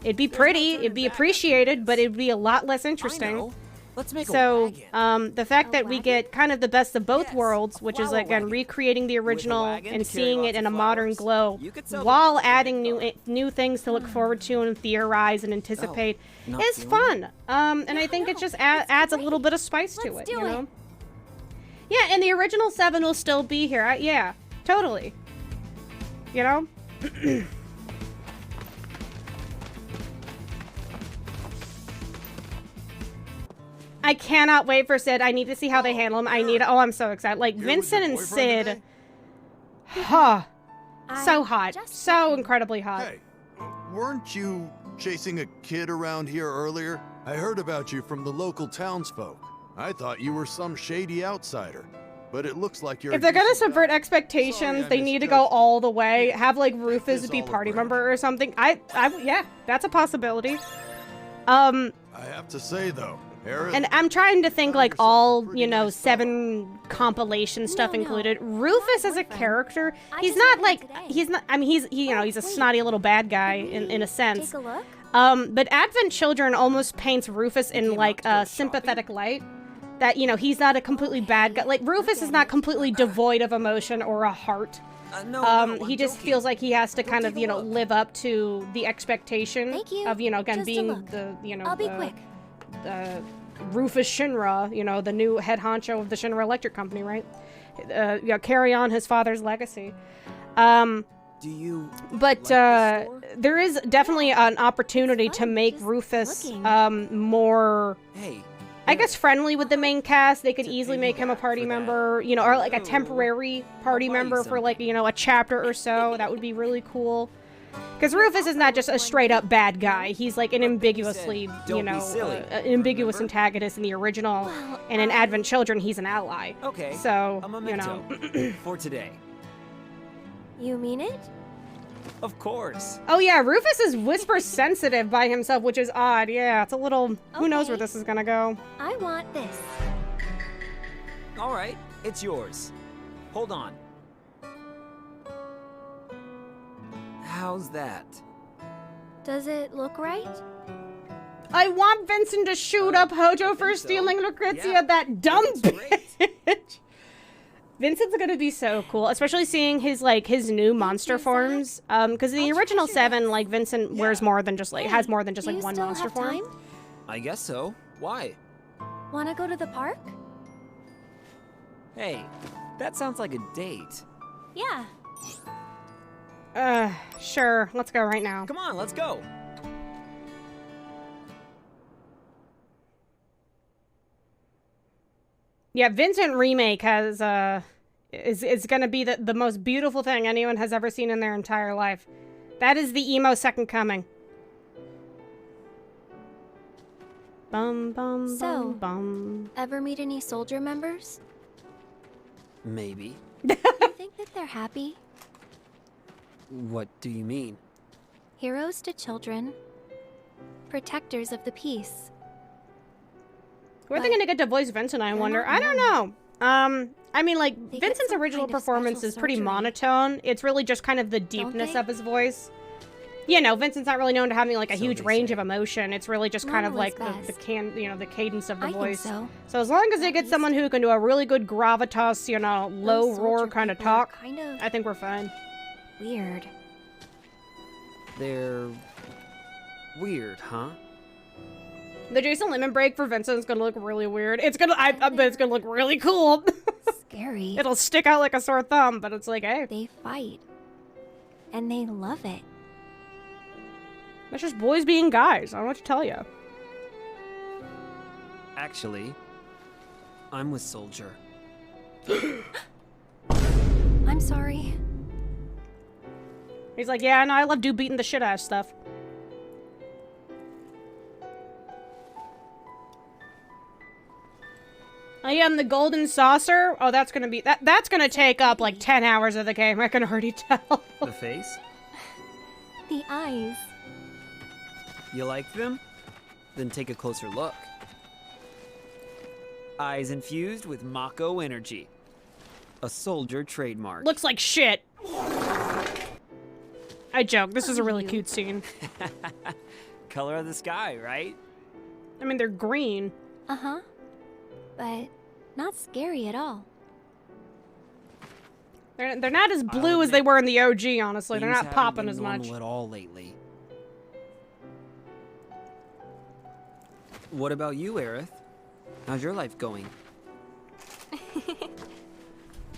It'd be pretty, it'd be appreciated, but it'd be a lot less interesting. Let's make So, the fact that we get kind of the best of both worlds, which is, again, recreating the original and seeing it in a modern glow, while adding new things to look forward to and theorize and anticipate, is fun. And I think it just adds a little bit of spice to it, you know? Yeah, and the original 7 will still be here. Yeah, totally. You know? I cannot wait for Sid. I need to see how they handle him. Oh, I'm so excited. Like, Vincent and Sid. Huh. So hot. So incredibly hot. Hey, weren't you chasing a kid around here earlier? I heard about you from the local townsfolk. I thought you were some shady outsider, but it looks like you're... If they're gonna subvert expectations, they need to go all the way. Have, like, Rufus be party member or something. Yeah, that's a possibility. I have to say, though, Aerith... And I'm trying to think, like, all, you know, 7 compilation stuff included. Rufus as a character, he's not, like, I mean, he's a snotty little bad guy in a sense. Take a look. But Advent Children almost paints Rufus in, like, a sympathetic light. That, you know, he's not a completely bad guy. Like, Rufus is not completely devoid of emotion or a heart. He just feels like he has to kind of, you know, live up to the expectation of, you know, again, being the, you know, Rufus Shinra, you know, the new head honcho of the Shinra Electric Company, right? You know, carry on his father's legacy. There is definitely an opportunity to make Rufus more, I guess, friendly with the main cast. They could easily make him a party member, you know, or like a temporary party member for, like, you know, a chapter or so. That would be really cool. Because Rufus is not just a straight-up bad guy. He's, like, an ambiguously, you know, an ambiguous antagonist in the original. And in Advent Children, he's an ally. Okay, so, a you memento know. for today. You mean it? Of course. Oh, yeah, Rufus is whisper-sensitive by himself, which is odd. Yeah, it's a little... Who knows where this is gonna go? I want this. All right, it's yours. Hold on. How's that? Does it look right? I want Vincent to shoot up Hojo for stealing Lucrezia, that dumb bitch. Vincent's gonna be so cool, especially seeing his new monster forms. Because in the original 7, like, Vincent wears more than just, like, has more than just, like, one monster form. I guess so. Why? Wanna go to the park? Hey, that sounds like a date. Yeah. Sure. Let's go right now. Come on, let's go. Yeah, Vincent Remake has, is gonna be the most beautiful thing anyone has ever seen in their entire life. That is the emo second coming. Bum, bum, So, bum, bum. ever meet any soldier members? Maybe. You think that they're happy? What do you mean? Heroes to children. Protectors of the peace. Who are they gonna get to voice Vincent, I wonder? I don't know. I mean, like, Vincent's original performance is pretty monotone. It's really just kind of the deepness of his voice. You know, Vincent's not really known to having like a So huge they range say. of emotion. It's really just kind of Normal is like the best. the cadence of the I think voice. so. So as long as they get someone who can do a really good gravitas, you know, low Those roar soldier kind of people are talk, kind of I think we're fine. weird. They're weird, huh? The Jason Lemon break for Vincent is gonna look really weird. It's gonna, I bet it's gonna look really cool. Scary. It'll stick out like a sore thumb, but it's like, hey, They fight. And they love it. that's just boys being guys. I don't know what to tell you. Actually, I'm with Soldier. I'm sorry. He's like, yeah, no, I love dude beating the shit out of stuff. I am the golden saucer. Oh, that's gonna be that's gonna take up like 10 hours of the game. I can already tell. The face? The eyes. You like them? Then take a closer look. Eyes infused with Mako energy. A Soldier trademark. Looks like shit. I joke. This is a really cute scene. Color of the sky, right? I mean, they're green. Uh-huh. But not scary at all. They're not as blue as they were in the OG, honestly. They're Things not haven't popping been as much. normal at all lately. What about you, Aerith? How's your life going?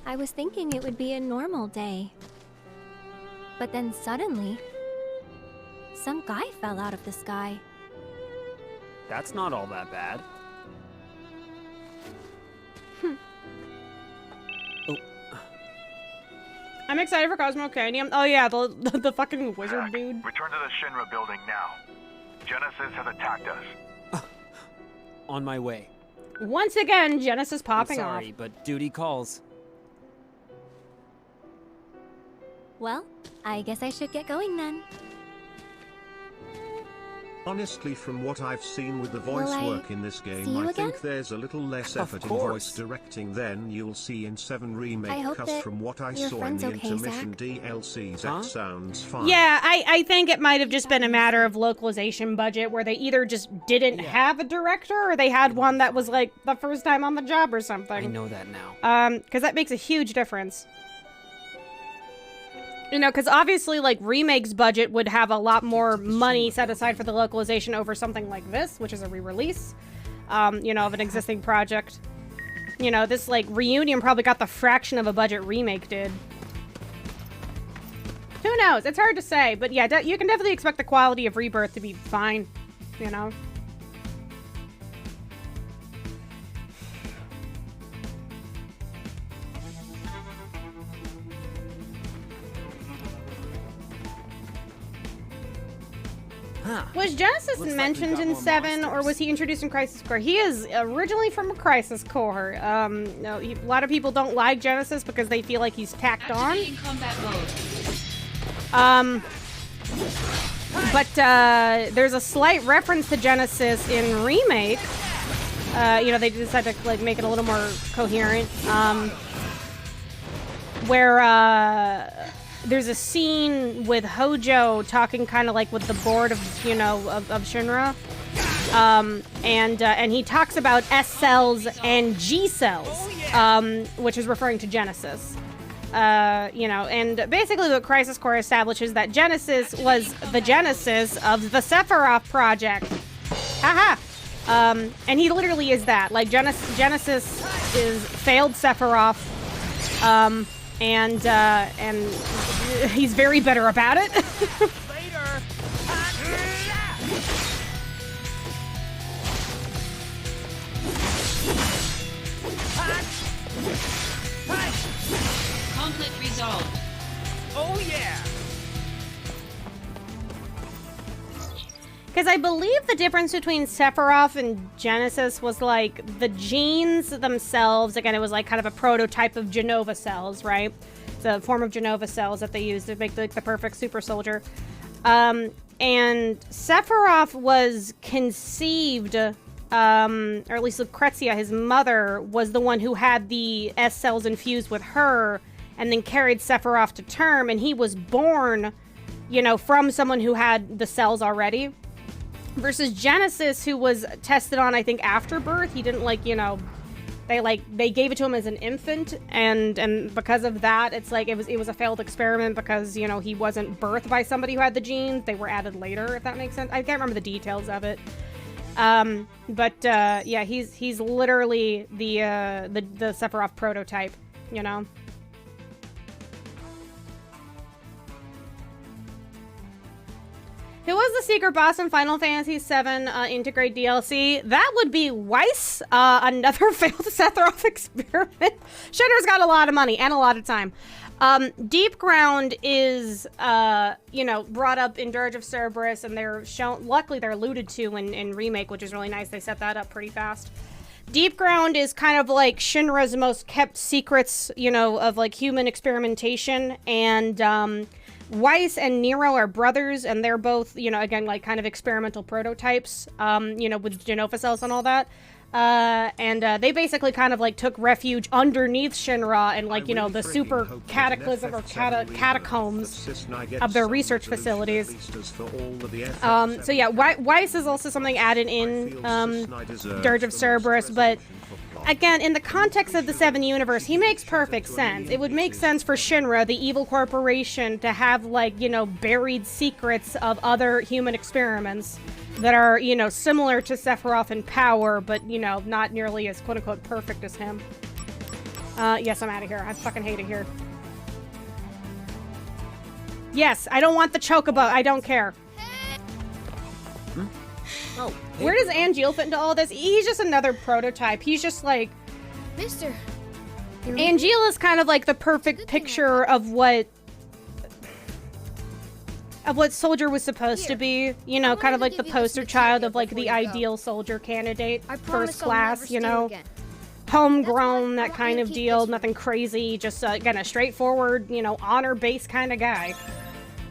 I was thinking it would be a normal day. But then suddenly, some guy fell out of the sky. That's not all that bad. I'm excited for Cosmo Canyon. Oh yeah, the fucking wizard dude. Return to the Shinra building now. Genesis has attacked us. On my way. Once again, Genesis popping I'm sorry, off. but duty calls. Well, I guess I should get going then. Honestly, from what I've seen with the Will voice I work in this game, see you I think again? there's a little less Of effort in course. voice directing than you'll see in 7 Remake. I hope 'Cause that from what I your saw in friend's the okay, intermission Zack. DLCs, Huh? that sounds fine. Yeah, I think it might have just been a matter of localization budget where they either just didn't have a director or they had one that was like the first time on the job or something. I know that now. Because that makes a huge difference. You know, because obviously, like, Remake's budget would have a lot more money set aside for the localization over something like this, which is a re-release, you know, of an existing project. You know, this, like, Reunion probably got the fraction of a budget Remake did. Who knows? It's hard to say, but yeah, you can definitely expect the quality of Rebirth to be fine, you know? Huh. Was Genesis Looks like we mentioned got in more 7, or monsters. was he introduced in Crisis Core? He is originally from a Crisis Core. No, a lot of people don't like Genesis because they feel like he's tacked on. Activating combat mode. But there's a slight reference to Genesis in Remake. You know, they decided to like make it a little more coherent. Where there's a scene with Hojo talking kind of like with the board of, you know, of Shinra. And he talks about S cells and G cells, which is referring to Genesis. You know, and basically what Crisis Core establishes that Genesis was the genesis of the Sephiroth project. Haha. And he literally is that. Like, Genesis is failed Sephiroth. And he's very bitter about it. Conflict resolved. Oh yeah! Because I believe the difference between Sephiroth and Genesis was like the genes themselves. Again, it was like kind of a prototype of Genova cells, right? It's a form of Genova cells that they used to make the perfect super soldier. And Sephiroth was conceived, or at least Lucrezia, his mother, was the one who had the S cells infused with her and then carried Sephiroth to term, and he was born, you know, from someone who had the cells already. Versus Genesis, who was tested on, I think, after birth. He didn't, like, you know, they gave it to him as an infant, and because of that, it's like it was a failed experiment because, you know, he wasn't birthed by somebody who had the genes. They were added later, if that makes sense. I can't remember the details of it. Yeah, he's literally the Sephiroth prototype, you know. Who was the secret boss in Final Fantasy VII Integrate DLC? That would be Weiss, another failed Sephiroth experiment. Shinra's got a lot of money and a lot of time. Deep Ground is, you know, brought up in Dirge of Cerberus, and they're shown, luckily they're alluded to in Remake, which is really nice. They set that up pretty fast. Deep Ground is kind of like Shinra's most kept secrets, you know, of like human experimentation, and, Weiss and Nero are brothers, and they're both, you know, again, like kind of experimental prototypes, you know, with Genova cells and all that. They basically kind of like took refuge underneath Shinra and, like, you know, the super cataclysm or catacombs of their research facilities. So yeah, Weiss is also something added in Dirge of Cerberus, but again, in the context of the Seven Universe, he makes perfect sense. It would make sense for Shinra, the evil corporation, to have, like, you know, buried secrets of other human experiments that are, you know, similar to Sephiroth in power, but, you know, not nearly as quote-unquote perfect as him. Yes, I'm out of here. I fucking hate it here. Yes, I don't want the chocobo. I don't care. Oh, hey. Where does Angeal fit into all this? He's just another prototype. He's just like... Mister. Angeal is kind of like the perfect picture of what Soldier was supposed to be. You know, kind of like the poster child of, like, the ideal soldier candidate. First class, you know. Homegrown, that kind of deal. Nothing crazy. Just, again, a straightforward, you know, honor-based kind of guy.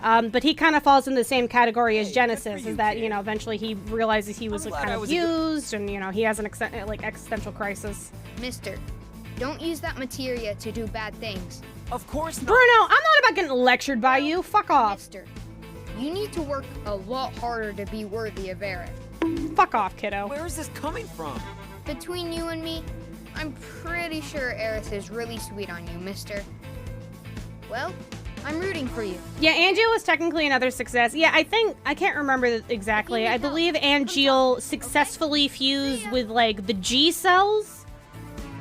But he kind of falls in the same category as Genesis, is that, you know, eventually he realizes he was kind of used, and, you know, he has an existential crisis. Mister, don't use that materia to do bad things. Of course not. Bruno, I'm not about getting lectured by you. Fuck off. Mister, you need to work a lot harder to be worthy of Aerith. Fuck off, kiddo. Where is this coming from? Between you and me, I'm pretty sure Aerith is really sweet on you, mister. Well, I'm rooting for you. Yeah, Angeal was technically another success. Yeah, I can't remember exactly. I believe Angeal successfully fused with, like, the G cells,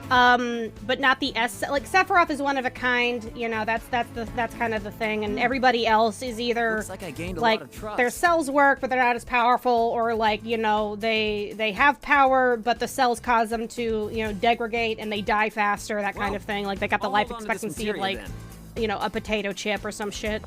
but not the S. Like, Sephiroth is one of a kind, you know, that's kind of the thing, and everybody else is either, looks like I gained a like, lot of trust. their cells work, but they're not as powerful, or, like, you know, they have power, but the cells cause them to, you know, degrade, and they die faster, that kind of thing. Like, they got the life expectancy of, like... you know, a potato chip or some shit.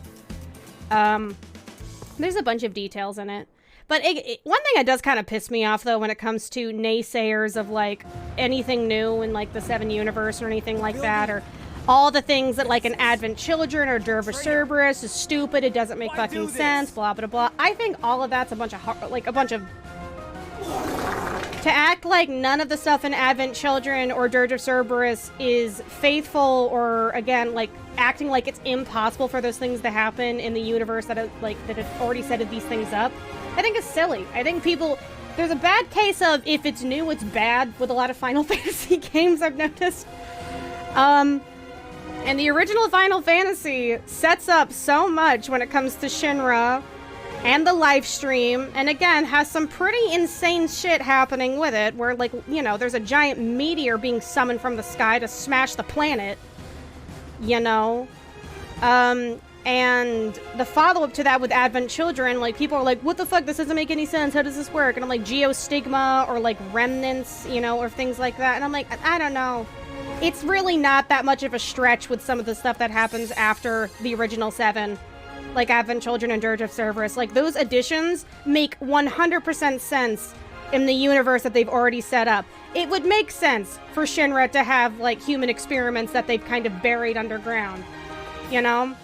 There's a bunch of details in it. But one thing that does kind of piss me off, though, when it comes to naysayers of, like, anything new in, like, the Seven Universe or anything like that, or all the things that, like, an Advent Children or Dirge of Cerberus is stupid, it doesn't make fucking sense, blah, blah, blah. I think all of that's a bunch of... To act like none of the stuff in Advent Children or Dirge of Cerberus is faithful, or, again, like, acting like it's impossible for those things to happen in the universe that have already set these things up, I think is silly. I think there's a bad case of if it's new, it's bad with a lot of Final Fantasy games, I've noticed. And the original Final Fantasy sets up so much when it comes to Shinra and the live stream, and again, has some pretty insane shit happening with it, where, like, you know, there's a giant meteor being summoned from the sky to smash the planet, you know? And the follow-up to that with Advent Children, like, people are like, what the fuck, this doesn't make any sense, how does this work? And I'm like, Geostigma, or, like, Remnants, you know, or things like that, and I'm like, I don't know. It's really not that much of a stretch with some of the stuff that happens after the original 7. Like Advent Children and Dirge of Cerberus. Like, those additions make 100% sense in the universe that they've already set up. It would make sense for Shinra to have, like, human experiments that they've kind of buried underground. You know?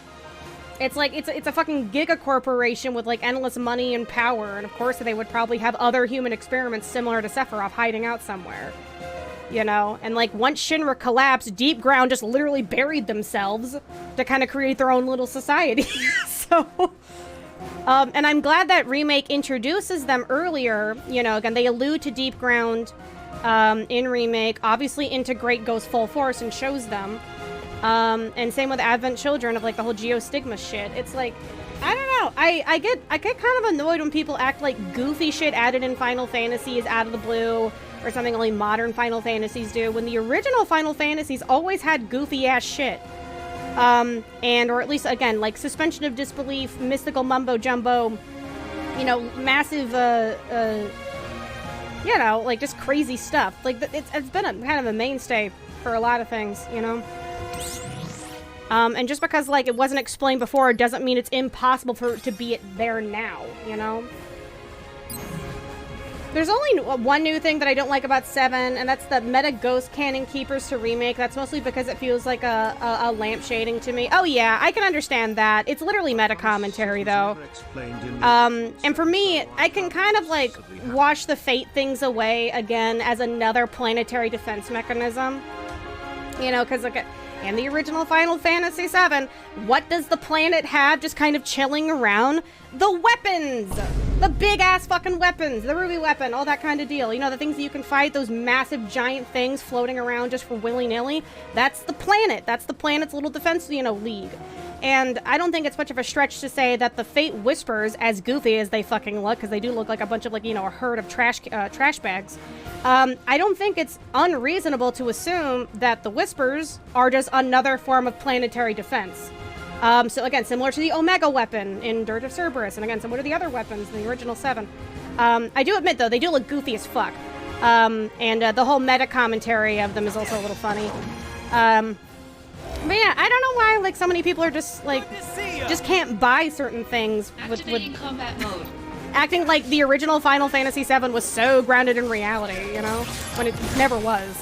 It's like, it's a fucking giga corporation with, like, endless money and power, and of course they would probably have other human experiments similar to Sephiroth hiding out somewhere. You know? And, like, once Shinra collapsed, Deep Ground just literally buried themselves to kind of create their own little society. So, And I'm glad that Remake introduces them earlier. You know, again, they allude to Deep Ground in Remake. Obviously, Integrate goes full force and shows them. And same with Advent Children of like the whole Geostigma shit. It's like, I don't know. I get kind of annoyed when people act like goofy shit added in Final Fantasy is out of the blue, or something only modern Final Fantasies do, when the original Final Fantasies always had goofy ass shit. Or at least, again, like suspension of disbelief, mystical mumbo jumbo, you know, massive, you know, like just crazy stuff. Like, it's been kind of a mainstay for a lot of things, you know? And just because, like, it wasn't explained before doesn't mean it's impossible for it to be there now, you know? There's only one new thing that I don't like about 7, and that's the meta ghost cannon keepers to Remake. That's mostly because it feels like a lamp shading to me. Oh yeah, I can understand that. It's literally meta commentary, though. And for me, I can kind of, like, wash the Fate things away again as another planetary defense mechanism. You know, because, like, in the original Final Fantasy VII, what does the planet have just kind of chilling around? The weapons! The big-ass fucking weapons! The ruby weapon, all that kind of deal. You know, the things that you can fight, those massive giant things floating around just for willy-nilly. That's the planet. That's the planet's little defense, you know, league. And I don't think it's much of a stretch to say that the Fate Whispers, as goofy as they fucking look, because they do look like a bunch of, like, you know, a herd of trash bags, I don't think it's unreasonable to assume that the Whispers are just another form of planetary defense. So again, similar to the Omega weapon in Dirge of Cerberus, and again, similar to the other weapons in the original 7. I do admit, though, they do look goofy as fuck. The whole meta commentary of them is also a little funny. But yeah, I don't know why, like, so many people are just, like, just can't buy certain things with combat mode. Acting like the original Final Fantasy VII was so grounded in reality, you know? When it never was.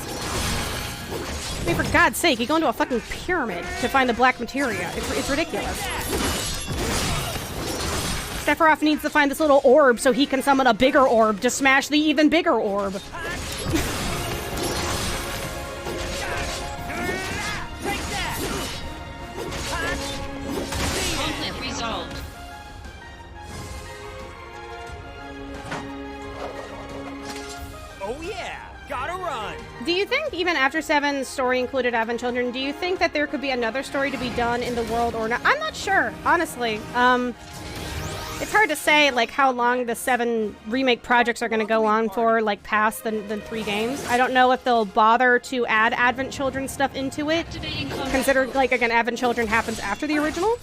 I mean, for God's sake, you go into a fucking pyramid to find the black materia. It's ridiculous. Sephiroth needs to find this little orb so he can summon a bigger orb to smash the even bigger orb. Conflict resolved. Oh yeah, gotta run. Do you think, even after 7's story included Advent Children, do you think that there could be another story to be done in the world or not? I'm not sure, honestly. It's hard to say, like, how long the 7 remake projects are going to go on for, like, past the 3 games. I don't know if they'll bother to add Advent Children stuff into it, considering, like, again, Advent Children happens after the original.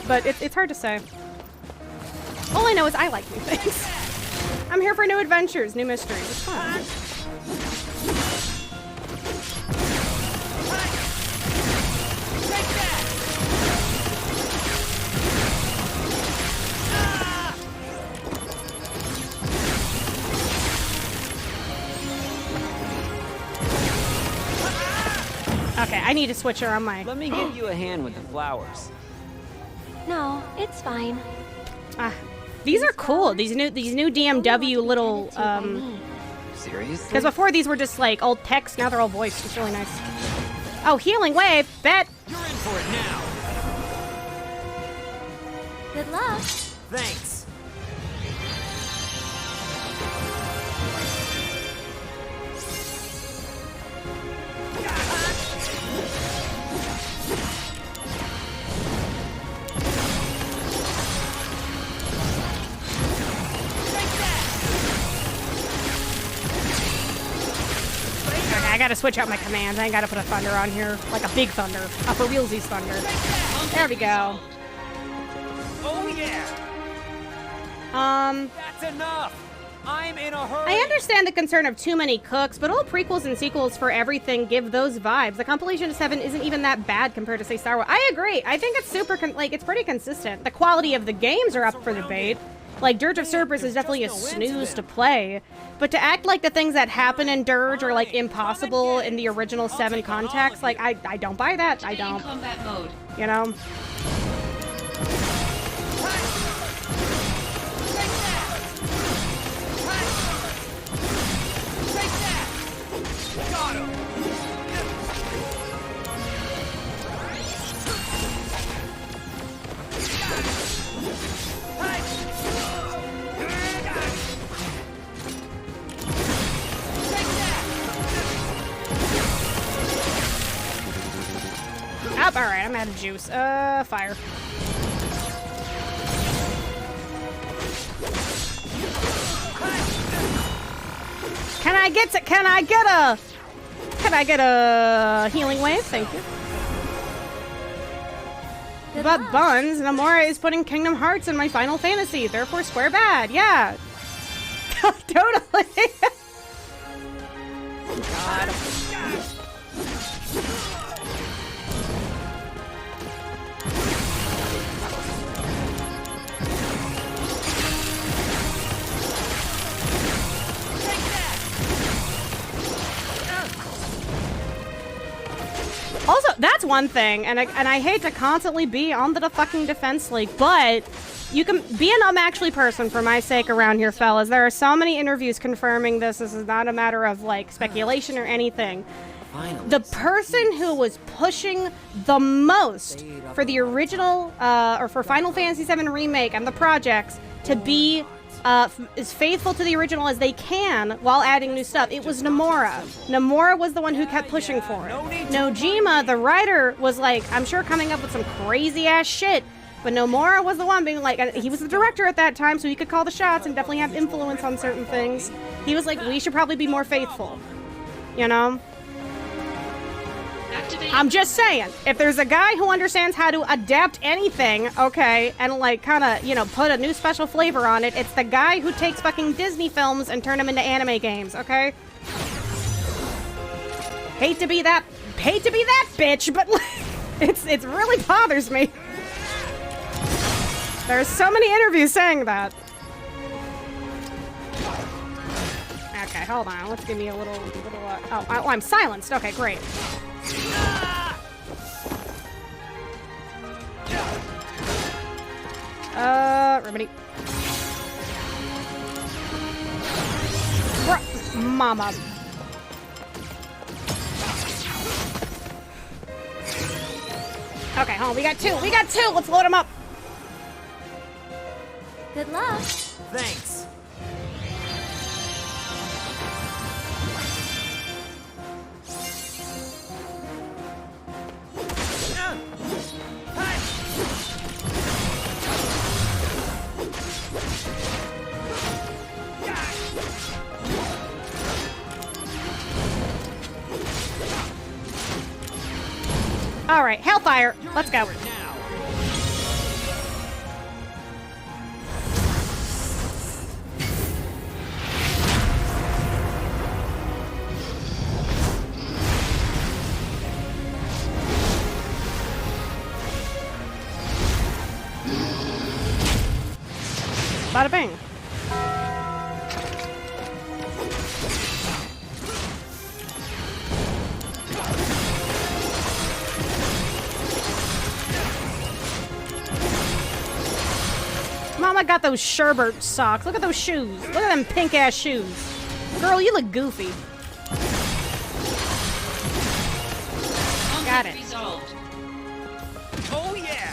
But it's hard to say. All I know is I like new things. I'm here for new adventures, new mysteries. It's fun. Okay, I need to switch her on my... Let me give you a hand with the flowers. No, it's fine. These are cool. These new DMW little Seriously? Because before these were just like old text, now they're all voiced. It's really nice. Oh, healing wave, bet. You're in for it now. Good luck. Thanks. I gotta switch out my commands. I ain't gotta put a thunder on here. Like a big thunder. A for realsies thunder. There we go. Oh yeah. That's enough. I'm in a hurry. I understand the concern of too many cooks, but all prequels and sequels for everything give those vibes. The compilation of 7 isn't even that bad compared to, say, Star Wars. I agree. I think it's super, it's pretty consistent. The quality of the games are up for debate. Like, Dirge of Cerberus is definitely a snooze to play, but to act like the things that happen in Dirge are, like, impossible in the original 7 context, like, I don't buy that. I don't. Combat mode. You know? Got him. Alright, I'm out of juice. Fire. Can I get a healing wave? Thank you. But Buns, Nomura is putting Kingdom Hearts in my Final Fantasy, therefore Square bad. Yeah. Totally. God. Also, that's one thing, and I hate to constantly be on the fucking defense league, but you can be an actually person for my sake around here, fellas. There are so many interviews confirming this. This is not a matter of, like, speculation or anything. The person who was pushing the most for the original, or for Final Fantasy VII Remake and the projects to be as faithful to the original as they can while adding new stuff, it was Nomura. Nomura was the one who kept pushing for it. Nojima, the writer, was like, I'm sure coming up with some crazy ass shit, but Nomura was the one being like, he was the director at that time, so he could call the shots and definitely have influence on certain things. He was like, we should probably be more faithful, you know? I'm just saying, if there's a guy who understands how to adapt anything, okay, and like kind of, you know, put a new special flavor on it, it's the guy who takes fucking Disney films and turn them into anime games, okay? Hate to be that bitch, but it really bothers me. There's so many interviews saying that. Okay, hold on. Let's give me a little oh, I'm silenced. Okay, great. Remedy. Mama. Okay, hold on. We got two. Let's load them up. Good luck. Thanks. All right, Hellfire. Let's go. Bada bing. Mama got those sherbet socks. Look at those shoes. Look at them pink ass shoes. Girl, you look goofy. Got it. Resolved. Oh yeah.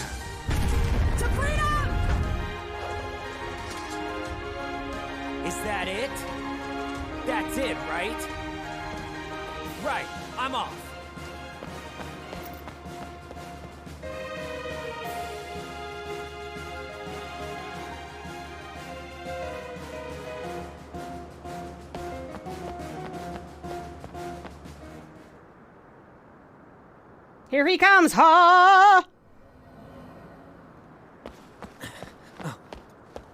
To freedom! Is that it? That's it, right? Right, I'm off. Here he comes, ha!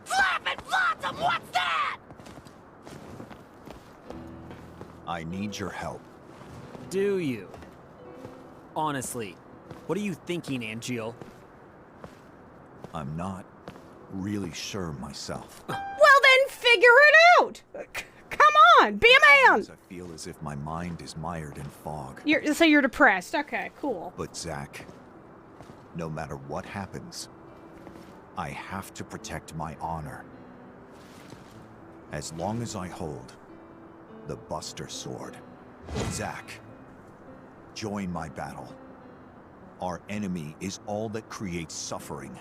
Flappin' Flotsam, what's that? I need your help. Do you? Honestly, what are you thinking, Angeal? I'm not really sure myself. Well then figure it out! Come on, be a man! I feel as if my mind is mired in fog. So you're depressed. Okay, cool. But Zack, no matter what happens, I have to protect my honor. As long as I hold the Buster Sword. Zack, join my battle. Our enemy is all that creates suffering.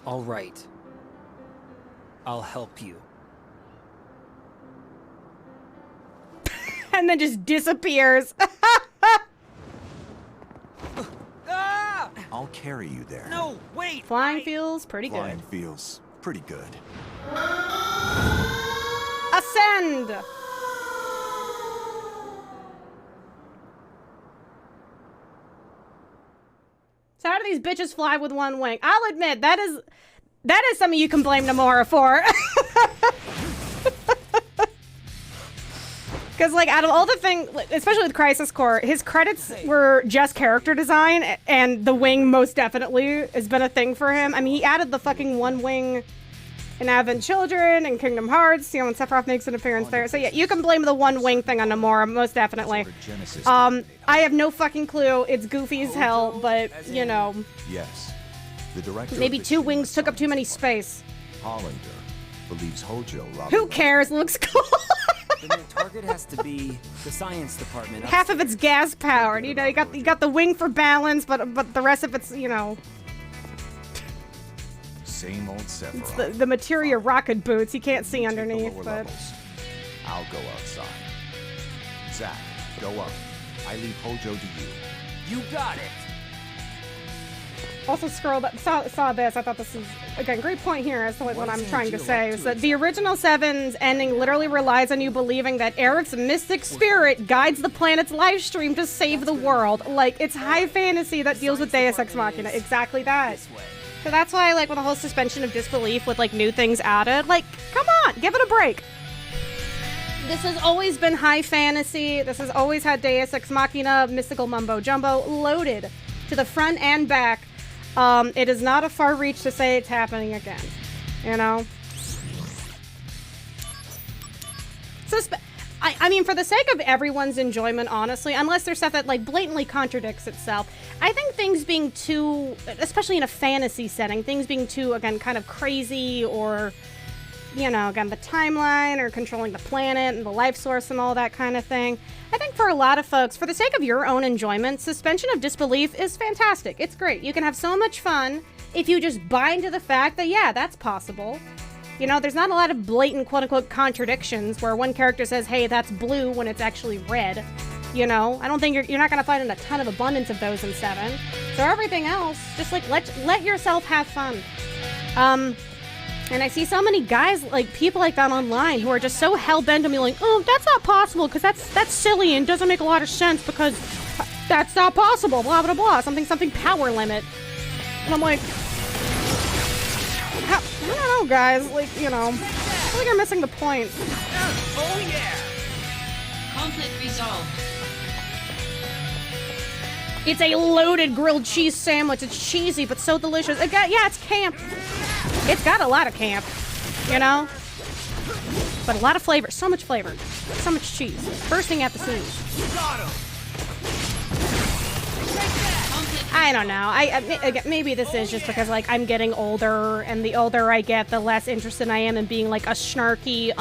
All right. I'll help you. And then just disappears. I'll carry you there. No, wait! Flying feels pretty Flying good. feels pretty good. Ascend! So how do these bitches fly with one wing? I'll admit, that is something you can blame Nomura for. Because, like, out of all the things, especially with Crisis Core, his credits were just character design, and the wing most definitely has been a thing for him. I mean, he added the fucking one wing in Advent Children and Kingdom Hearts, you know, when Sephiroth makes an appearance there. So, yeah, you can blame the one wing thing on Nomura, most definitely. I have no fucking clue. It's goofy as hell, but, you know. Yes. The director Maybe two wings took up too many space. Hollander believes Hojo robbed Who cares? Looks cool. Then the target has to be the science department. Half of it's gas powered. You know, you got the wing for balance, but the rest of it's, you know, Same old it's Sephiroth. the materia rocket boots. You can't see underneath, Lower but levels. I'll go outside. Zack, go up. I leave Hojo to you. You got it! also scrolled up, saw this. I thought this is, again, great point here as to what I'm trying to say, is that the original 7's ending literally relies on you believing that Eric's mystic spirit guides the planet's live stream to save the world. Like, it's high fantasy that deals with Deus Ex Machina. Exactly that. So that's why, like, with the whole suspension of disbelief with, like, new things added, like, come on, give it a break. This has always been high fantasy. This has always had Deus Ex Machina, mystical mumbo jumbo loaded to the front and back. It is not a far reach to say it's happening again, you know? So, I mean, for the sake of everyone's enjoyment, honestly, unless there's stuff that, like, blatantly contradicts itself, I think things being too, especially in a fantasy setting, things being too, again, kind of crazy or, you know, again, the timeline or controlling the planet and the life source and all that kind of thing. I think for a lot of folks, for the sake of your own enjoyment, suspension of disbelief is fantastic. It's great. You can have so much fun if you just buy into the fact that, yeah, that's possible. You know, there's not a lot of blatant quote-unquote contradictions where one character says, hey, that's blue when it's actually red. You know, I don't think you're not going to find a ton of abundance of those in 7. So everything else, just like let yourself have fun. And I see so many guys, like people like that online, who are just so hell-bent on me like, oh, that's not possible because that's silly and doesn't make a lot of sense because that's not possible, blah, blah, blah, something power limit. And I'm like, I don't know, guys, like, you know, I think you're missing the point. Oh yeah! Conflict resolved. It's a loaded grilled cheese sandwich. It's cheesy, but so delicious. Yeah, it's camp. It's got a lot of camp, you know? But a lot of flavor. So much flavor. So much cheese. Bursting at the seams. I don't know. Maybe this is just because, like, I'm getting older, and the older I get, the less interested I am in being, like, a snarky,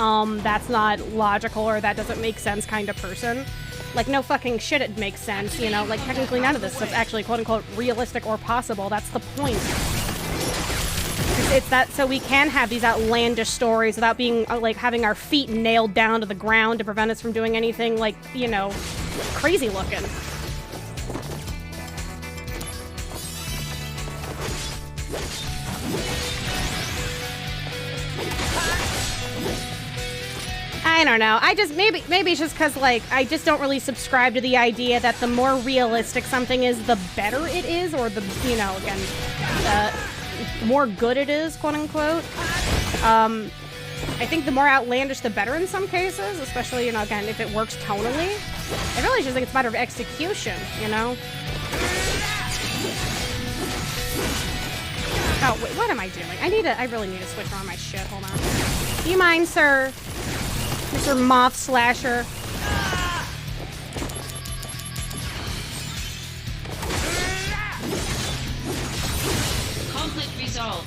that's not logical or that doesn't make sense kind of person. Like, no fucking shit, it makes sense, you know? Like, technically none of this stuff's actually, quote-unquote, realistic or possible. That's the point. It's that so we can have these outlandish stories without being, like, having our feet nailed down to the ground to prevent us from doing anything, like, you know, crazy looking. I don't know. I just, maybe it's just because, like, I just don't really subscribe to the idea that the more realistic something is, the better it is, or the, you know, again, more good it is, quote unquote. I think the more outlandish, the better in some cases, especially, you know, again, if it works tonally. I really just think it's a matter of execution, you know? Oh, wait, what am I doing? I really need to switch on my shit. Hold on. Do you mind, sir? Mr. Moth Slasher. Conflict resolved.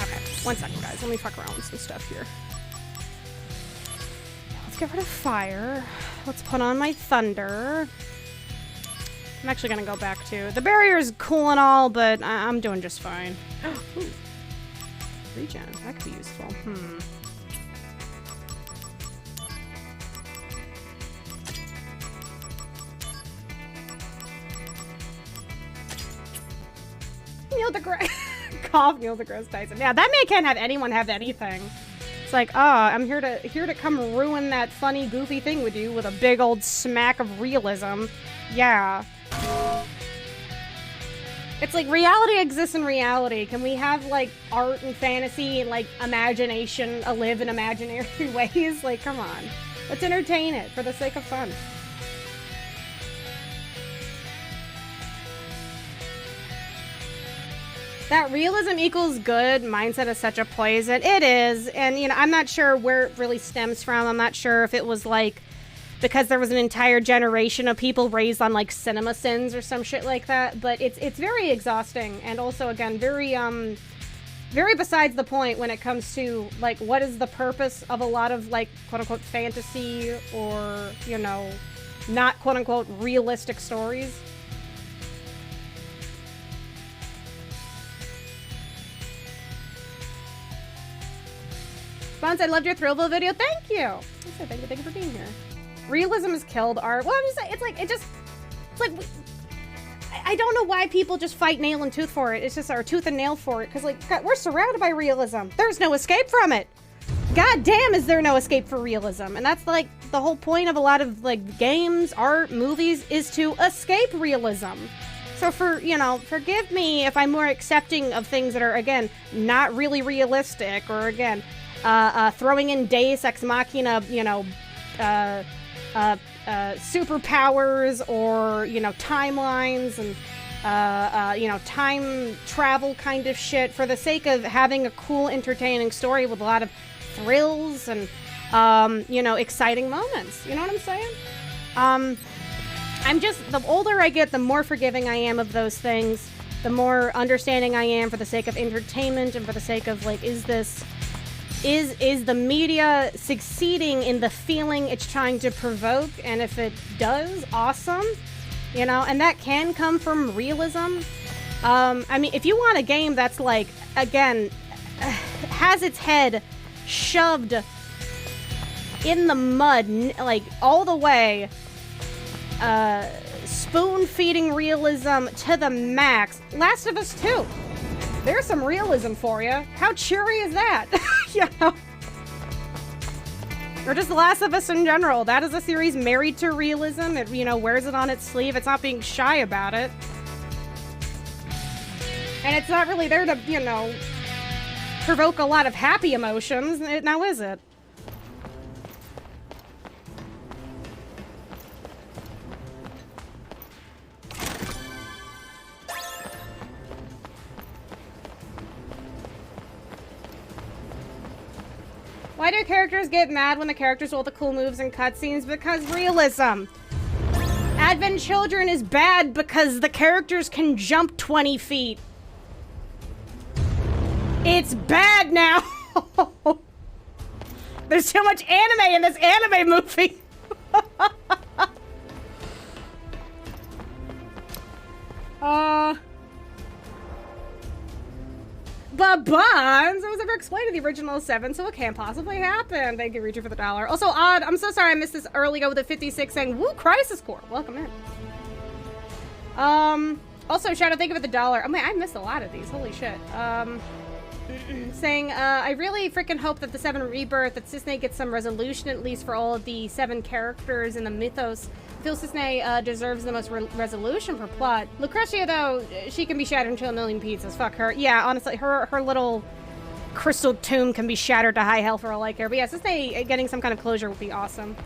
Okay, 1 second, guys. Let me fuck around with some stuff here. Let's get rid of fire. Let's put on my thunder. I'm actually gonna go back to... The barrier's cool and all, but I'm doing just fine. Ooh. Regen. That could be useful. Neil deGrasse cough Neil deGrasse Tyson. Yeah, that man can't have anyone have anything. It's like, oh, I'm here to come ruin that funny, goofy thing with you with a big old smack of realism. Yeah. It's like reality exists in reality. Can we have like art and fantasy and like imagination live in imaginary ways? Like, come on. Let's entertain it for the sake of fun. That realism equals good mindset is such a poison. It is. And, you know, I'm not sure where it really stems from. I'm not sure if it was like because there was an entire generation of people raised on like cinema sins or some shit like that. But it's very exhausting and also, again, very besides the point when it comes to like what is the purpose of a lot of like quote unquote fantasy or, you know, not quote unquote realistic stories. Spons, I loved your Thrillville video. Thank you. Thank you for being here. Realism has killed art. Well, I'm just saying, it's like, I don't know why people just fight nail and tooth for it. It's just our tooth and nail for it. Because, like, God, we're surrounded by realism. There's no escape from it. God damn, is there no escape for realism? And that's, like, the whole point of a lot of, like, games, art, movies, is to escape realism. So forgive me if I'm more accepting of things that are, again, not really realistic or, again, throwing in Deus Ex Machina, superpowers or, timelines and, time travel kind of shit for the sake of having a cool, entertaining story with a lot of thrills and, exciting moments. You know what I'm saying? The older I get, the more forgiving I am of those things, the more understanding I am for the sake of entertainment and for the sake of, like, is the media succeeding in the feeling it's trying to provoke? And if it does, awesome. And that can come from realism. If you want a game that's like, again, has its head shoved in the mud, like all the way, spoon-feeding realism to the max, Last of Us 2. There's some realism for you. How cheery is that? Or just The Last of Us in general. That is a series married to realism. It, wears it on its sleeve. It's not being shy about it. And it's not really there to, provoke a lot of happy emotions. Now is it? Why do characters get mad when the characters roll the cool moves and cutscenes? Because realism. Advent Children is bad because the characters can jump 20 feet. It's bad now. There's too much anime in this anime movie. But Bonds, I was never explained in the original 7, so it can't possibly happen. Thank you, Reacher, for the $1. Also, Odd, I'm so sorry I missed this earlier with the 56 saying, woo, Crisis Core. Welcome in. Also, Shadow, thank you for the $1. Oh, man, I missed a lot of these. Holy shit. Saying, I really freaking hope that the 7 Rebirth, that Cisne gets some resolution, at least for all of the 7 characters in the mythos. I feel Cisne deserves the most resolution for plot. Lucretia, though, she can be shattered into a million pieces. Fuck her. Yeah, honestly, her little crystal tomb can be shattered to high hell for all I care. But yeah, Cisne getting some kind of closure would be awesome.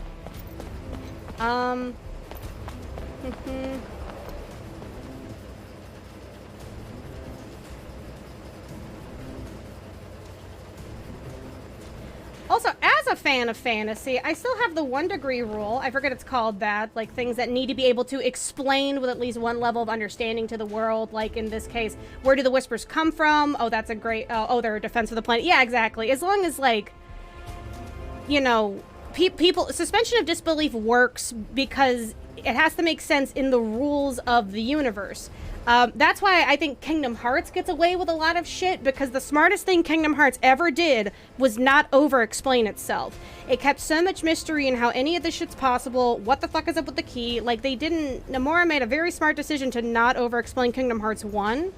Also, as a fan of fantasy, I still have the 1 degree rule. I forget it's called that. Like, things that need to be able to explain with at least one level of understanding to the world. Like, in this case, where do the whispers come from? Oh, that's a great... oh, they're a defense of the planet. Yeah, exactly. As long as, like, people... Suspension of disbelief works because it has to make sense in the rules of the universe. That's why I think Kingdom Hearts gets away with a lot of shit, because the smartest thing Kingdom Hearts ever did was not over-explain itself. It kept so much mystery in how any of this shit's possible, what the fuck is up with the key. Like, they didn't... Nomura made a very smart decision to not over-explain Kingdom Hearts 1.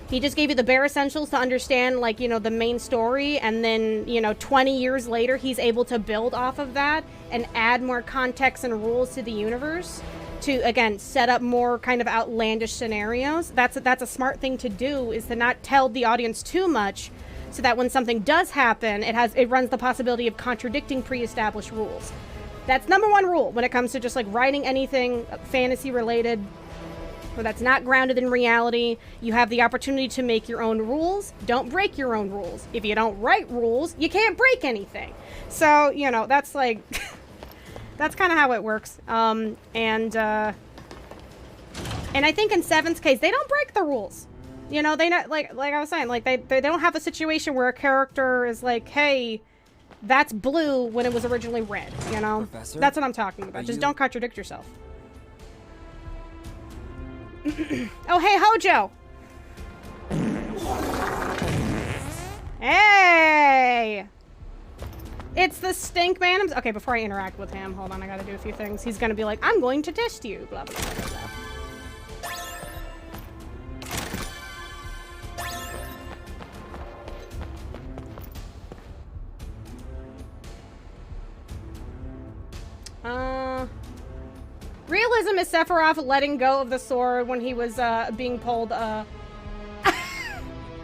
He just gave you the bare essentials to understand, like, you know, the main story, and then, you know, 20 years later, he's able to build off of that and add more context and rules to the universe to, again, set up more kind of outlandish scenarios. That's a smart thing to do, is to not tell the audience too much, so that when something does happen, it runs the possibility of contradicting pre-established rules. That's number one rule when it comes to just, like, writing anything fantasy-related or that's not grounded in reality. You have the opportunity to make your own rules. Don't break your own rules. If you don't write rules, you can't break anything. So, you know, that's like... that's kind of how it works. And I think in Seven's case, they don't break the rules. You know, they not, like I was saying, like, they don't have a situation where a character is like, hey, that's blue when it was originally red, you know? Professor, that's what I'm talking about. Just don't contradict yourself. Oh, hey, Hojo! Hey! It's the Stink Man. Okay, before I interact with him, hold on, I gotta do a few things. He's gonna be like, I'm going to test you, blah, blah, blah, blah, blah. Realism is Sephiroth letting go of the sword when he was being pulled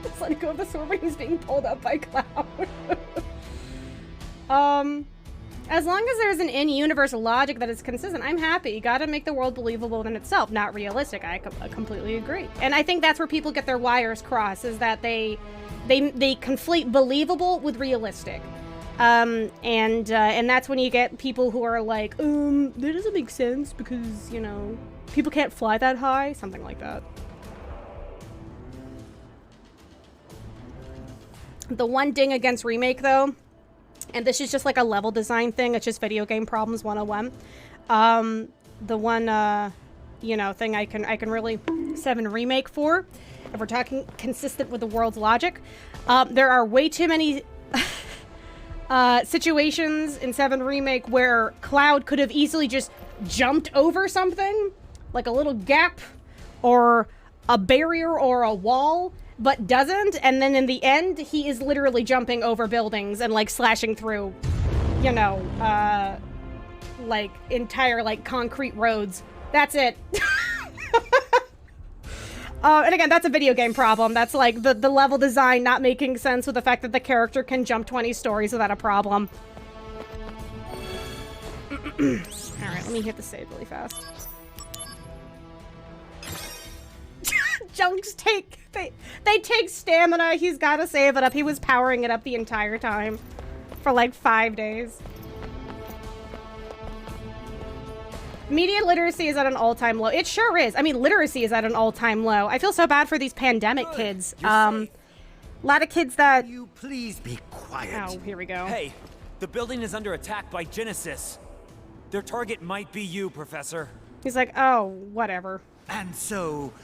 just letting go of the sword when he was being pulled up by Cloud. As long as there's an in-universe logic that is consistent, I'm happy. You gotta make the world believable in itself, not realistic. I completely agree. And I think that's where people get their wires crossed, is that they conflate believable with realistic. And that's when you get people who are like, that doesn't make sense because, you know, people can't fly that high, something like that. The one ding against Remake, though, and this is just like a level design thing, it's just video game problems 101. The one, you know, thing I can really 7 Remake for, if we're talking consistent with the world's logic, there are way too many situations in 7 Remake where Cloud could have easily just jumped over something, like a little gap or a barrier or a wall, but doesn't, and then in the end he is literally jumping over buildings and like slashing through, you know, like entire like concrete roads. That's it. And again, that's a video game problem. That's like the level design not making sense with the fact that the character can jump 20 stories without a problem. Alright, let me hit the save really fast. Junks they take stamina. He's gotta save it up. He was powering it up the entire time for like 5 days. Media literacy is at an all-time low. It sure is. I mean, literacy is at an all-time low. I feel so bad for these pandemic kids. A lot of kids that... You please be quiet. Oh, here we go. Hey, the building is under attack by Genesis. Their target might be you, Professor. He's like, oh, whatever. And so,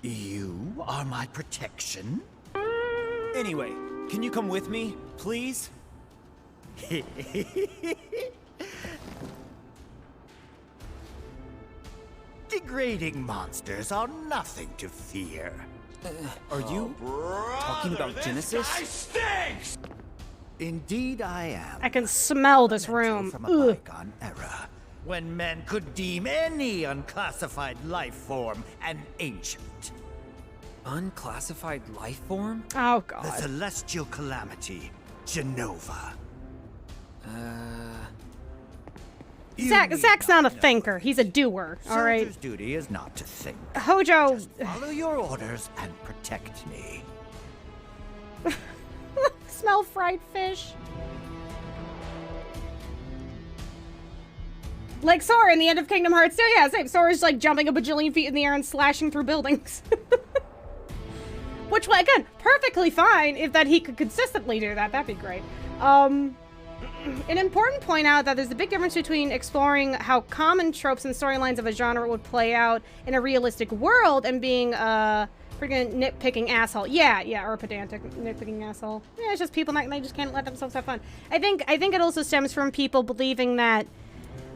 you are my protection? Anyway, can you come with me, please? Degrading monsters are nothing to fear. Are you talking about Genesis? Stinks! Indeed I am. I can smell this room. From a bygone era, when men could deem any unclassified life form an ancient. Unclassified life form? Oh, The God. celestial calamity, Genova. Zack's not a thinker. He's a doer, all right? Soldier's duty is not to think. Hojo... Follow your orders and protect me. Smell fried fish. Like Sora in the end of Kingdom Hearts 2. Yeah, same. Sora's like jumping a bajillion feet in the air and slashing through buildings. Which, again, perfectly fine if that he could consistently do that. That'd be great. An important point out that there's a big difference between exploring how common tropes and storylines of a genre would play out in a realistic world and being a freaking nitpicking asshole. Yeah, or a pedantic nitpicking asshole. Yeah, it's just people they just can't let themselves have fun. I think it also stems from people believing that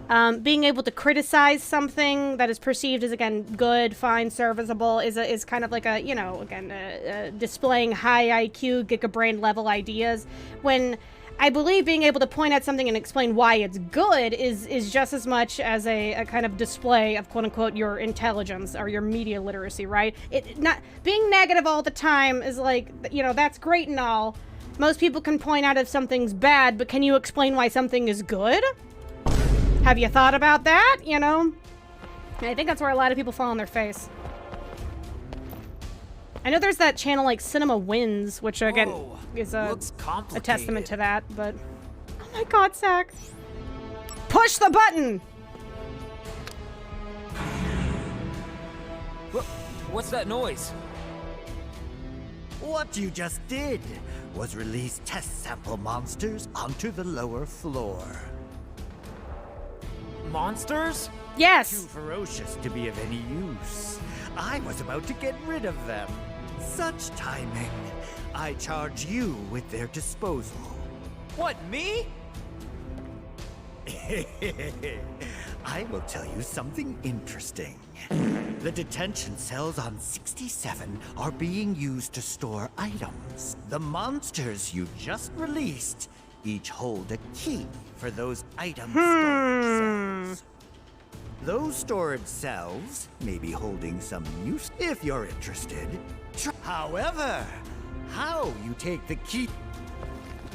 Being able to criticize something that is perceived as, again, good, fine, serviceable is kind of like a, you know, again, displaying high IQ, gigabrain level ideas. When I believe being able to point at something and explain why it's good is just as much as a kind of display of quote-unquote your intelligence or your media literacy, right? Not being negative all the time is like, you know, that's great and all. Most people can point out if something's bad, but can you explain why something is good? Have you thought about that? You know? I think that's where a lot of people fall on their face. I know there's that channel like Cinema Wins, which again is a testament to that, but... Oh my god, Zach. Push the button! What's that noise? What you just did was release test sample monsters onto the lower floor. Monsters? Yes! Too ferocious to be of any use. I was about to get rid of them. Such timing. I charge you with their disposal. What, me? I will tell you something interesting. The detention cells on 67 are being used to store items. The monsters you just released each hold a key for those item storage cells. Those storage cells may be holding some use if you're interested. However, how you take the key...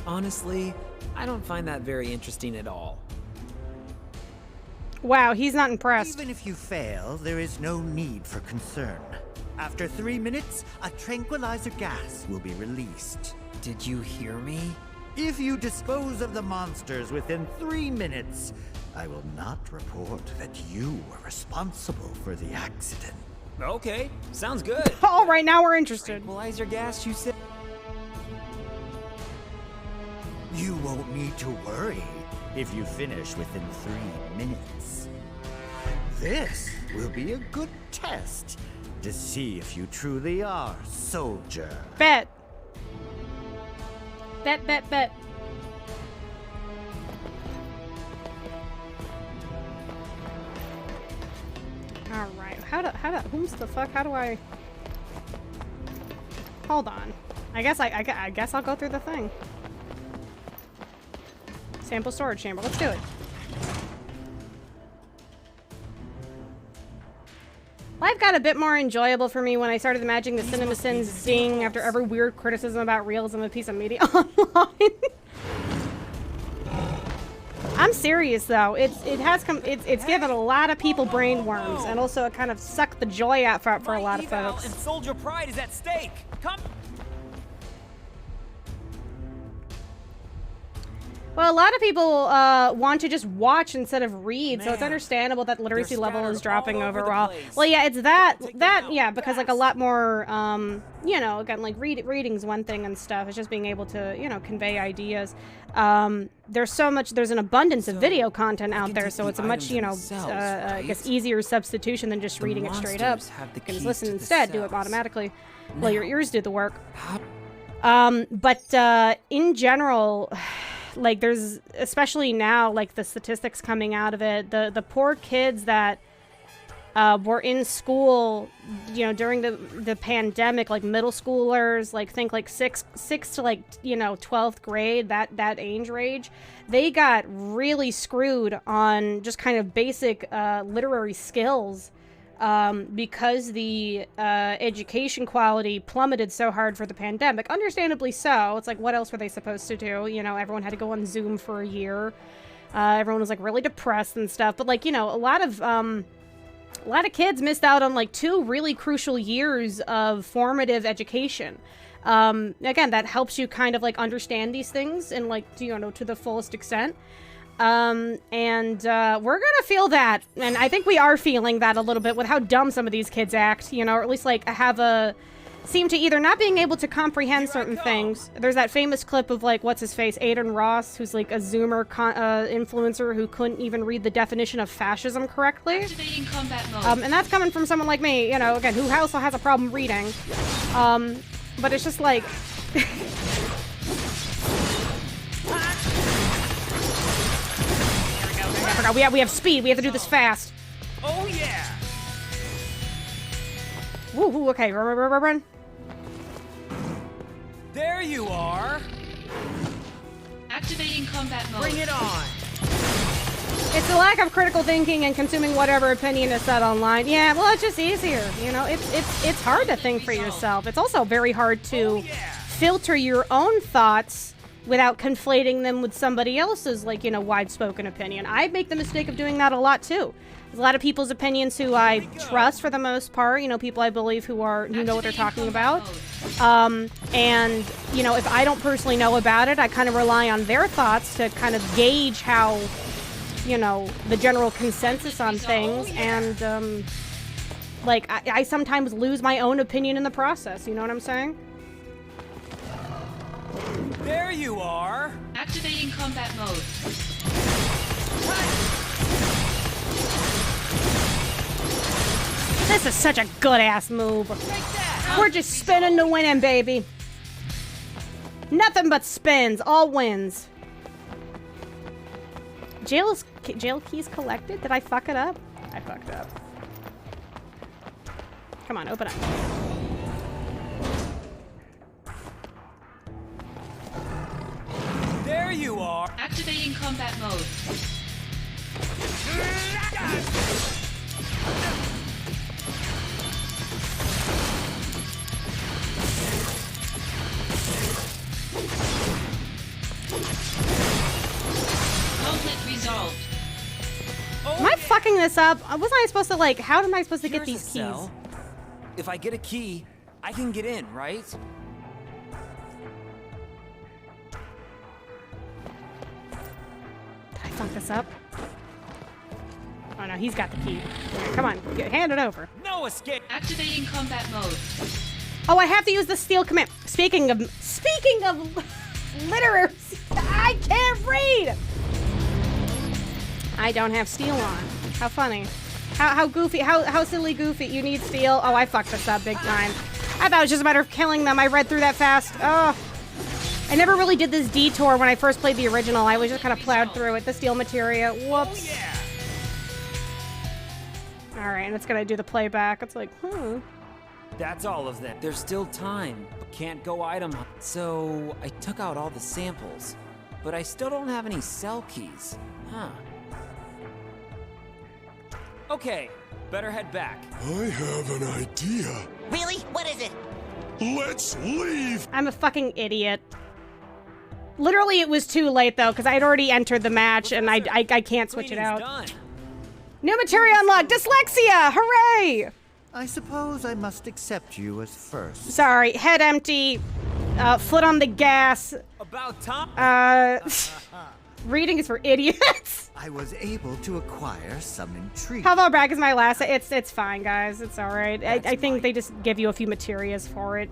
Honestly, I don't find that very interesting at all. Wow, he's not impressed. Even if you fail, there is no need for concern. After 3 minutes, a tranquilizer gas will be released. Did you hear me? If you dispose of the monsters within 3 minutes, I will not report that you were responsible for the accident. Okay, sounds good. All right, now we're interested. Tranquilizer gas, you said? You won't need to worry if you finish within 3 minutes. This will be a good test to see if you truly are Soldier. Bet. Bet. All right. How do I? Hold on. I guess I'll go through the thing. Sample storage chamber. Let's do it. Life got a bit more enjoyable for me when I started imagining the CinemaSins ding after every weird criticism about realism of a piece of media online. I'm serious though. It's given a lot of people brainworms, and also it kind of sucked the joy out for a lot of folks. And soldier pride is at stake. Come. Well, a lot of people want to just watch instead of read, so it's understandable that literacy level is dropping overall. Well, yeah, it's that yeah, because like a lot more, you know, again, like reading's one thing and stuff. It's just being able to, you know, convey ideas. There's an abundance of video content out there, so it's a much, you know, I guess easier substitution than just reading it straight up. You can just listen instead, do it automatically, while your ears do the work. But in general, like there's, especially now, like the statistics coming out of it, the poor kids that were in school, you know, during the pandemic, like middle schoolers, like think like six to like, you know, 12th grade, that age range, they got really screwed on just kind of basic literary skills. Because the education quality plummeted so hard for the pandemic. Understandably so. It's like, what else were they supposed to do? You know, everyone had to go on Zoom for a year. Everyone was like really depressed and stuff. But like, you know, a lot of kids missed out on like 2 really crucial years of formative education. Again, that helps you kind of like understand these things and like, you know, to the fullest extent. We're gonna feel that, and I think we are feeling that a little bit with how dumb some of these kids act, you know, or at least like seem to either not being able to comprehend certain things. There's that famous clip of like, what's his face, Aiden Ross, who's like a Zoomer influencer who couldn't even read the definition of fascism correctly. Activating combat mode. And that's coming from someone like me, you know, again, who also has a problem reading. But it's just like... I forgot. We have speed. We have to do this fast. Oh yeah! Woo, okay, run. There you are! Activating combat mode. Bring it on! It's the lack of critical thinking and consuming whatever opinion is said online. Yeah, well, it's just easier. You know, it's hard to think for yourself. It's also very hard to filter your own thoughts without conflating them with somebody else's, like, you know, wide-spoken opinion. I make the mistake of doing that a lot, too. There's a lot of people's opinions who I trust for the most part, you know, people I believe who know what they're talking about. And, you know, if I don't personally know about it, I kind of rely on their thoughts to kind of gauge how, you know, the general consensus on things. And, like, I sometimes lose my own opinion in the process, you know what I'm saying? There you are! Activating combat mode. This is such a good-ass move. We're just spinning to winning, baby. Nothing but spins, all wins. Jail keys collected? Did I fuck it up? I fucked up. Come on, open up. There you are! Activating combat mode. Conflict resolved. Am I fucking this up? Wasn't I supposed to, like, how am I supposed to get these keys? Cell. If I get a key, I can get in, right? Did I fuck this up? Oh no, he's got the key. Right, come on, hand it over. No escape! Activating combat mode. Oh, I have to use the steel command. Speaking of literacy, I can't read. I don't have steel on. How funny. How goofy, how silly goofy. You need steel. Oh, I fucked this up big time. I thought it was just a matter of killing them. I read through that fast. Oh. I never really did this detour when I first played the original. I was just kind of plowed through it. The steel materia. Whoops. Oh, yeah. Alright, and it's gonna do the playback. It's like, That's all of them. There's still time. Can't go item. So I took out all the samples, but I still don't have any cell keys. Huh. Okay, better head back. I have an idea. Really? What is it? Let's leave! I'm a fucking idiot. Literally, it was too late, though, because I had already entered the match, and I can't switch it out. Done. New materia unlocked! Dyslexia! Hooray! I suppose I must accept you as first. Sorry, head empty, foot on the gas. About time. Reading is for idiots. I was able to acquire some intrigue. How about brag is my last? It's fine, guys. It's all right. I think they just give you a few materias for it.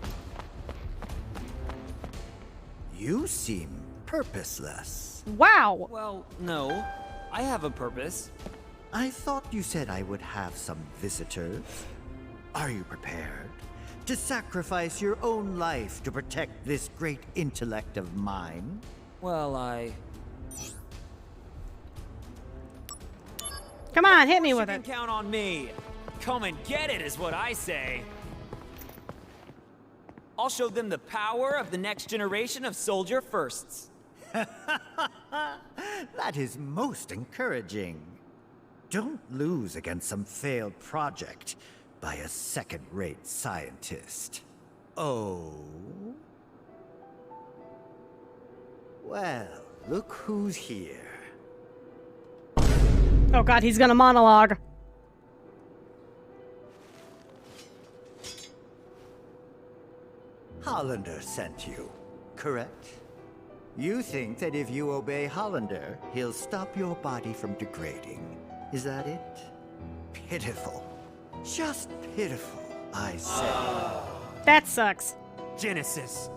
You seem purposeless. Wow. Well, no. I have a purpose. I thought you said I would have some visitors. Are you prepared to sacrifice your own life to protect this great intellect of mine? Well, I... Come on, hit me with You it. can count on me. Come and get it is what I say. I'll show them the power of the next generation of soldier firsts. That is most encouraging. Don't lose against some failed project by a second-rate scientist. Oh? Well, look who's here. Oh god, he's gonna monologue. Hollander sent you, correct? You think that if you obey Hollander, he'll stop your body from degrading. Is that it? Pitiful. Just pitiful, I say. That sucks. Genesis.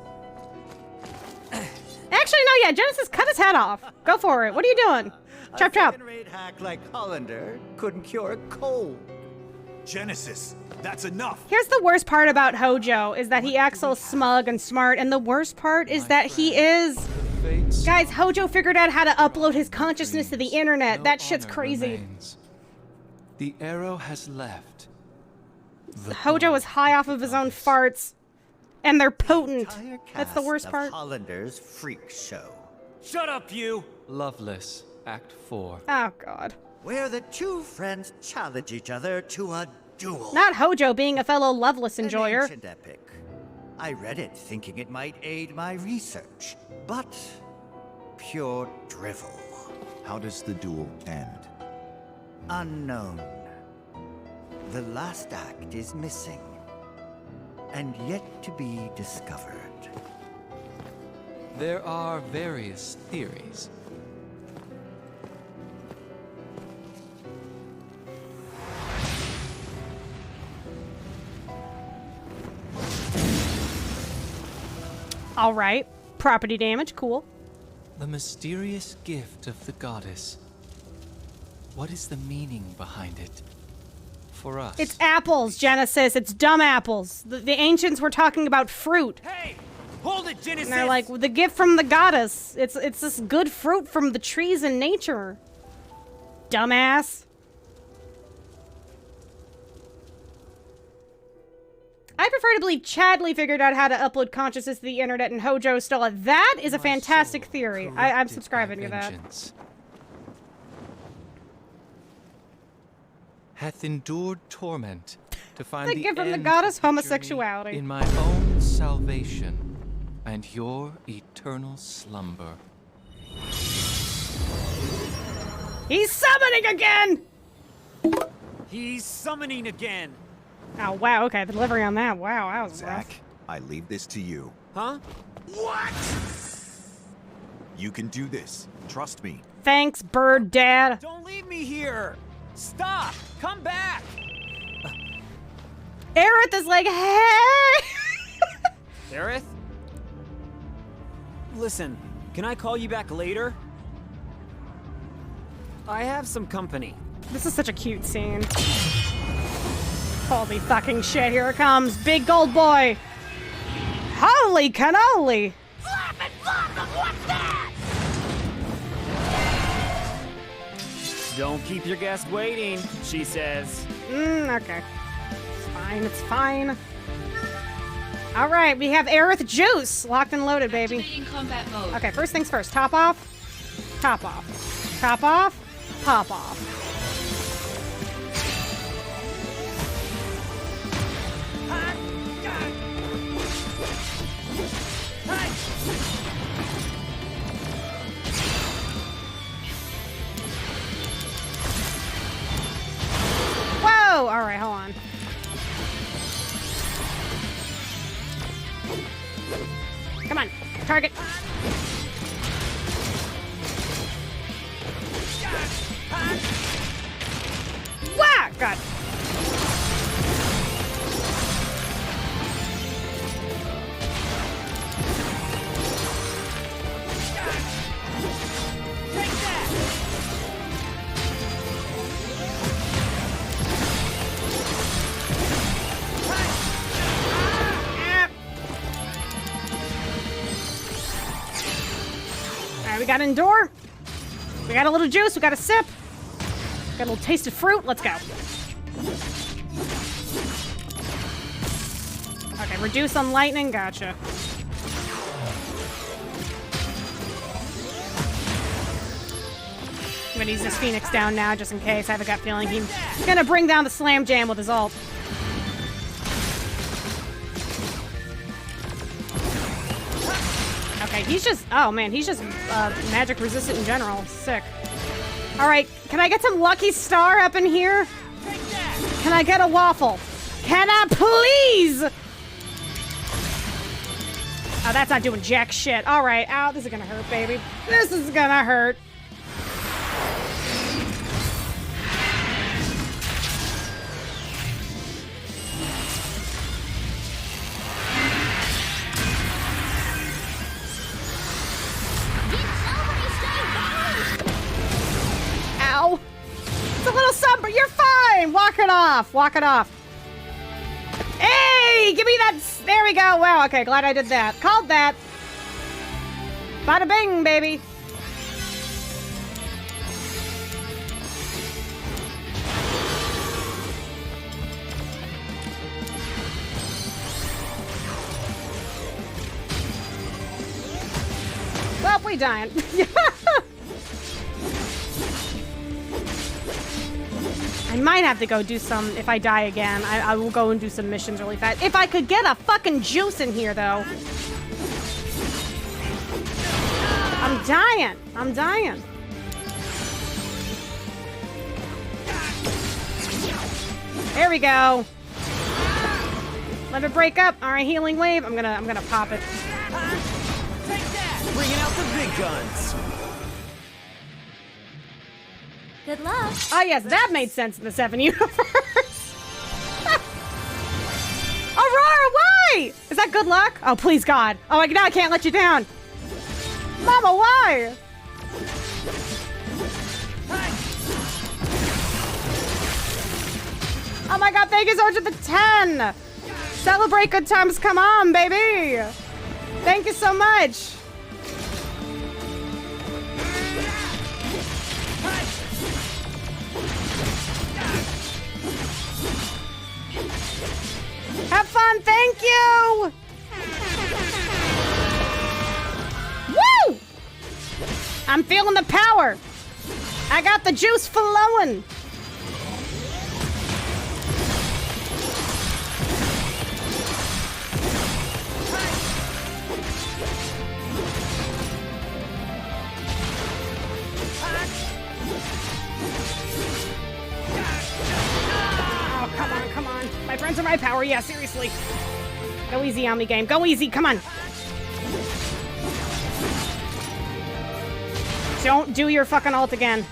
Actually, no, yeah, Genesis, cut his head off. Go for it. What are you doing? Chop, chop. A second-rate hack like Hollander couldn't cure a cold. Genesis, that's enough. Here's the worst part about Hojo, is that he acts so smug and smart, and the worst part is that he is fates. Guys, Hojo figured out how to upload his consciousness to the internet. That shit's crazy. Remains. The arrow has left. Hojo is high off of his own farts. And they're potent. That's the worst part. Hollander's freak show. Shut up, you! Loveless, Act 4. Oh, God. Where the two friends challenge each other to a duel. Not Hojo being a fellow Loveless enjoyer. An ancient epic. I read it thinking it might aid my research, but pure drivel. How does the duel end? Unknown. The last act is missing, and yet to be discovered. There are various theories. All right. Property damage, cool. The mysterious gift of the goddess. What is the meaning behind it? For us. It's apples, Genesis. It's dumb apples. The ancients were talking about fruit. Hey! Hold it, Genesis! And they're like, the gift from the goddess. It's this good fruit from the trees in nature. Dumbass. I prefer to believe Chadley figured out how to upload consciousness to the internet and Hojo stole it. That is a fantastic theory. I'm subscribing to that. Hath endured torment to find The the gift from the end goddess, of the homosexuality. journey in my own salvation and your eternal slumber. He's summoning again! He's summoning again! Oh, wow, okay, the delivery on that. Wow, that was rough. Zach, I leave this to you. Huh? What? You can do this. Trust me. Thanks, bird dad. Don't leave me here! Stop! Come back! Aerith is like, hey! Aerith? Listen, can I call you back later? I have some company. This is such a cute scene. Holy fucking shit, here it comes. Big gold boy. Holy cannoli. Flap and blossom, what's that? Don't keep your guest waiting, she says. Okay. It's fine, it's fine. All right, we have Aerith Juice. Locked and loaded, baby. Activating combat mode. Okay, first things first. Top off. Top off. Top off. Pop off. Whoa! All right, hold on. Come on, target. Wow! God. Alright, we got Endure. We got a little juice. We got a sip. Got a little taste of fruit. Let's go. Okay, reduce on lightning. Gotcha. I'm gonna use this Phoenix down now just in case. I have a gut feeling he's gonna bring down the Slam Jam with his ult. Okay, he's just, oh man, he's just magic resistant in general. Sick. All right, can I get some Lucky Star up in here? Can I get a waffle? Can I please? Oh, that's not doing jack shit. All right, ow, this is gonna hurt, baby. This is gonna hurt. Ow. It's a little sunburn. You're fine. Walk it off. Walk it off. Hey, give me that. There we go. Wow. Okay, glad I did that. Called that. Bada bing, baby. Well, we dying. I might have to go do some, if I die again, I will go and do some missions really fast. If I could get a fucking juice in here, though. I'm dying. I'm dying. There we go. Let it break up. All right, healing wave. I'm gonna pop it. Bringing out the big guns. Good luck. Oh yes, that made sense in the 7 universe. Aurora, why? Is that good luck? Oh please God. Oh now I can't let you down. Mama, why? Oh my God, thank you so much for the 10. Celebrate good times, come on, baby. Thank you so much. Have fun, thank you! Woo! I'm feeling the power. I got the juice flowing. Come on. My friends are my power. Yeah, seriously. Go easy on me, game. Go easy. Come on. Don't do your fucking ult again.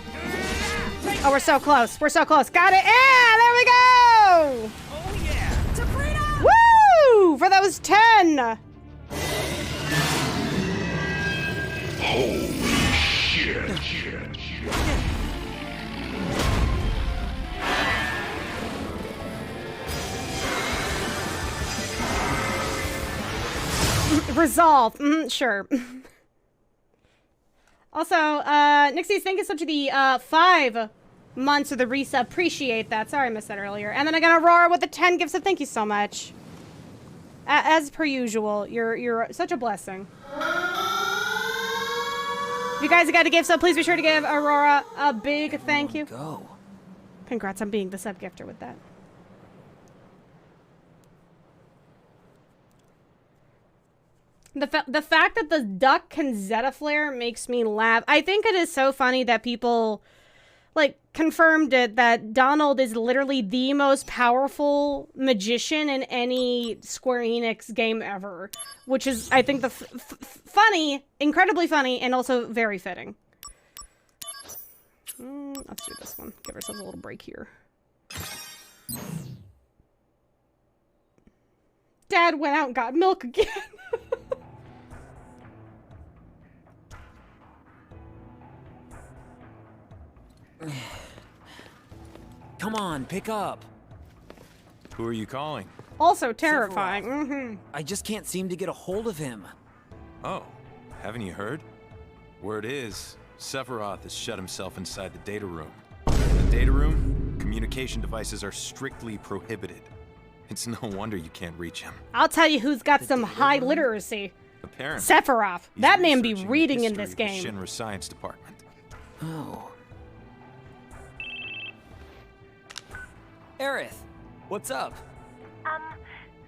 Oh, we're so close. We're so close. Got it. Yeah, there we go. Oh yeah. To freedom. Woo! For those 10. Holy shit. Resolve. Sure. Also, Nixies, thank you so much for the 5 months of the resub. Appreciate that. Sorry I missed that earlier. And then I got Aurora with the 10 gifts, so thank you so much. As per usual, you're such a blessing. If you guys got a gift sub, please be sure to give Aurora a big thank you. Go. Congrats on being the sub gifter with that. The fact that the duck can Zeta Flare makes me laugh. I think it is so funny that people, like, confirmed it that Donald is literally the most powerful magician in any Square Enix game ever. Which is, I think, the funny, incredibly funny, and also very fitting. Let's do this one. Give ourselves a little break here. Dad went out and got milk again. Come on, pick up. Who are you calling? Also terrifying. I just can't seem to get a hold of him. Oh, haven't you heard? Word is, Sephiroth has shut himself inside the data room. In the data room, communication devices are strictly prohibited. It's no wonder you can't reach him. I'll tell you who's got some high literacy. Apparently. Sephiroth. He's That man be researching the reading in history this of the game. Shinra Science Department. Oh. Aerith, what's up?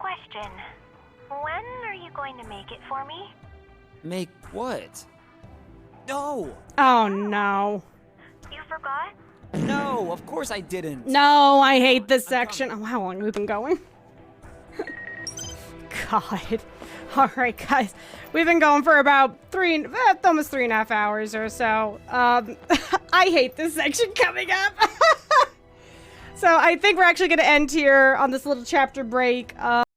Question. When are you going to make it for me? Make what? No! Oh no. You forgot? No, of course I didn't. No, I hate this section. Oh, how long have we been going? God. Alright, guys. We've been going for about almost 3.5 hours or so. I hate this section coming up. So I think we're actually going to end here on this little chapter break.